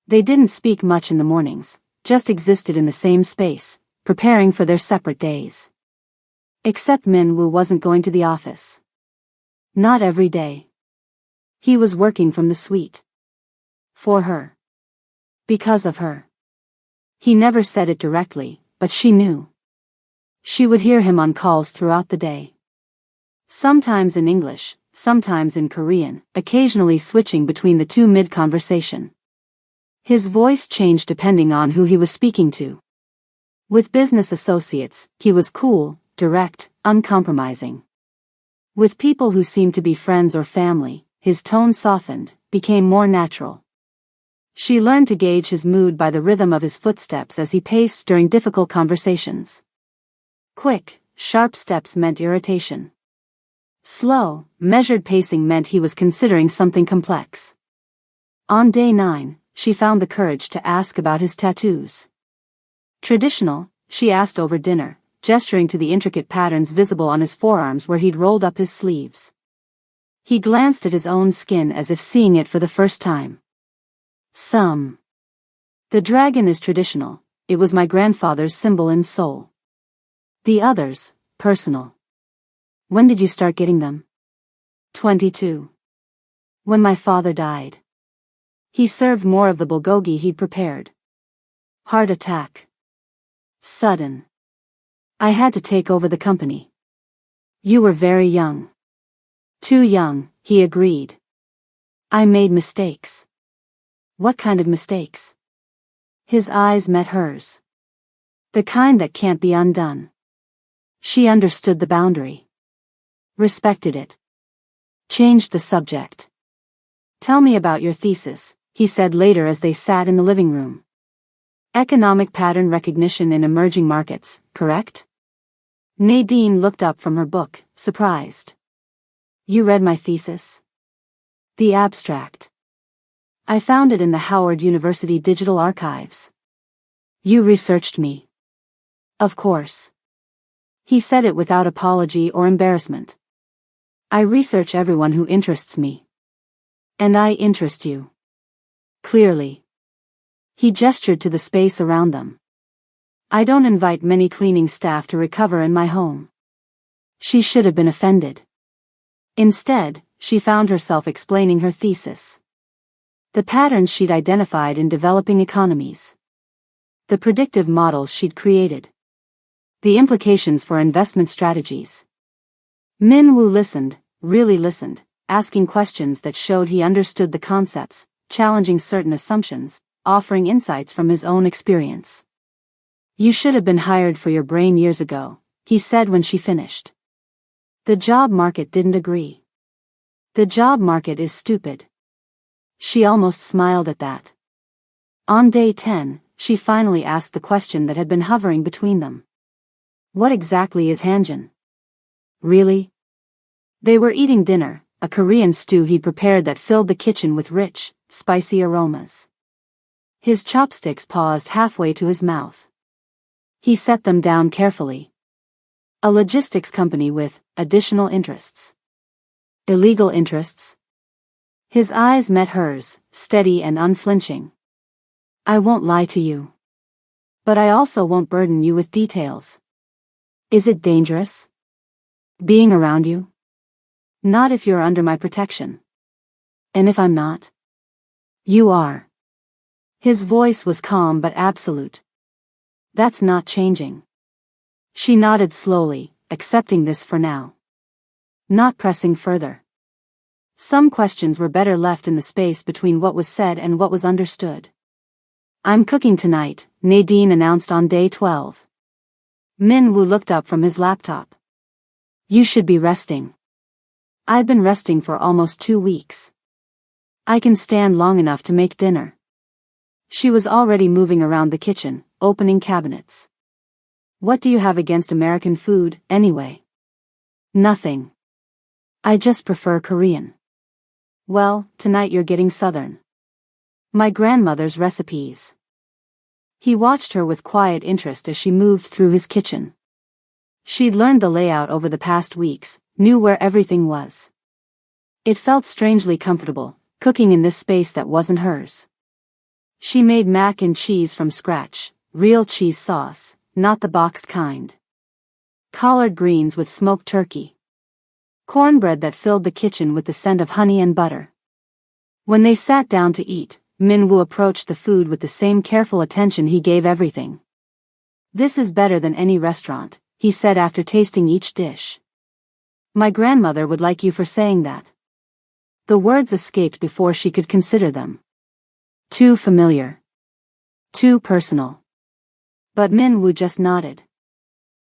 They didn't speak much in the mornings, just existed in the same space, preparing for their separate days. Except Min Woo wasn't going to the office. Not every day. He was working from the suite. For her. Because of her. He never said it directly, but she knew. She would hear him on calls throughout the day. Sometimes in English, sometimes in Korean, occasionally switching between the two mid-conversation. His voice changed depending on who he was speaking to. With business associates, he was cool, direct, uncompromising. With people who seemed to be friends or family, his tone softened, became more natural. She learned to gauge his mood by the rhythm of his footsteps as he paced during difficult conversations. Quick, sharp steps meant irritation. Slow, measured pacing meant he was considering something complex. On day 9, she found the courage to ask about his tattoos. Traditional, she asked over dinner, gesturing to the intricate patterns visible on his forearms where he'd rolled up his sleeves. He glanced at his own skin as if seeing it for the first time. Some. The dragon is traditional, it was my grandfather's symbol in Seoul. The others, personal. When did you start getting them? 22. When my father died. He served more of the bulgogi he'd prepared. Heart attack. Sudden. I had to take over the company. You were very young. Too young, he agreed. I made mistakes. What kind of mistakes? His eyes met hers. The kind that can't be undone. She understood the boundary. Respected it. Changed the subject. Tell me about your thesis, he said later as they sat in the living room. Economic pattern recognition in emerging markets, correct? Nadine looked up from her book, surprised. You read my thesis? The abstract. I found it in the Howard University Digital Archives. You researched me. Of course. He said it without apology or embarrassment. I research everyone who interests me. And I interest you. Clearly. He gestured to the space around them. I don't invite many cleaning staff to recover in my home. She should have been offended. Instead, she found herself explaining her thesis. The patterns she'd identified in developing economies. The predictive models she'd created. The implications for investment strategies. Min Woo listened, really listened, asking questions that showed he understood the concepts, challenging certain assumptions, offering insights from his own experience. "You should have been hired for your brain years ago," he said when she finished. "The job market didn't agree. The job market is stupid." She almost smiled at that. On day 10, she finally asked the question that had been hovering between them. "What exactly is Hanjin?" "Really?" They were eating dinner, a Korean stew he prepared that filled the kitchen with rich, spicy aromas. His chopsticks paused halfway to his mouth. He set them down carefully. "A logistics company with additional interests." "Illegal interests?" His eyes met hers, steady and unflinching. "I won't lie to you. But I also won't burden you with details." "Is it dangerous? Being around you?" "Not if you're under my protection." "And if I'm not?" "You are." His voice was calm but absolute. "That's not changing." She nodded slowly, accepting this for now. Not pressing further. Some questions were better left in the space between what was said and what was understood. "I'm cooking tonight," Nadine announced on day 12. Min Woo looked up from his laptop. "You should be resting." "I've been resting for almost 2 weeks. I can stand long enough to make dinner." She was already moving around the kitchen, opening cabinets. "What do you have against American food, anyway?" "Nothing. I just prefer Korean." "Well, tonight you're getting Southern. My grandmother's recipes." He watched her with quiet interest as she moved through his kitchen. She'd learned the layout over the past weeks, knew where everything was. It felt strangely comfortable, cooking in this space that wasn't hers. She made mac and cheese from scratch, real cheese sauce, not the boxed kind. Collard greens with smoked turkey. Cornbread that filled the kitchen with the scent of honey and butter. When they sat down to eat, Min Woo approached the food with the same careful attention he gave everything. "This is better than any restaurant," he said after tasting each dish. "My grandmother would like you for saying that." The words escaped before she could consider them. Too familiar. Too personal. But Min Woo just nodded.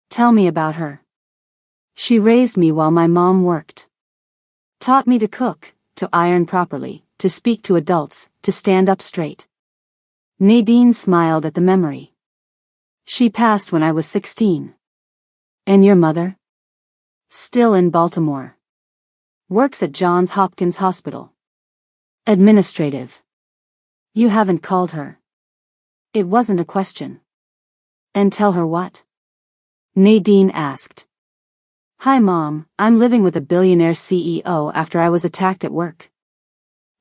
"Tell me about her." "She raised me while my mom worked. Taught me to cook, to iron properly, to speak to adults, to stand up straight." Nadine smiled at the memory. "She passed when I was 16. And your mother?" "Still in Baltimore. Works at Johns Hopkins Hospital. Administrative." "You haven't called her." It wasn't a question. "And tell her what?" Nadine asked. "Hi Mom, I'm living with a billionaire CEO after I was attacked at work.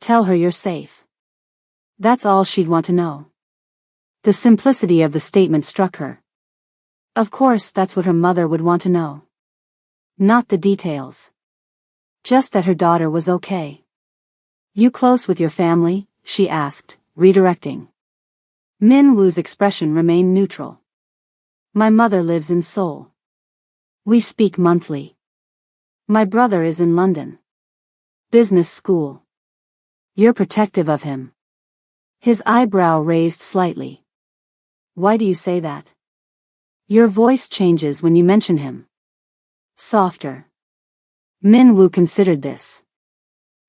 Tell her you're safe." That's all she'd want to know. The simplicity of the statement struck her. Of course that's what her mother would want to know. Not the details. Just that her daughter was okay. "You close with your family?" she asked, redirecting. Min Woo's expression remained neutral. "My mother lives in Seoul. We speak monthly. My brother is in London. Business school." "You're protective of him." His eyebrow raised slightly. "Why do you say that?" "Your voice changes when you mention him." Softer. Min Woo considered this.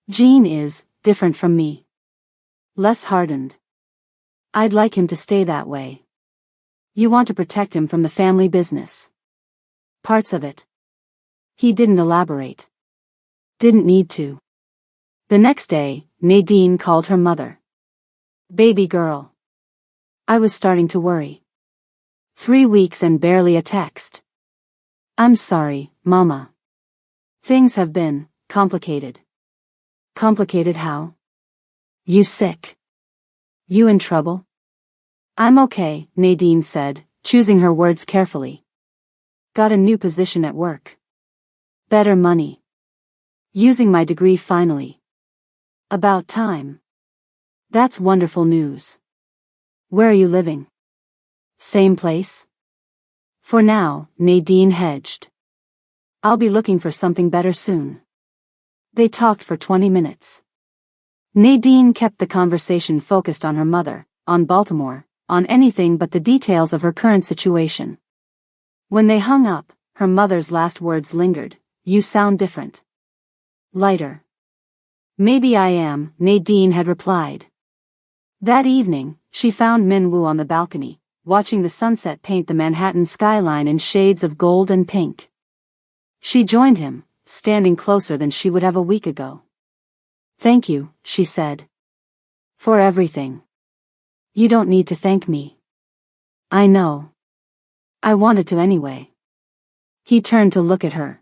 "Gene is different from me. Less hardened. I'd like him to stay that way." "You want to protect him from the family business?" "Parts of it." He didn't elaborate. Didn't need to. The next day, Nadine called her mother. "Baby girl." I was starting to worry. 3 weeks and barely a text. "I'm sorry, Mama. Things have been complicated." "Complicated how?" "You sick? You in trouble?" "I'm okay," Nadine said, choosing her words carefully. "Got a new position at work. Better money. Using my degree finally. About time. That's wonderful news. Where are you living? Same place? For now, Nadine hedged. I'll be looking for something better soon. They talked for 20 minutes. Nadine kept the conversation focused on her mother, on Baltimore, on anything but the details of her current situation. When they hung up, her mother's last words lingered. You sound different. Lighter. Maybe I am, Nadine had replied. That evening, she found Min Woo on the balcony, watching the sunset paint the Manhattan skyline in shades of gold and pink. She joined him, standing closer than she would have a week ago. Thank you, she said. For everything. You don't need to thank me. I know. I wanted to anyway. He turned to look at her.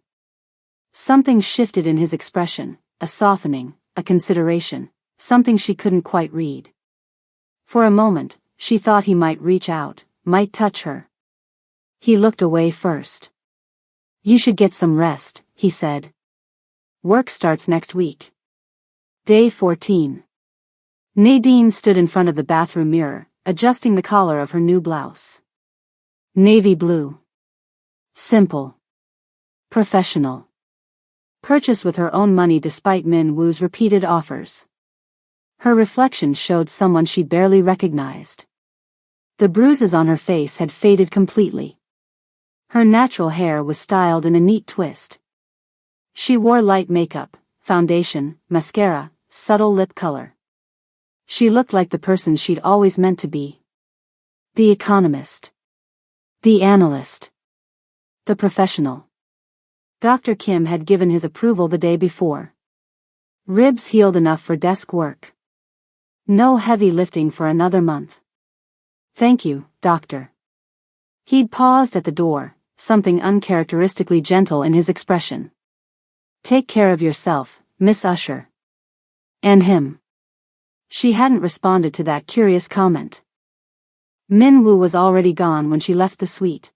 Something shifted in his expression, a softening, a consideration, something she couldn't quite read. For a moment, she thought he might reach out, might touch her. He looked away first. You should get some rest, he said. Work starts next week. Day 14. Nadine stood in front of the bathroom mirror, adjusting the collar of her new blouse. Navy blue. Simple. Professional. Purchased with her own money despite Min Woo's repeated offers. Her reflection showed someone she barely recognized. The bruises on her face had faded completely. Her natural hair was styled in a neat twist. She wore light makeup, foundation, mascara, subtle lip color. She looked like the person she'd always meant to be. The economist. The analyst. The professional. Dr. Kim had given his approval the day before. Ribs healed enough for desk work. No heavy lifting for another month. Thank you, doctor. He'd paused at the door, something uncharacteristically gentle in his expression. Take care of yourself, Miss Usher. And him. She hadn't responded to that curious comment. Min Woo was already gone when she left the suite.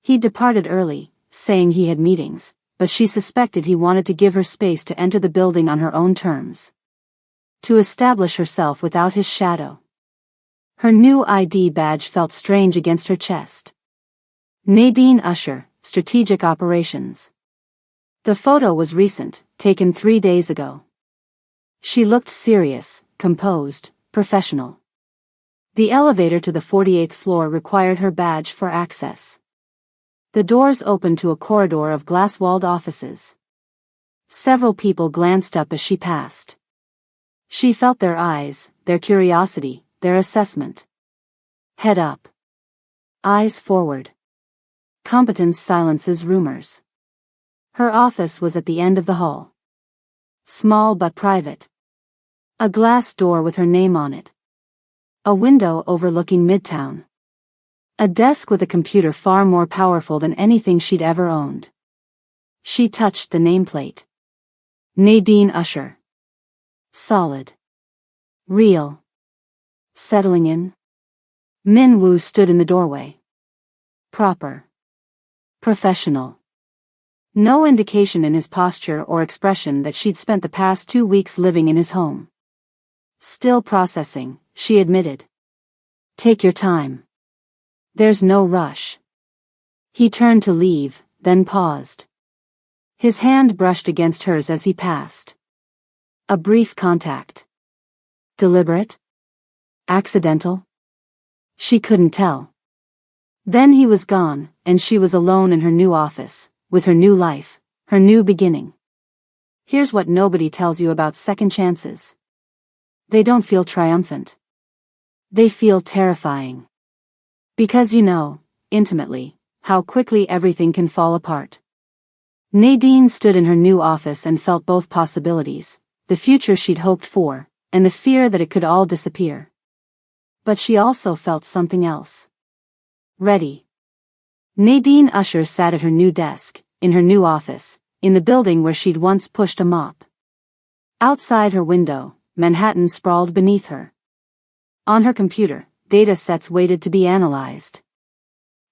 He'd departed early, saying he had meetings, but she suspected he wanted to give her space to enter the building on her own terms. To establish herself without his shadow. Her new ID badge felt strange against her chest. Nadine Usher, Strategic Operations. The photo was recent, taken 3 days ago. She looked serious, composed, professional. The elevator to the 48th floor required her badge for access. The doors opened to a corridor of glass-walled offices. Several people glanced up as she passed. She felt their eyes, their curiosity, their assessment. Head up. Eyes forward. Competence silences rumors. Her office was at the end of the hall. Small but private. A glass door with her name on it. A window overlooking Midtown. A desk with a computer far more powerful than anything she'd ever owned. She touched the nameplate. Nadine Usher. Solid. Real. Settling in. Min Woo stood in the doorway. Proper. Professional. No indication in his posture or expression that she'd spent the past 2 weeks living in his home. Still processing, she admitted. Take your time. There's no rush. He turned to leave, then paused. His hand brushed against hers as he passed. A brief contact. Deliberate? Accidental? She couldn't tell. Then he was gone, and she was alone in her new office, with her new life, her new beginning. Here's what nobody tells you about second chances. They don't feel triumphant. They feel terrifying. Because you know, intimately, how quickly everything can fall apart. Nadine stood in her new office and felt both possibilities, the future she'd hoped for, and the fear that it could all disappear. But she also felt something else. Ready. Nadine Usher sat at her new desk, in her new office, in the building where she'd once pushed a mop. Outside her window, Manhattan sprawled beneath her. On her computer, data sets waited to be analyzed.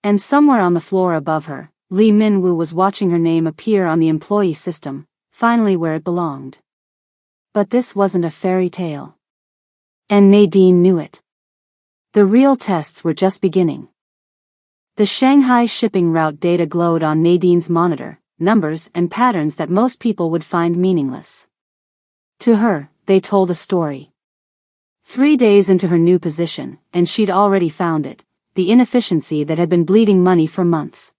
And somewhere on the floor above her, Lee Min Woo was watching her name appear on the employee system, finally where it belonged. But this wasn't a fairy tale. And Nadine knew it. The real tests were just beginning. The Shanghai shipping route data glowed on Nadine's monitor, numbers and patterns that most people would find meaningless. To her, they told a story. 3 days into her new position, and she'd already found it, the inefficiency that had been bleeding money for months.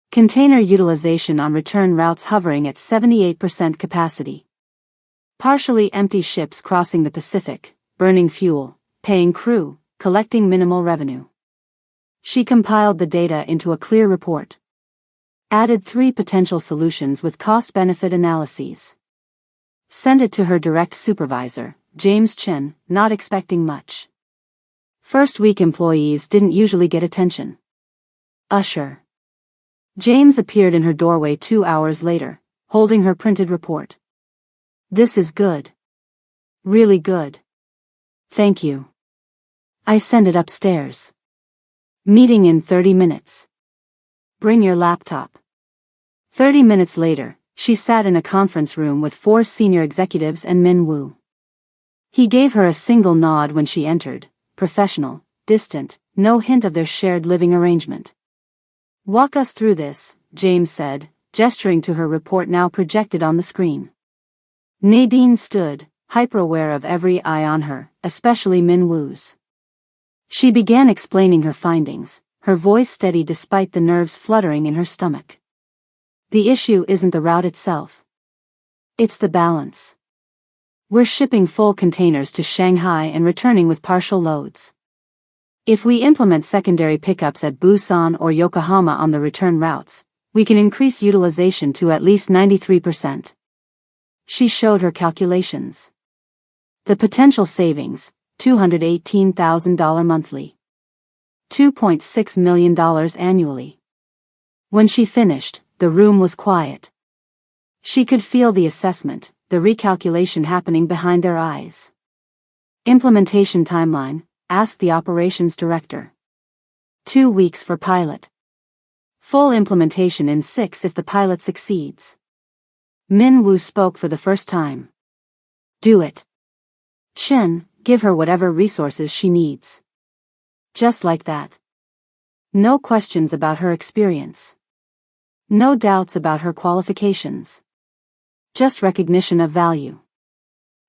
Container utilization on return routes hovering at 78% capacity. Partially empty ships crossing the Pacific, burning fuel, paying crew, collecting minimal revenue. She compiled the data into a clear report. Added 3 potential solutions with cost-benefit analyses. Sent it to her direct supervisor, James Chen, not expecting much. First-week employees didn't usually get attention. Usher. James appeared in her doorway 2 hours later, holding her printed report. This is good. Really good. Thank you. I send it upstairs. Meeting in 30 minutes. Bring your laptop. 30 minutes later, she sat in a conference room with 4 senior executives and Min Woo. He gave her a single nod when she entered, professional, distant, no hint of their shared living arrangement. Walk us through this, James said, gesturing to her report now projected on the screen. Nadine stood, hyper-aware of every eye on her, especially Min Woo's. She began explaining her findings, her voice steady despite the nerves fluttering in her stomach. The issue isn't the route itself. It's the balance. We're shipping full containers to Shanghai and returning with partial loads. If we implement secondary pickups at Busan or Yokohama on the return routes, we can increase utilization to at least 93%. She showed her calculations. The potential savings, $218,000 monthly. $2.6 million annually. When she finished, the room was quiet. She could feel the assessment, the recalculation happening behind their eyes. Implementation timeline, asked the operations director. 2 weeks for pilot. Full implementation in 6 if the pilot succeeds. Min Woo spoke for the first time. Do it. Chen, give her whatever resources she needs. Just like that. No questions about her experience. No doubts about her qualifications. Just recognition of value.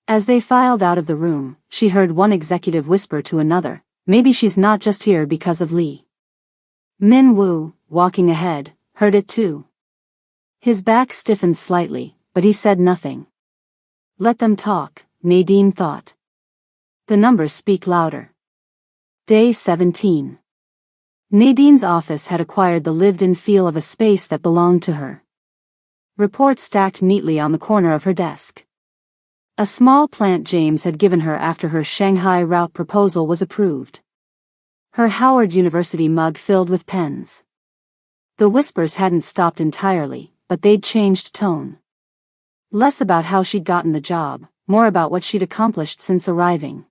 As they filed out of the room, she heard one executive whisper to another, maybe she's not just here because of Lee. Min Woo, walking ahead, heard it too. His back stiffened slightly, but he said nothing. Let them talk, Nadine thought. The numbers speak louder. Day 17. Nadine's office had acquired the lived-in feel of a space that belonged to her. Reports stacked neatly on the corner of her desk. A small plant James had given her after her Shanghai route proposal was approved. Her Howard University mug filled with pens. The whispers hadn't stopped entirely, but they'd changed tone. Less about how she'd gotten the job, more about what she'd accomplished since arriving.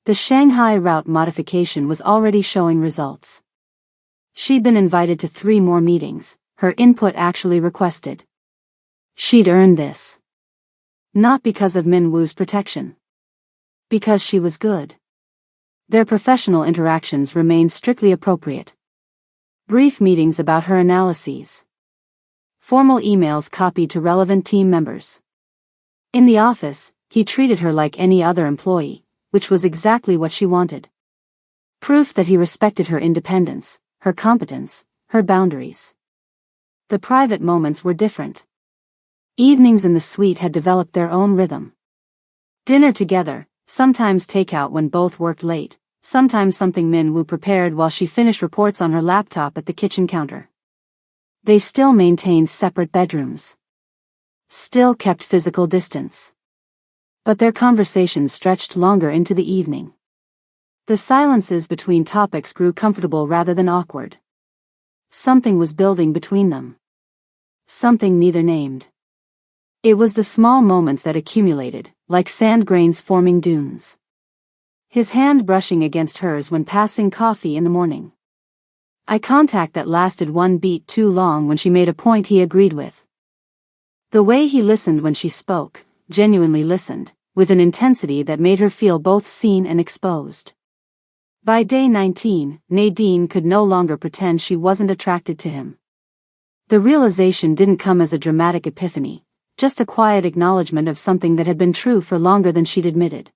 The Shanghai route modification was already showing results. She'd been invited to 3 more meetings, her input actually requested. She'd earned this. Not because of Min Woo's protection. Because she was good. Their professional interactions remained strictly appropriate. Brief meetings about her analyses. Formal emails copied to relevant team members. In the office, he treated her like any other employee, which was exactly what she wanted. Proof that he respected her independence, her competence, her boundaries. The private moments were different. Evenings in the suite had developed their own rhythm. Dinner together, sometimes takeout when both worked late, sometimes something Min Woo prepared while she finished reports on her laptop at the kitchen counter. They still maintained separate bedrooms. Still kept physical distance. But their conversations stretched longer into the evening. The silences between topics grew comfortable rather than awkward. Something was building between them. Something neither named. It was the small moments that accumulated, like sand grains forming dunes. His hand brushing against hers when passing coffee in the morning. Eye contact that lasted 1 beat too long when she made a point he agreed with. The way he listened when she spoke, genuinely listened, with an intensity that made her feel both seen and exposed. By day 19, Nadine could no longer pretend she wasn't attracted to him. The realization didn't come as a dramatic epiphany, just a quiet acknowledgement of something that had been true for longer than she'd admitted.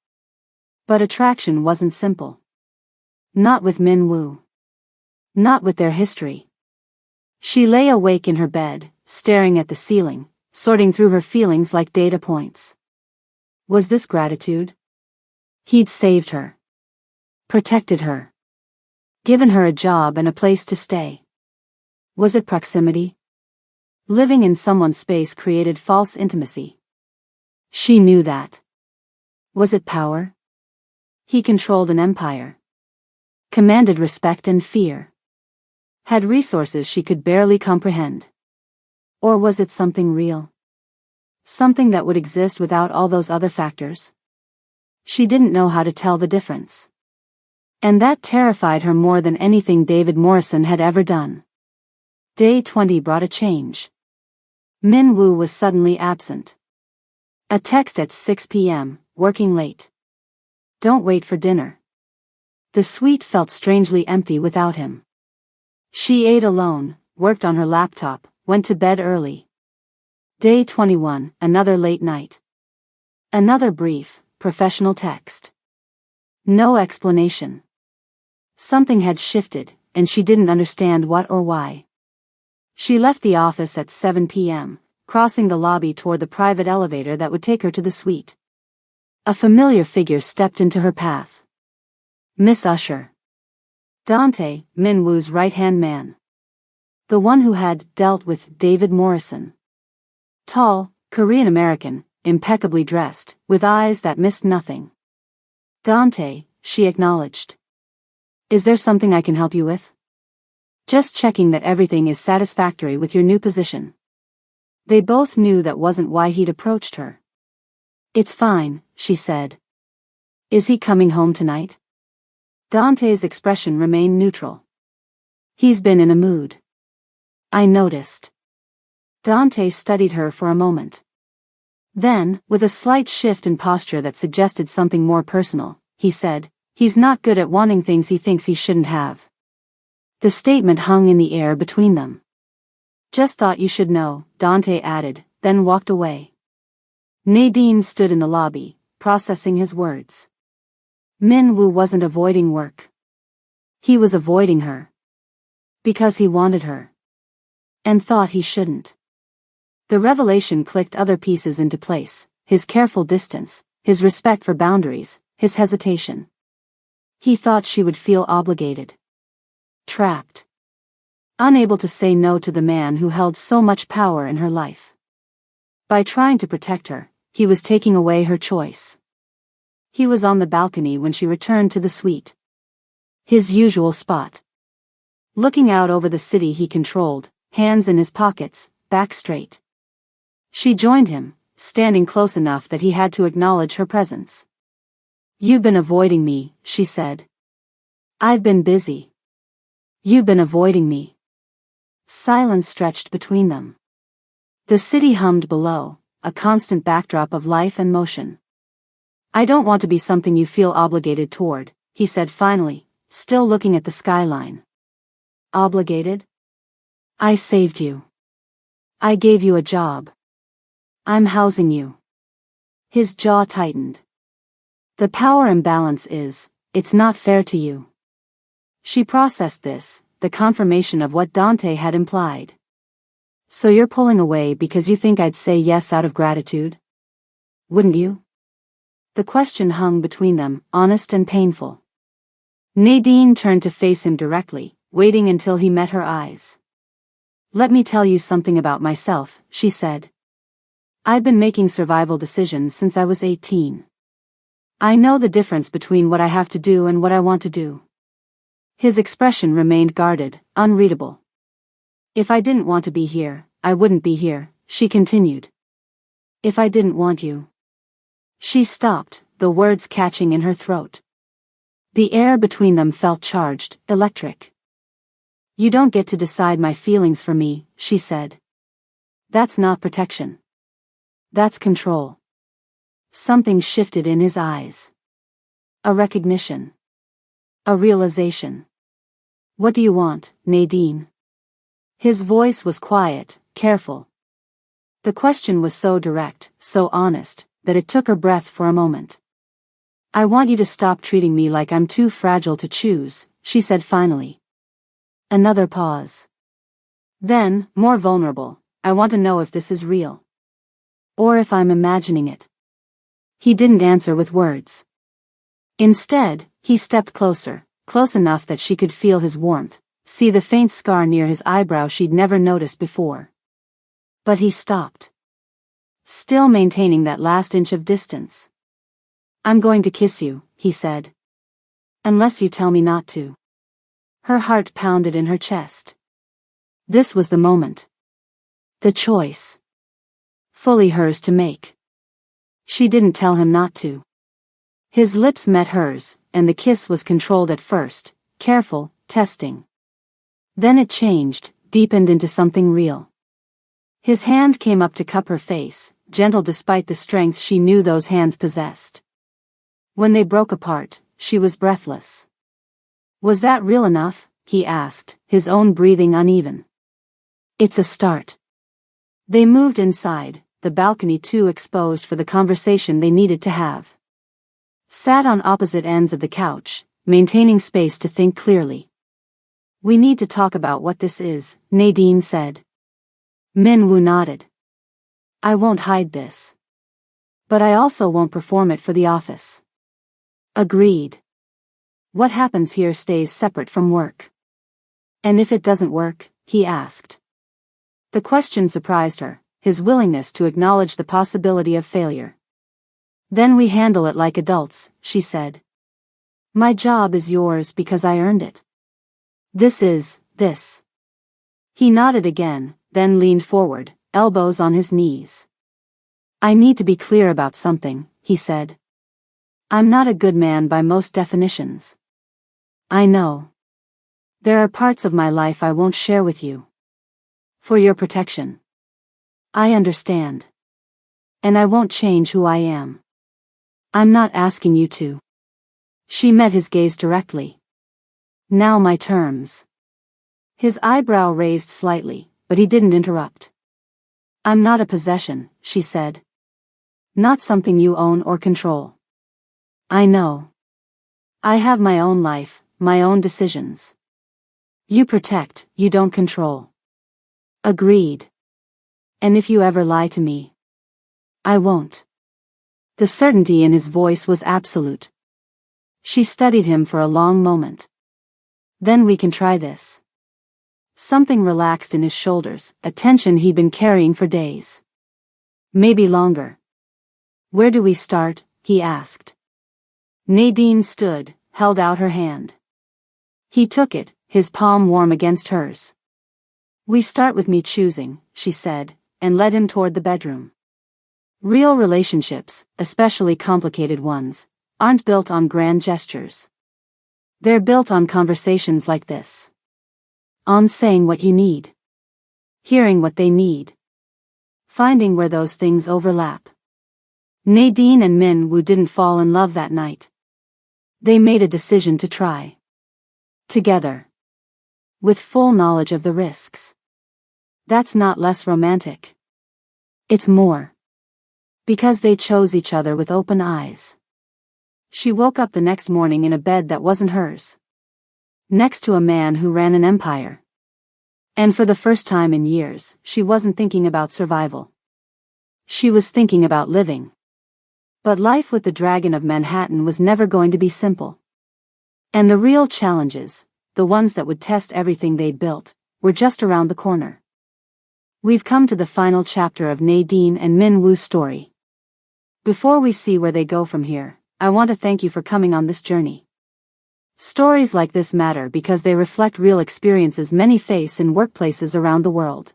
But attraction wasn't simple. Not with Min Woo. Not with their history. She lay awake in her bed, staring at the ceiling, sorting through her feelings like data points. Was this gratitude? He'd saved her. Protected her. Given her a job and a place to stay. Was it proximity? Living in someone's space created false intimacy. She knew that. Was it power? He controlled an empire. Commanded respect and fear. Had resources she could barely comprehend. Or was it something real? Something that would exist without all those other factors? She didn't know how to tell the difference. And that terrified her more than anything David Morrison had ever done. Day 20 brought a change. Min Woo was suddenly absent. A text at 6 p.m., working late. Don't wait for dinner. The suite felt strangely empty without him. She ate alone, worked on her laptop, went to bed early. Day 21, another late night. Another brief, professional text. No explanation. Something had shifted, and she didn't understand what or why. She left the office at 7 p.m., crossing the lobby toward the private elevator that would take her to the suite. A familiar figure stepped into her path. Miss Usher. Dante, Min Woo's right-hand man. The one who had dealt with David Morrison. Tall, Korean-American, impeccably dressed, with eyes that missed nothing. Dante, she acknowledged. Is there something I can help you with? Just checking that everything is satisfactory with your new position. They both knew that wasn't why he'd approached her. It's fine, she said. Is he coming home tonight? Dante's expression remained neutral. He's been in a mood. I noticed. Dante studied her for a moment. Then, with a slight shift in posture that suggested something more personal, he said, he's not good at wanting things he thinks he shouldn't have. The statement hung in the air between them. Just thought you should know, Dante added, then walked away. Nadine stood in the lobby, processing his words. Min Woo wasn't avoiding work. He was avoiding her. Because he wanted her. And thought he shouldn't. The revelation clicked other pieces into place, his careful distance, his respect for boundaries, his hesitation. He thought she would feel obligated. Trapped. Unable to say no to the man who held so much power in her life. By trying to protect her, he was taking away her choice. He was on the balcony when she returned to the suite. His usual spot. Looking out over the city he controlled, hands in his pockets, back straight. She joined him, standing close enough that he had to acknowledge her presence. You've been avoiding me, she said. I've been busy. You've been avoiding me. Silence stretched between them. The city hummed below, a constant backdrop of life and motion. I don't want to be something you feel obligated toward, he said finally, still looking at the skyline. Obligated? I saved you. I gave you a job. I'm housing you. His jaw tightened. The power imbalance is, it's not fair to you. She processed this, the confirmation of what Dante had implied. So you're pulling away because you think I'd say yes out of gratitude? Wouldn't you? The question hung between them, honest and painful. Nadine turned to face him directly, waiting until he met her eyes. Let me tell you something about myself, she said. I've been making survival decisions since I was 18. I know the difference between what I have to do and what I want to do. His expression remained guarded, unreadable. If I didn't want to be here, I wouldn't be here, she continued. If I didn't want you. She stopped, the words catching in her throat. The air between them felt charged, electric. You don't get to decide my feelings for me, she said. That's not protection. That's control. Something shifted in his eyes. A recognition. A realization. What do you want, Nadine? His voice was quiet, careful. The question was so direct, so honest, that it took her breath for a moment. I want you to stop treating me like I'm too fragile to choose, she said finally. Another pause. Then, more vulnerable, I want to know if this is real. Or if I'm imagining it. He didn't answer with words. Instead, he stepped closer, close enough that she could feel his warmth, see the faint scar near his eyebrow she'd never noticed before. But he stopped. Still maintaining that last inch of distance. I'm going to kiss you, he said. Unless you tell me not to. Her heart pounded in her chest. This was the moment. The choice. Fully hers to make. She didn't tell him not to. His lips met hers, and the kiss was controlled at first, careful, testing. Then it changed, deepened into something real. His hand came up to cup her face, gentle despite the strength she knew those hands possessed. When they broke apart, she was breathless. Was that real enough? He asked, his own breathing uneven. It's a start. They moved inside, the balcony too exposed for the conversation they needed to have. Sat on opposite ends of the couch, maintaining space to think clearly. We need to talk about what this is, Nadine said. Min-woo nodded. I won't hide this. But I also won't perform it for the office. Agreed. What happens here stays separate from work. And if it doesn't work, he asked. The question surprised her, his willingness to acknowledge the possibility of failure. Then we handle it like adults, she said. My job is yours because I earned it. This. He nodded again, then leaned forward, elbows on his knees. I need to be clear about something, he said. I'm not a good man by most definitions. I know. There are parts of my life I won't share with you. For your protection. I understand. And I won't change who I am. I'm not asking you to. She met his gaze directly. Now my terms. His eyebrow raised slightly, but he didn't interrupt. I'm not a possession, she said. Not something you own or control. I know. I have my own life, my own decisions. You protect, you don't control. Agreed. And if you ever lie to me, I won't. The certainty in his voice was absolute. She studied him for a long moment. Then we can try this. Something relaxed in his shoulders, a tension he'd been carrying for days. Maybe longer. Where do we start? He asked. Nadine stood, held out her hand. He took it, his palm warm against hers. We start with me choosing, she said, and led him toward the bedroom. Real relationships, especially complicated ones, aren't built on grand gestures. They're built on conversations like this. On saying what you need. Hearing what they need. Finding where those things overlap. Nadine and Min-woo didn't fall in love that night. They made a decision to try. Together. With full knowledge of the risks. That's not less romantic. It's more. Because they chose each other with open eyes. She woke up the next morning in a bed that wasn't hers. Next to a man who ran an empire. And for the first time in years, she wasn't thinking about survival. She was thinking about living. But life with the Dragon of Manhattan was never going to be simple. And the real challenges, the ones that would test everything they'd built, were just around the corner. We've come to the final chapter of Nadine and Min-woo's story. Before we see where they go from here, I want to thank you for coming on this journey. Stories like this matter because they reflect real experiences many face in workplaces around the world.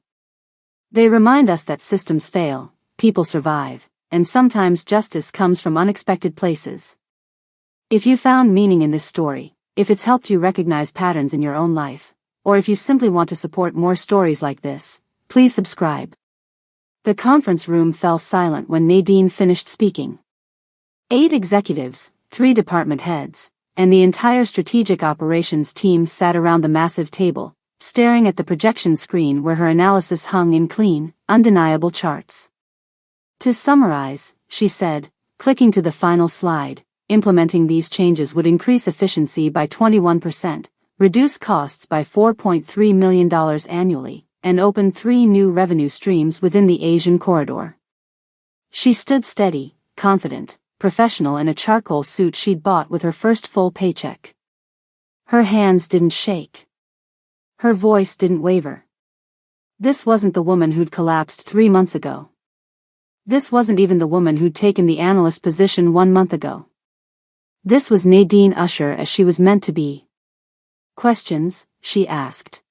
They remind us that systems fail, people survive, and sometimes justice comes from unexpected places. If you found meaning in this story, if it's helped you recognize patterns in your own life, or if you simply want to support more stories like this, please subscribe. The conference room fell silent when Nadine finished speaking. 8 executives, 3 department heads, and the entire strategic operations team sat around the massive table, staring at the projection screen where her analysis hung in clean, undeniable charts. To summarize, she said, clicking to the final slide, implementing these changes would increase efficiency by 21%, reduce costs by $4.3 million annually, and open 3 new revenue streams within the Asian corridor. She stood steady, confident, professional in a charcoal suit she'd bought with her first full paycheck. Her hands didn't shake. Her voice didn't waver. This wasn't the woman who'd collapsed 3 months ago. This wasn't even the woman who'd taken the analyst position 1 month ago. This was Nadine Usher as she was meant to be. Questions, she asked.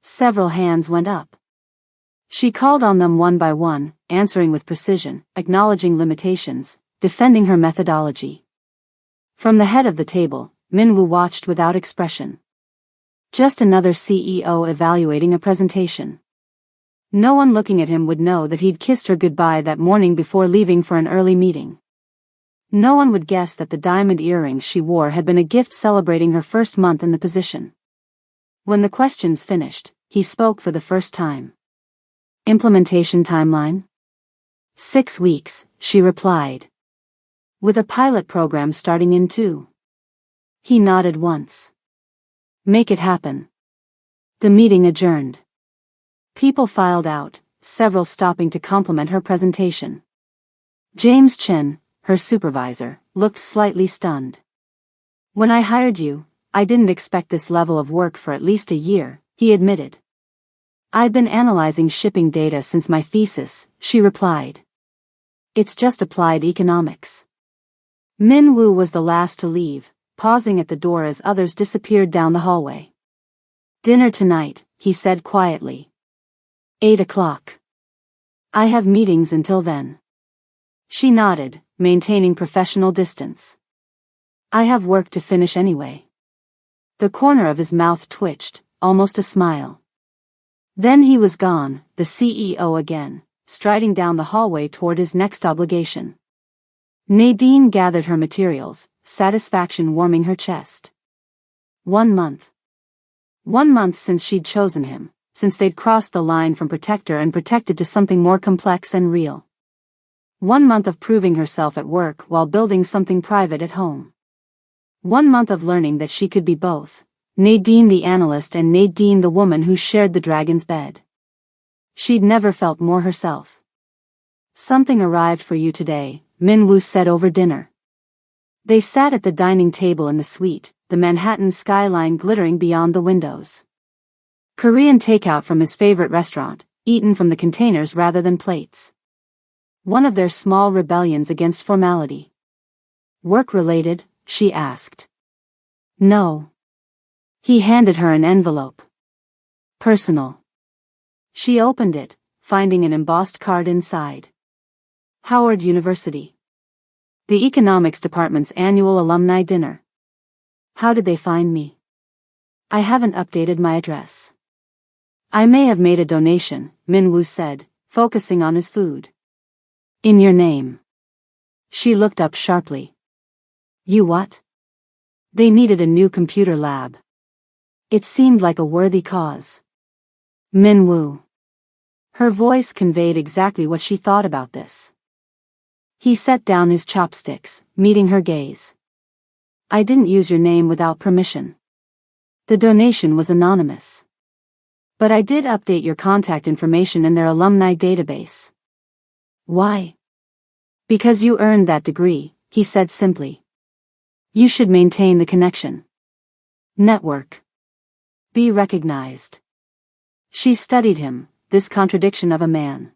Several hands went up. She called on them one by one, answering with precision, acknowledging limitations, defending her methodology. From the head of the table, Minwoo watched without expression. Just another CEO evaluating a presentation. No one looking at him would know that he'd kissed her goodbye that morning before leaving for an early meeting. No one would guess that the diamond earrings she wore had been a gift celebrating her first month in the position. When the questions finished, he spoke for the first time. Implementation timeline? 6 weeks, she replied. With a pilot program starting in 2. He nodded once. Make it happen. The meeting adjourned. People filed out, several stopping to compliment her presentation. James Chen, her supervisor, looked slightly stunned. When I hired you, I didn't expect this level of work for at least a year, he admitted. I've been analyzing shipping data since my thesis, she replied. It's just applied economics. Minwoo was the last to leave, pausing at the door as others disappeared down the hallway. Dinner tonight, he said quietly. 8 o'clock. I have meetings until then. She nodded, maintaining professional distance. I have work to finish anyway. The corner of his mouth twitched, almost a smile. Then he was gone, the CEO again, striding down the hallway toward his next obligation. Nadine gathered her materials, satisfaction warming her chest. 1 month. 1 month since she'd chosen him, since they'd crossed the line from protector and protected to something more complex and real. 1 month of proving herself at work while building something private at home. 1 month of learning that she could be both, Nadine the analyst and Nadine the woman who shared the dragon's bed. She'd never felt more herself. Something arrived for you today, Minwoo said over dinner. They sat at the dining table in the suite, the Manhattan skyline glittering beyond the windows. Korean takeout from his favorite restaurant, eaten from the containers rather than plates. One of their small rebellions against formality. Work-related, she asked. No. He handed her an envelope. Personal. She opened it, finding an embossed card inside. Howard University. The economics department's annual alumni dinner. How did they find me? I haven't updated my address. I may have made a donation, Minwoo said, focusing on his food. In your name. She looked up sharply. You what? They needed a new computer lab. It seemed like a worthy cause. Minwoo. Her voice conveyed exactly what she thought about this. He set down his chopsticks, meeting her gaze. I didn't use your name without permission. The donation was anonymous. But I did update your contact information in their alumni database. Why? Because you earned that degree, he said simply. You should maintain the connection. Network. Be recognized. She studied him, this contradiction of a man.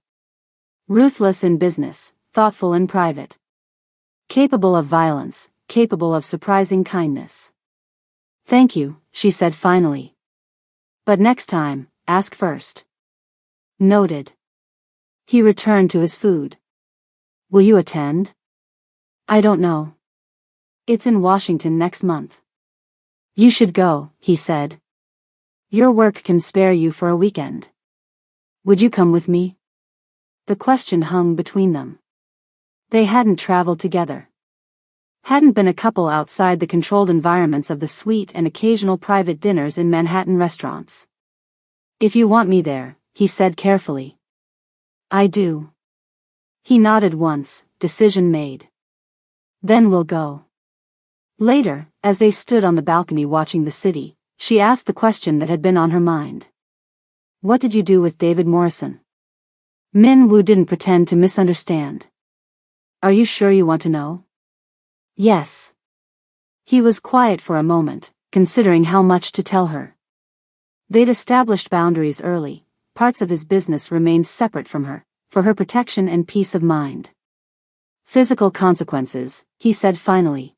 Ruthless in business, thoughtful in private. Capable of violence, capable of surprising kindness. Thank you, she said finally. But next time, ask first. Noted. He returned to his food. Will you attend? I don't know. It's in Washington next month. You should go, he said. Your work can spare you for a weekend. Would you come with me? The question hung between them. They hadn't traveled together. Hadn't been a couple outside the controlled environments of the suite and occasional private dinners in Manhattan restaurants. "If you want me there," he said carefully. "I do." He nodded once, decision made. "Then we'll go." Later, as they stood on the balcony watching the city, she asked the question that had been on her mind. "What did you do with David Morrison?" Min Woo didn't pretend to misunderstand. "Are you sure you want to know?" "Yes." He was quiet for a moment, considering how much to tell her. They'd established boundaries early. Parts of his business remained separate from her, for her protection and peace of mind. "Physical consequences," he said finally.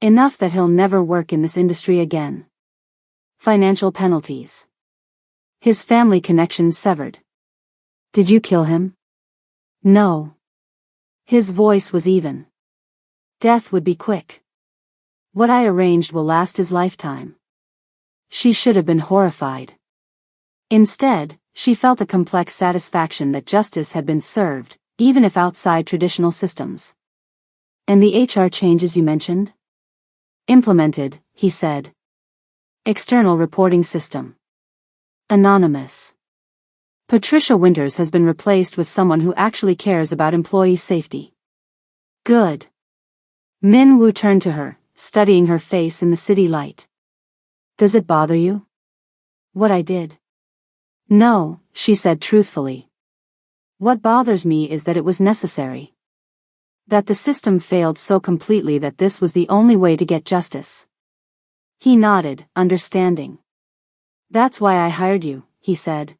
"Enough that he'll never work in this industry again. Financial penalties. His family connections severed." "Did you kill him?" "No." His voice was even. "Death would be quick. What I arranged will last his lifetime." She should have been horrified. Instead, she felt a complex satisfaction that justice had been served, even if outside traditional systems. "And the HR changes you mentioned?" "Implemented," he said. "External reporting system. Anonymous. Patricia Winters has been replaced with someone who actually cares about employee safety." "Good." Min Woo turned to her, studying her face in the city light. "Does it bother you?" "What I did?" "No," she said truthfully. "What bothers me is that it was necessary. That the system failed so completely that this was the only way to get justice." He nodded, understanding. "That's why I hired you," he said.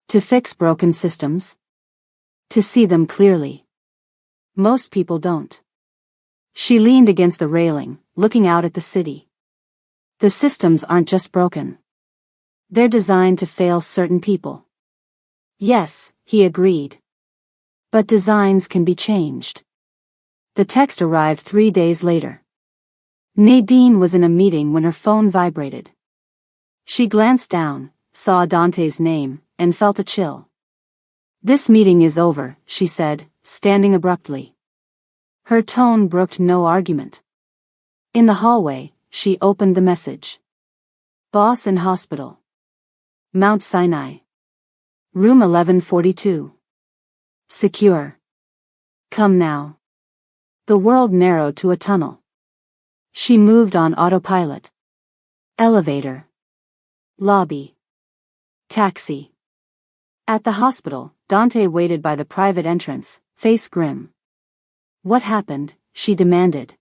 "To fix broken systems? To see them clearly. Most people don't." She leaned against the railing, looking out at the city. "The systems aren't just broken. They're designed to fail certain people." "Yes," he agreed. "But designs can be changed." The text arrived 3 days later. Nadine was in a meeting when her phone vibrated. She glanced down, saw Dante's name, and felt a chill. "This meeting is over," she said, standing abruptly. Her tone brooked no argument. In the hallway, she opened the message. "Boss in hospital. Mount Sinai. Room 1142. Secure. Come now." The world narrowed to a tunnel. She moved on autopilot. Elevator. Lobby. Taxi. At the hospital, Dante waited by the private entrance, face grim. "What happened?" she demanded.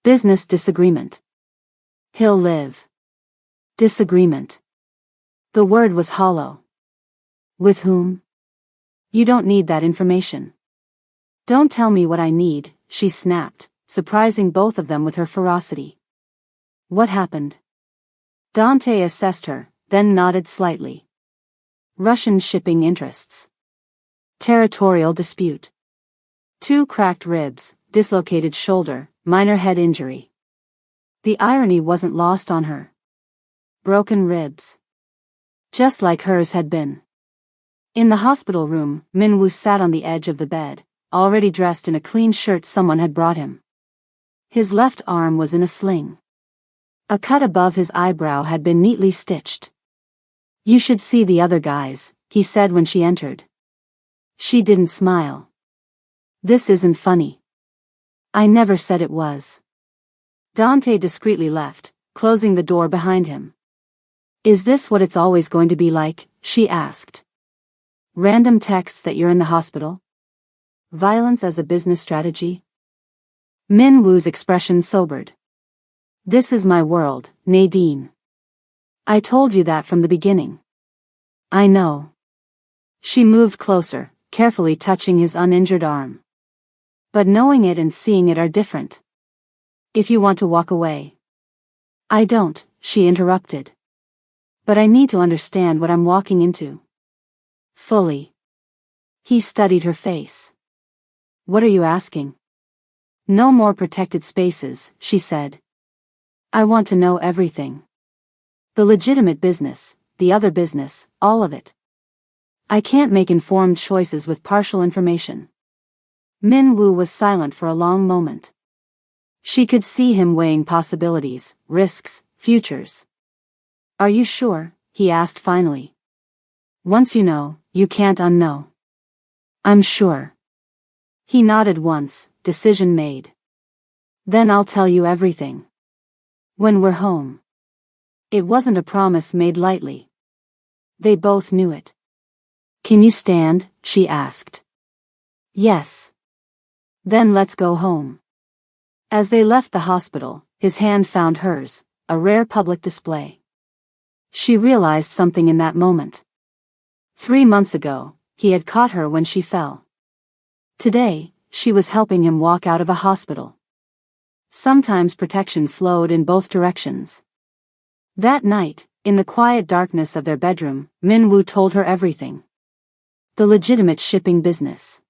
"Business disagreement." "He'll live." "Disagreement." The word was hollow. "With whom?" "You don't need that information." "Don't tell me what I need," she snapped, surprising both of them with her ferocity. "What happened?" Dante assessed her, then nodded slightly. "Russian shipping interests. Territorial dispute. 2 cracked ribs, dislocated shoulder, minor head injury." The irony wasn't lost on her. Broken ribs. Just like hers had been. In the hospital room, Min Woo sat on the edge of the bed, already dressed in a clean shirt someone had brought him. His left arm was in a sling. A cut above his eyebrow had been neatly stitched. "You should see the other guys," he said when she entered. She didn't smile. "This isn't funny." "I never said it was." Dante discreetly left, closing the door behind him. "Is this what it's always going to be like?" she asked. "Random texts that you're in the hospital? Violence as a business strategy?" Min Woo's expression sobered. "This is my world, Nadine. I told you that from the beginning." "I know." She moved closer, carefully touching his uninjured arm. "But knowing it and seeing it are different. If you want to walk away." "I don't," she interrupted. "But I need to understand what I'm walking into. Fully." He studied her face. "What are you asking?" "No more protected spaces," she said. "I want to know everything. The legitimate business, the other business, all of it." I can't make informed choices with partial information. Min Woo was silent for a long moment. She could see him weighing possibilities, risks, futures. Are you sure? He asked finally. Once you know, you can't unknow. I'm sure. He nodded once, decision made. Then I'll tell you everything. When we're home. It wasn't a promise made lightly. They both knew it. Can you stand? She asked. Yes. Then let's go home. As they left the hospital, his hand found hers, a rare public display. She realized something in that moment. 3 months ago, he had caught her when she fell. Today, she was helping him walk out of a hospital. Sometimes protection flowed in both directions. That night, in the quiet darkness of their bedroom, Min Woo told her everything. The legitimate shipping business.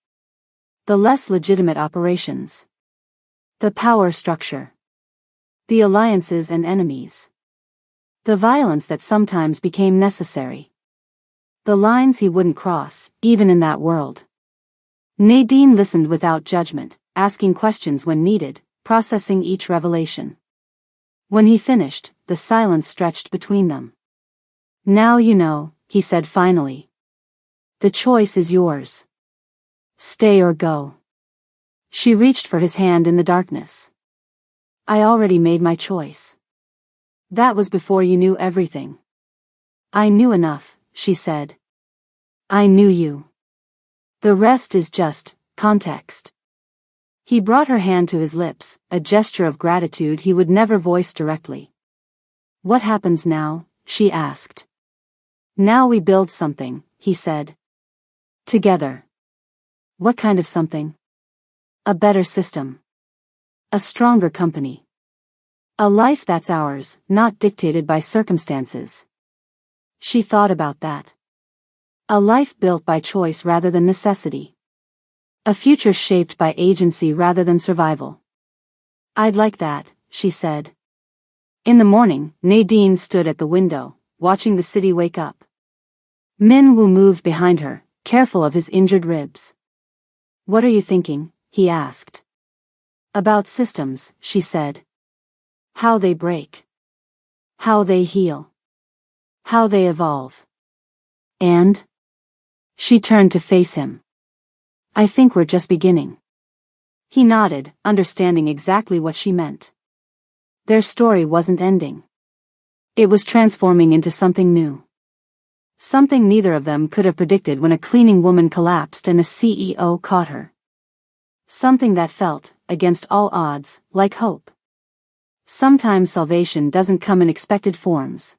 The less legitimate operations. The power structure. The alliances and enemies. The violence that sometimes became necessary. The lines he wouldn't cross, even in that world. Nadine listened without judgment, asking questions when needed, processing each revelation. When he finished, the silence stretched between them. Now you know, he said finally. The choice is yours. Stay or go. She reached for his hand in the darkness. I already made my choice. That was before you knew everything. I knew enough, she said. I knew you. The rest is just context. He brought her hand to his lips, a gesture of gratitude he would never voice directly. What happens now? She asked. Now we build something, he said. Together. What kind of something? A better system. A stronger company. A life that's ours, not dictated by circumstances. She thought about that. A life built by choice rather than necessity. A future shaped by agency rather than survival. I'd like that, she said. In the morning, Nadine stood at the window, watching the city wake up. Min Woo moved behind her, careful of his injured ribs. What are you thinking? He asked. About systems, she said. How they break. How they heal. How they evolve. And? She turned to face him. I think we're just beginning. He nodded, understanding exactly what she meant. Their story wasn't ending. It was transforming into something new. Something neither of them could have predicted when a cleaning woman collapsed and a CEO caught her. Something that felt, against all odds, like hope. Sometimes salvation doesn't come in expected forms.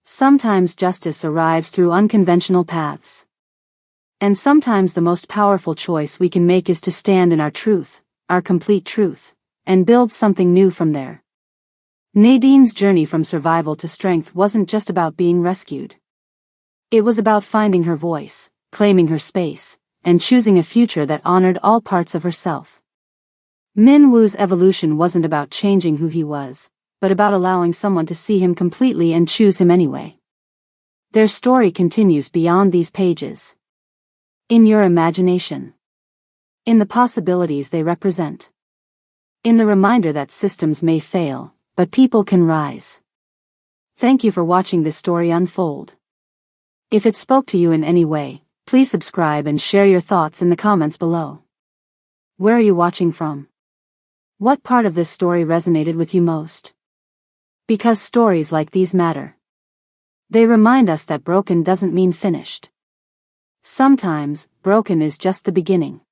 Sometimes justice arrives through unconventional paths. And sometimes the most powerful choice we can make is to stand in our truth, our complete truth, and build something new from there. Nadine's journey from survival to strength wasn't just about being rescued. It was about finding her voice, claiming her space, and choosing a future that honored all parts of herself. Min Woo's evolution wasn't about changing who he was, but about allowing someone to see him completely and choose him anyway. Their story continues beyond these pages. In your imagination. In the possibilities they represent. In the reminder that systems may fail, but people can rise. Thank you for watching this story unfold. If it spoke to you in any way, please subscribe and share your thoughts in the comments below. Where are you watching from? What part of this story resonated with you most? Because stories like these matter. They remind us that broken doesn't mean finished. Sometimes, broken is just the beginning.